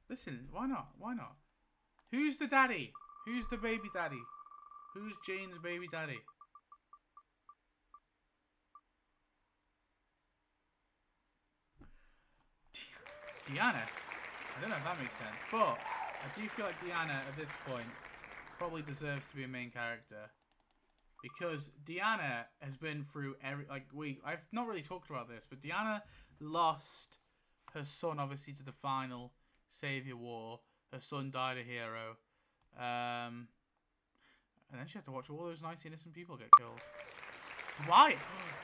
Listen, why not? Why not? Who's the daddy? Who's the baby daddy? Who's Jane's baby daddy? Deanna. I don't know if that makes sense, but I do feel like Deanna at this point probably deserves to be a main character. Because Deanna has been through I've not really talked about this, but Deanna lost her son obviously to the final Savior War. Her son died a hero. And then she had to watch all those nice innocent people get killed. Dwight!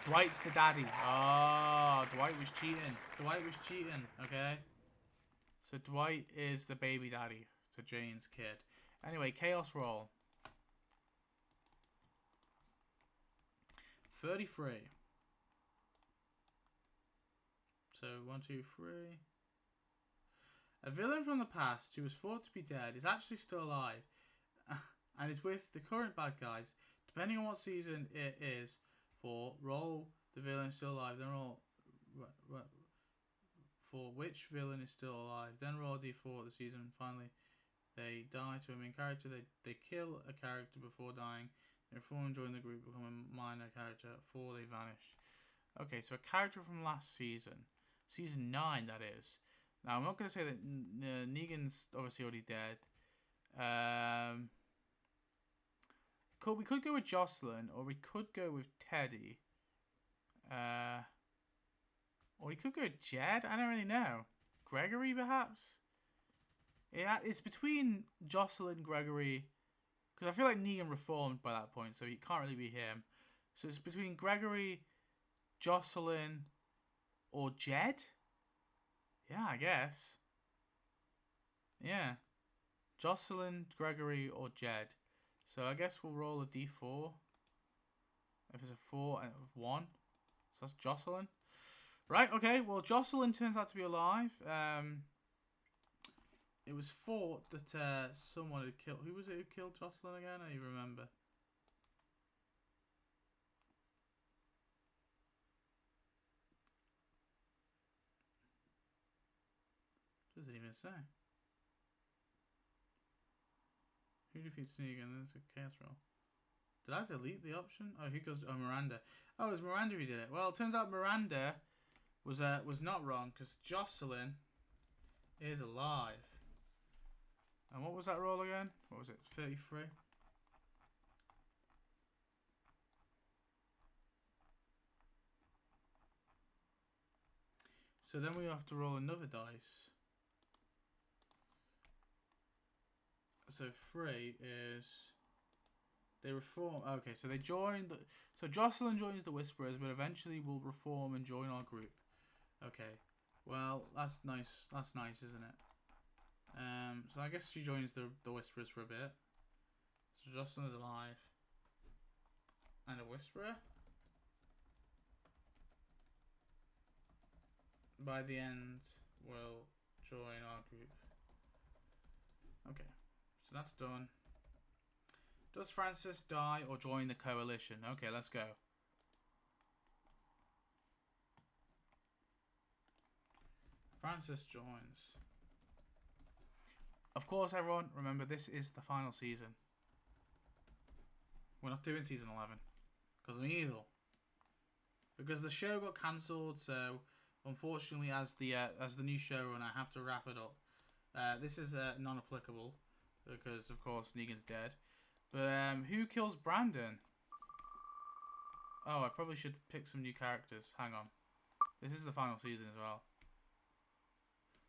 Dwight's the daddy. Oh, Dwight was cheating. Dwight was cheating, okay? So Dwight is the baby daddy to Jane's kid. Anyway, chaos roll. 33. So, 1, 2, 3. A villain from the past who was thought to be dead is actually still alive and is with the current bad guys. Depending on what season it is for, roll the villain is still alive, then roll for which villain is still alive, then roll a d4 the season, and finally they die to a main character. They kill a character before dying. They reform, join the group, become a minor character before they vanish. Okay, so a character from last season. Season 9, that is. Now, I'm not going to say that Negan's obviously already dead. We could go with Joselyn, or we could go with Teddy. Or we could go with Jed? I don't really know. Gregory, perhaps? It's between Joselyn, Gregory, because I feel like Negan reformed by that point, so he can't really be him. So it's between Gregory, Joselyn, or Jed? Yeah, I guess. Yeah. Joselyn, Gregory, or Jed. So I guess we'll roll a d4. If it's a 4 and 1. So that's Joselyn. Right, okay. Well, Joselyn turns out to be alive. It was thought that someone had killed... Who was it who killed Joselyn again? I don't even remember. Doesn't even say. Who defeats Negan? That's a chaos roll. Did I delete the option? Oh, who goes? Oh, Miranda. Oh, it was Miranda who did it. Well, it turns out Miranda was not wrong because Joselyn is alive. And what was that roll again? What was it? 33. So then we have to roll another dice. So 3 is... They reform... Okay, so they join... So Joselyn joins the Whisperers, but eventually will reform and join our group. Okay. Well, that's nice. That's nice, isn't it? So I guess she joins the Whisperers for a bit. So Joselyn is alive. And a Whisperer. By the end, will join our group. Okay. So that's done. Does Francis die or join the coalition? Okay, let's go. Francis joins. Of course, everyone, remember this is the final season. We're not doing season 11 because I'm evil. Because the show got cancelled, so unfortunately, as the new showrunner, I have to wrap it up. This is non-applicable because, of course, Negan's dead. But who kills Brandon? Oh, I probably should pick some new characters. Hang on. This is the final season as well.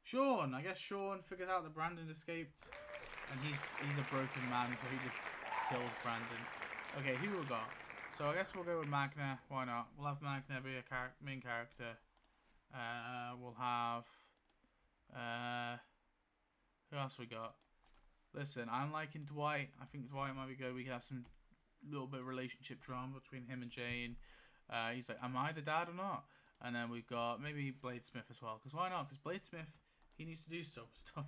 Shaun. I guess Shaun figures out that Brandon escaped. And he's a broken man, so he just kills Brandon. Okay, who we got? So I guess we'll go with Magna. Why not? We'll have Magna be a main character. We'll have... who else we got? Listen, I'm liking Dwight. I think Dwight might be good. We can have some little bit of relationship drama between him and Jane. He's like, am I the dad or not? And then we've got maybe Bladesmith as well. Because why not? Because Bladesmith, he needs to do stuff.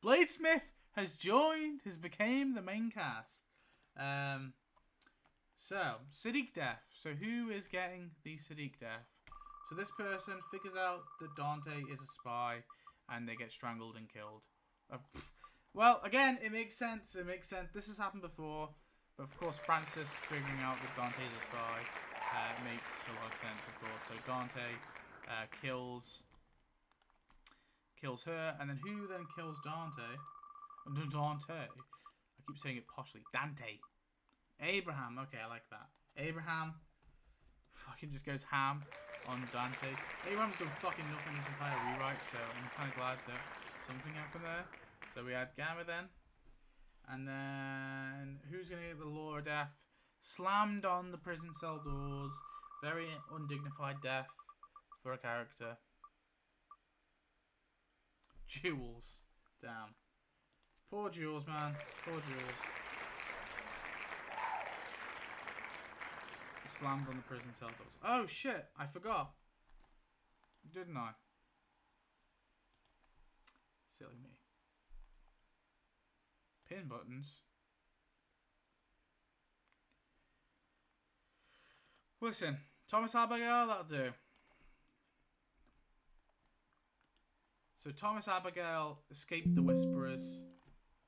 Bladesmith has joined, has became the main cast. So, Sadiq death. So who is getting the Sadiq death? So this person figures out that Dante is a spy and they get strangled and killed. Well, again, it makes sense. It makes sense. This has happened before. But, of course, Francis figuring out that Dante's a spy makes a lot of sense, of course. So Dante kills her. And then who then kills Dante? Dante. I keep saying it poshly. Dante. Abraham. Okay, I like that. Abraham fucking just goes ham on Dante. Abraham's done fucking nothing this entire rewrite, so I'm kind of glad that something happened there. So we had Gamma then. And then who's going to get the law of death? Slammed on the prison cell doors. Very undignified death for a character. Jules. Damn. Poor Jules, man. Poor Jules. Slammed on the prison cell doors. Oh shit, I forgot. Didn't I? Silly me. Pin buttons. Listen, Thomas Abigail, that'll do. So Thomas Abigail escaped the Whisperers.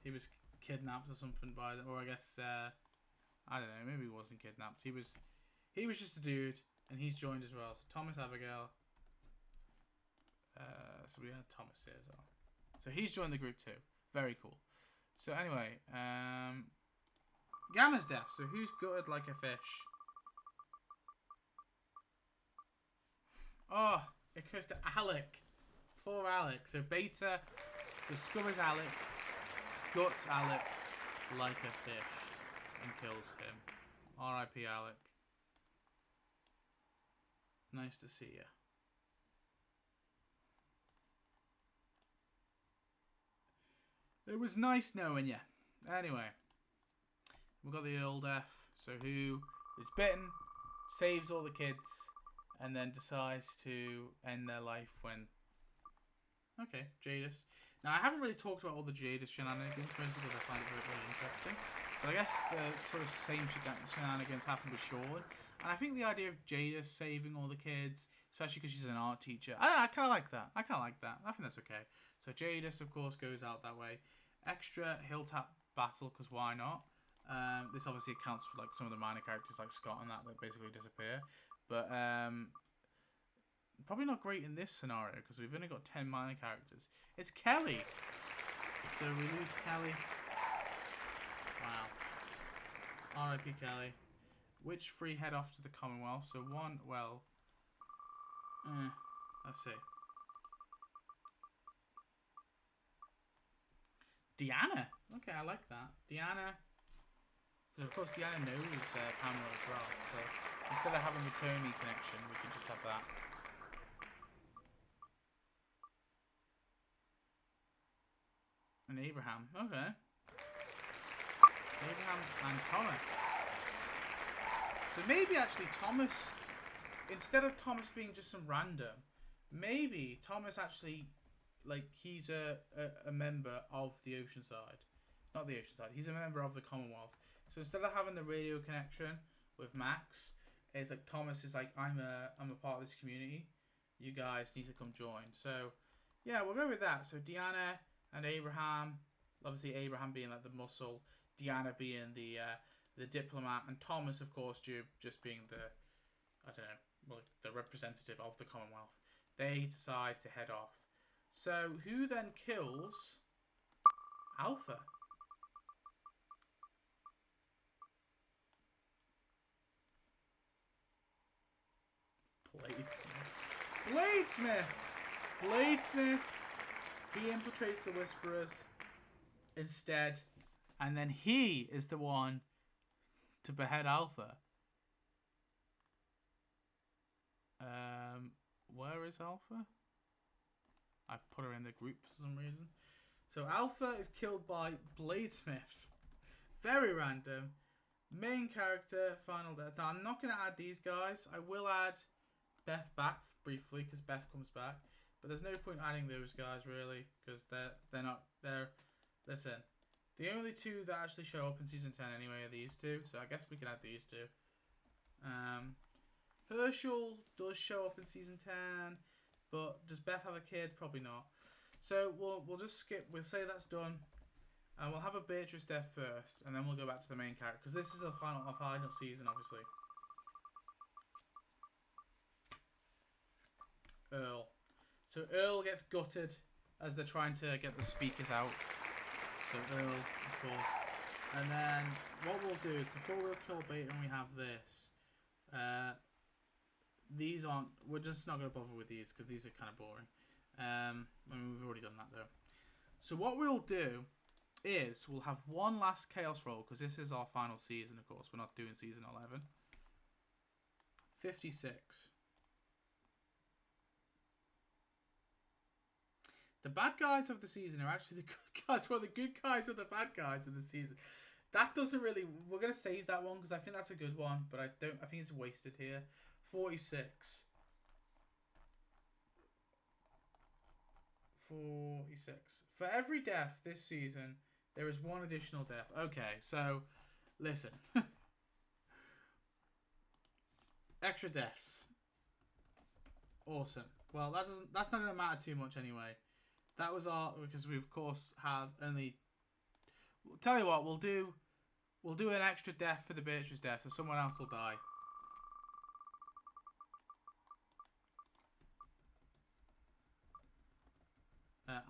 He was kidnapped or something by them, or I guess I don't know, maybe he wasn't kidnapped. He was just a dude, and he's joined as well. So Thomas Abigail. So we had Thomas here as well. So he's joined the group too. Very cool. So anyway, Gamma's deaf. So who's gutted like a fish? Oh, it goes to Alec. Poor Alec. So Beta discovers Alec, guts Alec like a fish, and kills him. R.I.P. Alec. Nice to see you. It was nice knowing you. Anyway, we've got the Earl death. So who is bitten, saves all the kids, and then decides to end their life when... Okay, Jadis. Now, I haven't really talked about all the Jadis shenanigans, mostly because I find it very interesting. But I guess the sort of same shenanigans happened with Shaun. And I think the idea of Jadis saving all the kids, especially because she's an art teacher, I kind of like that. I think that's okay. So Jadis, of course, goes out that way. Extra Hilltop battle, because why not? This obviously accounts for like some of the minor characters like Scott and that basically disappear. But probably not great in this scenario because we've only got 10 minor characters. It's Kelly. So we lose Kelly. Wow. R.I.P. Kelly. Which three head off to the Commonwealth? So one, well... let's see. Deanna. Okay, I like that. Deanna. Because of course Deanna knows Pamela as well. So instead of having the Tony connection, we can just have that. And Abraham. Okay. Abraham and Thomas. So maybe actually Thomas, instead of Thomas being just some random, maybe Thomas actually, like, he's a member of the Oceanside. Not the Oceanside, he's a member of the Commonwealth. So instead of having the radio connection with Max, it's like Thomas is like, I'm a part of this community. You guys need to come join. So yeah, we'll go with that. So Deanna and Abraham, obviously Abraham being like the muscle, Deanna being the diplomat, and Thomas, of course, just being the, I don't know, well, the representative of the Commonwealth. They decide to head off. So who then kills Alpha? Bladesmith! Bladesmith! He infiltrates the Whisperers instead, and then he is the one to behead Alpha. Where is Alpha? I put her in the group for some reason. So Alpha is killed by Bladesmith. Very random. Main character, final death. Now I'm not going to add these guys. I will add Beth back briefly because Beth comes back. But there's no point adding those guys really because they're not. Listen, the only two that actually show up in season 10 anyway are these two. So I guess we can add these two. Herschel does show up in season 10, but does Beth have a kid? Probably not. So we'll just skip. We'll say that's done, and we'll have a Beatrice death first, and then we'll go back to the main character because this is a final season, obviously. Earl. So Earl gets gutted as they're trying to get the speakers out. So Earl, of course. And then what we'll do is before we'll kill Beta and we have this. These aren't. We're just not going to bother with these because these are kind of boring. I mean, we've already done that though. So what we'll do is we'll have one last chaos roll because this is our final season. Of course, we're not doing season 11. 56. The bad guys of the season are actually the good guys. Well, the good guys are the bad guys of the season. That doesn't really... We're going to save that one because I think that's a good one. But I think it's wasted here. 46. 46. For every death this season, there is one additional death. Okay, so listen. Extra deaths. Awesome. Well, that's not going to matter too much anyway. That was our, because we of course have only. Tell you what, we'll do an extra death for the Beatrice death, so someone else will die.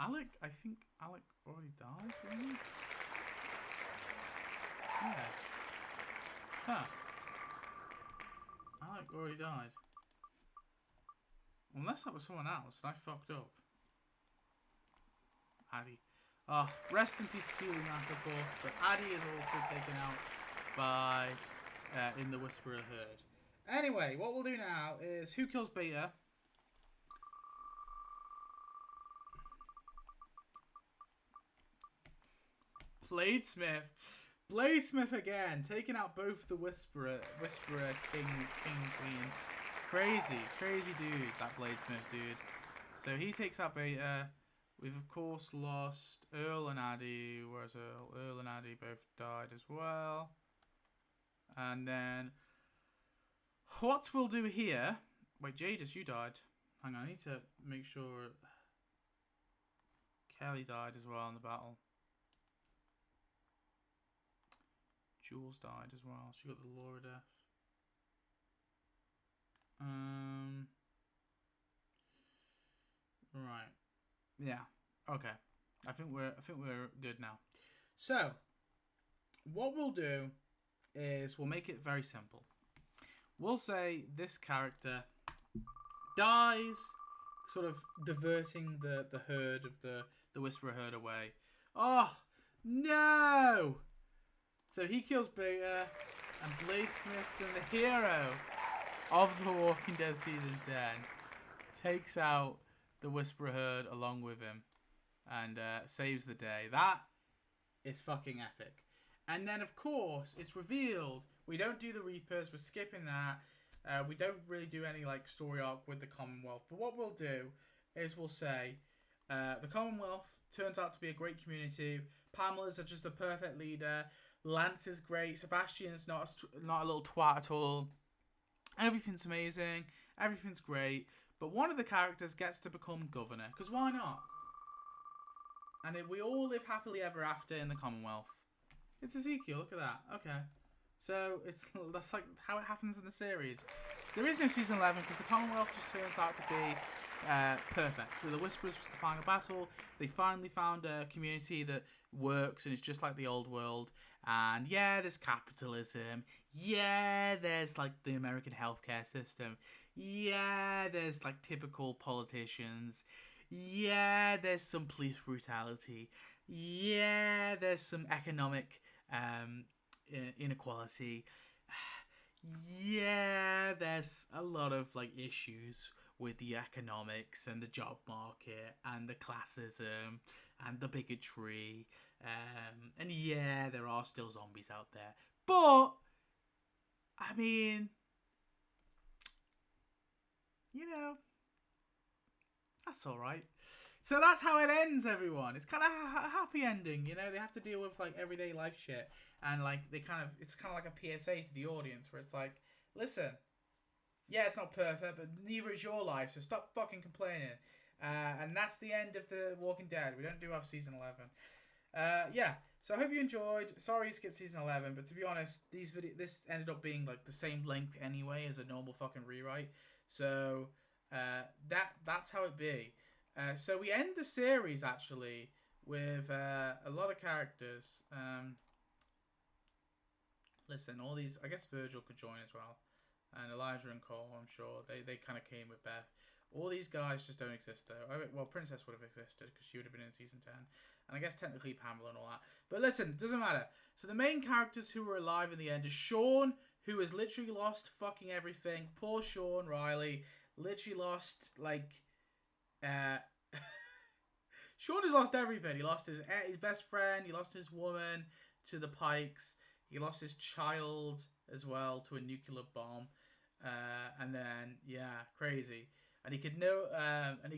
Alec, I think Alec already died, didn't he? Yeah. Huh. Alec already died. Unless that was someone else and I fucked up. Addy. Rest in peace, Keely Mac, of course. But Addy is also taken out by in the Whisperer herd. Anyway, what we'll do now is who kills Beta. Bladesmith again, taking out both the Whisperer, King, Queen. Crazy dude, that Bladesmith dude. So he takes out Beta. We've of course lost Earl and Addy. Where's Earl? Earl and Addy both died as well. And then what we'll do here... Wait, Jadis, you died. Hang on, I need to make sure... Kelly died as well in the battle. Jules died as well. She got the Laura death. Right. Yeah. Okay. I think we're good now. So, what we'll do is we'll make it very simple. We'll say this character dies, sort of diverting the herd of the Whisperer herd away. Oh no! So he kills Beta, and Bladesmith, and the hero of The Walking Dead Season 10, takes out the Whisperer herd along with him, and saves the day. That is fucking epic. And then, of course, it's revealed we don't do the Reapers. We're skipping that. We don't really do any like story arc with the Commonwealth. But what we'll do is we'll say the Commonwealth turns out to be a great community. Pamela's just a perfect leader. Lance is great. Sebastian's not a little twat at all. Everything's amazing. Everything's great. But one of the characters gets to become governor. Because why not? And we all live happily ever after in the Commonwealth. It's Ezekiel. Look at that. Okay. So that's like how it happens in the series. So there is no season 11 because the Commonwealth just turns out to be perfect. So the Whisperers was the final battle. They finally found a community that works and it's just like the old world. And yeah, there's capitalism. Yeah, there's like the American healthcare system. Yeah, there's like typical politicians. Yeah, there's some police brutality. Yeah, there's some economic inequality. Yeah, there's a lot of like issues with the economics and the job market and the classism and the bigotry. And yeah, there are still zombies out there. But, I mean, you know, that's alright. So that's how it ends, everyone. It's kind of a happy ending, you know. They have to deal with like everyday life shit, and like it's kind of like a PSA to the audience, where it's like, listen, yeah, it's not perfect, but neither is your life, so stop fucking complaining. And that's the end of The Walking Dead. We don't do have season 11. Yeah. So I hope you enjoyed. Sorry you skipped season 11, but to be honest, this ended up being like the same length anyway as a normal fucking rewrite. So that's how it be. So we end the series actually with a lot of characters. Listen, all these, I guess Virgil could join as well, and Eliza and Cole. I'm sure they kind of came with Beth. All these guys just don't exist though. Well, Princess would have existed because she would have been in season 10, and I guess technically Pamela and all that. But listen, doesn't matter. So the main characters who were alive in the end is Shaun, who has literally lost fucking everything. Poor Shaun Riley, literally lost like. Shaun has lost everything. He lost his best friend. He lost his woman to the Pikes. He lost his child as well to a nuclear bomb. And then yeah, crazy. And he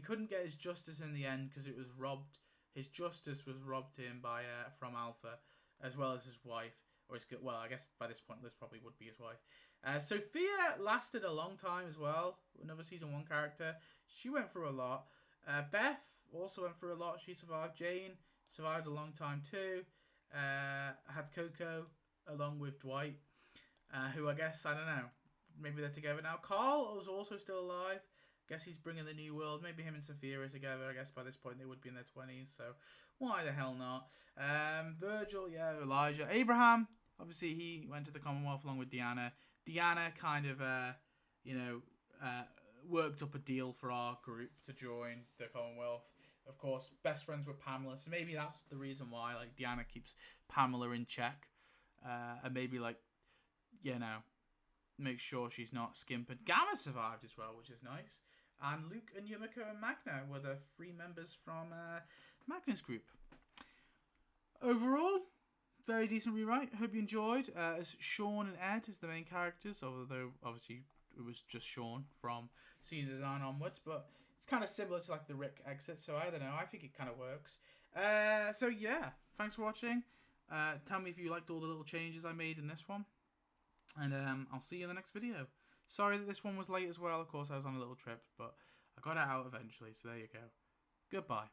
couldn't get his justice in the end because it was robbed. His justice was robbed him by from Alpha, as well as his wife. I guess by this point Liz probably would be his wife. Sophia lasted a long time as well. Another season 1 character. She went through a lot. Beth also went through a lot. She survived. Jane survived a long time too. Had Coco along with Dwight, who I guess, I don't know, maybe they're together now. Carl was also still alive. Guess he's bringing the new world. Maybe him and Sophia are together. I guess by this point they would be in their 20s, so why the hell not? Virgil, yeah, Elijah. Abraham, obviously he went to the Commonwealth along with Deanna. Deanna kind of, worked up a deal for our group to join the Commonwealth. of course, best friends with Pamela. So maybe that's the reason why, like, Deanna keeps Pamela in check. And maybe, like, you know, make sure she's not skimping. Gamma survived as well, which is nice. And Luke and Yumiko and Magna were the 3 members from Magna's group. Overall, very decent rewrite. Hope you enjoyed. As Shaun and Ed as the main characters, although obviously it was just Shaun from season 9 onwards, but it's kind of similar to like the Rick exit, so I don't know. I think it kind of works. So yeah, thanks for watching. Tell me if you liked all the little changes I made in this one, and I'll see you in the next video. Sorry that this one was late as well. Of course, I was on a little trip, but I got it out eventually, so there you go. Goodbye.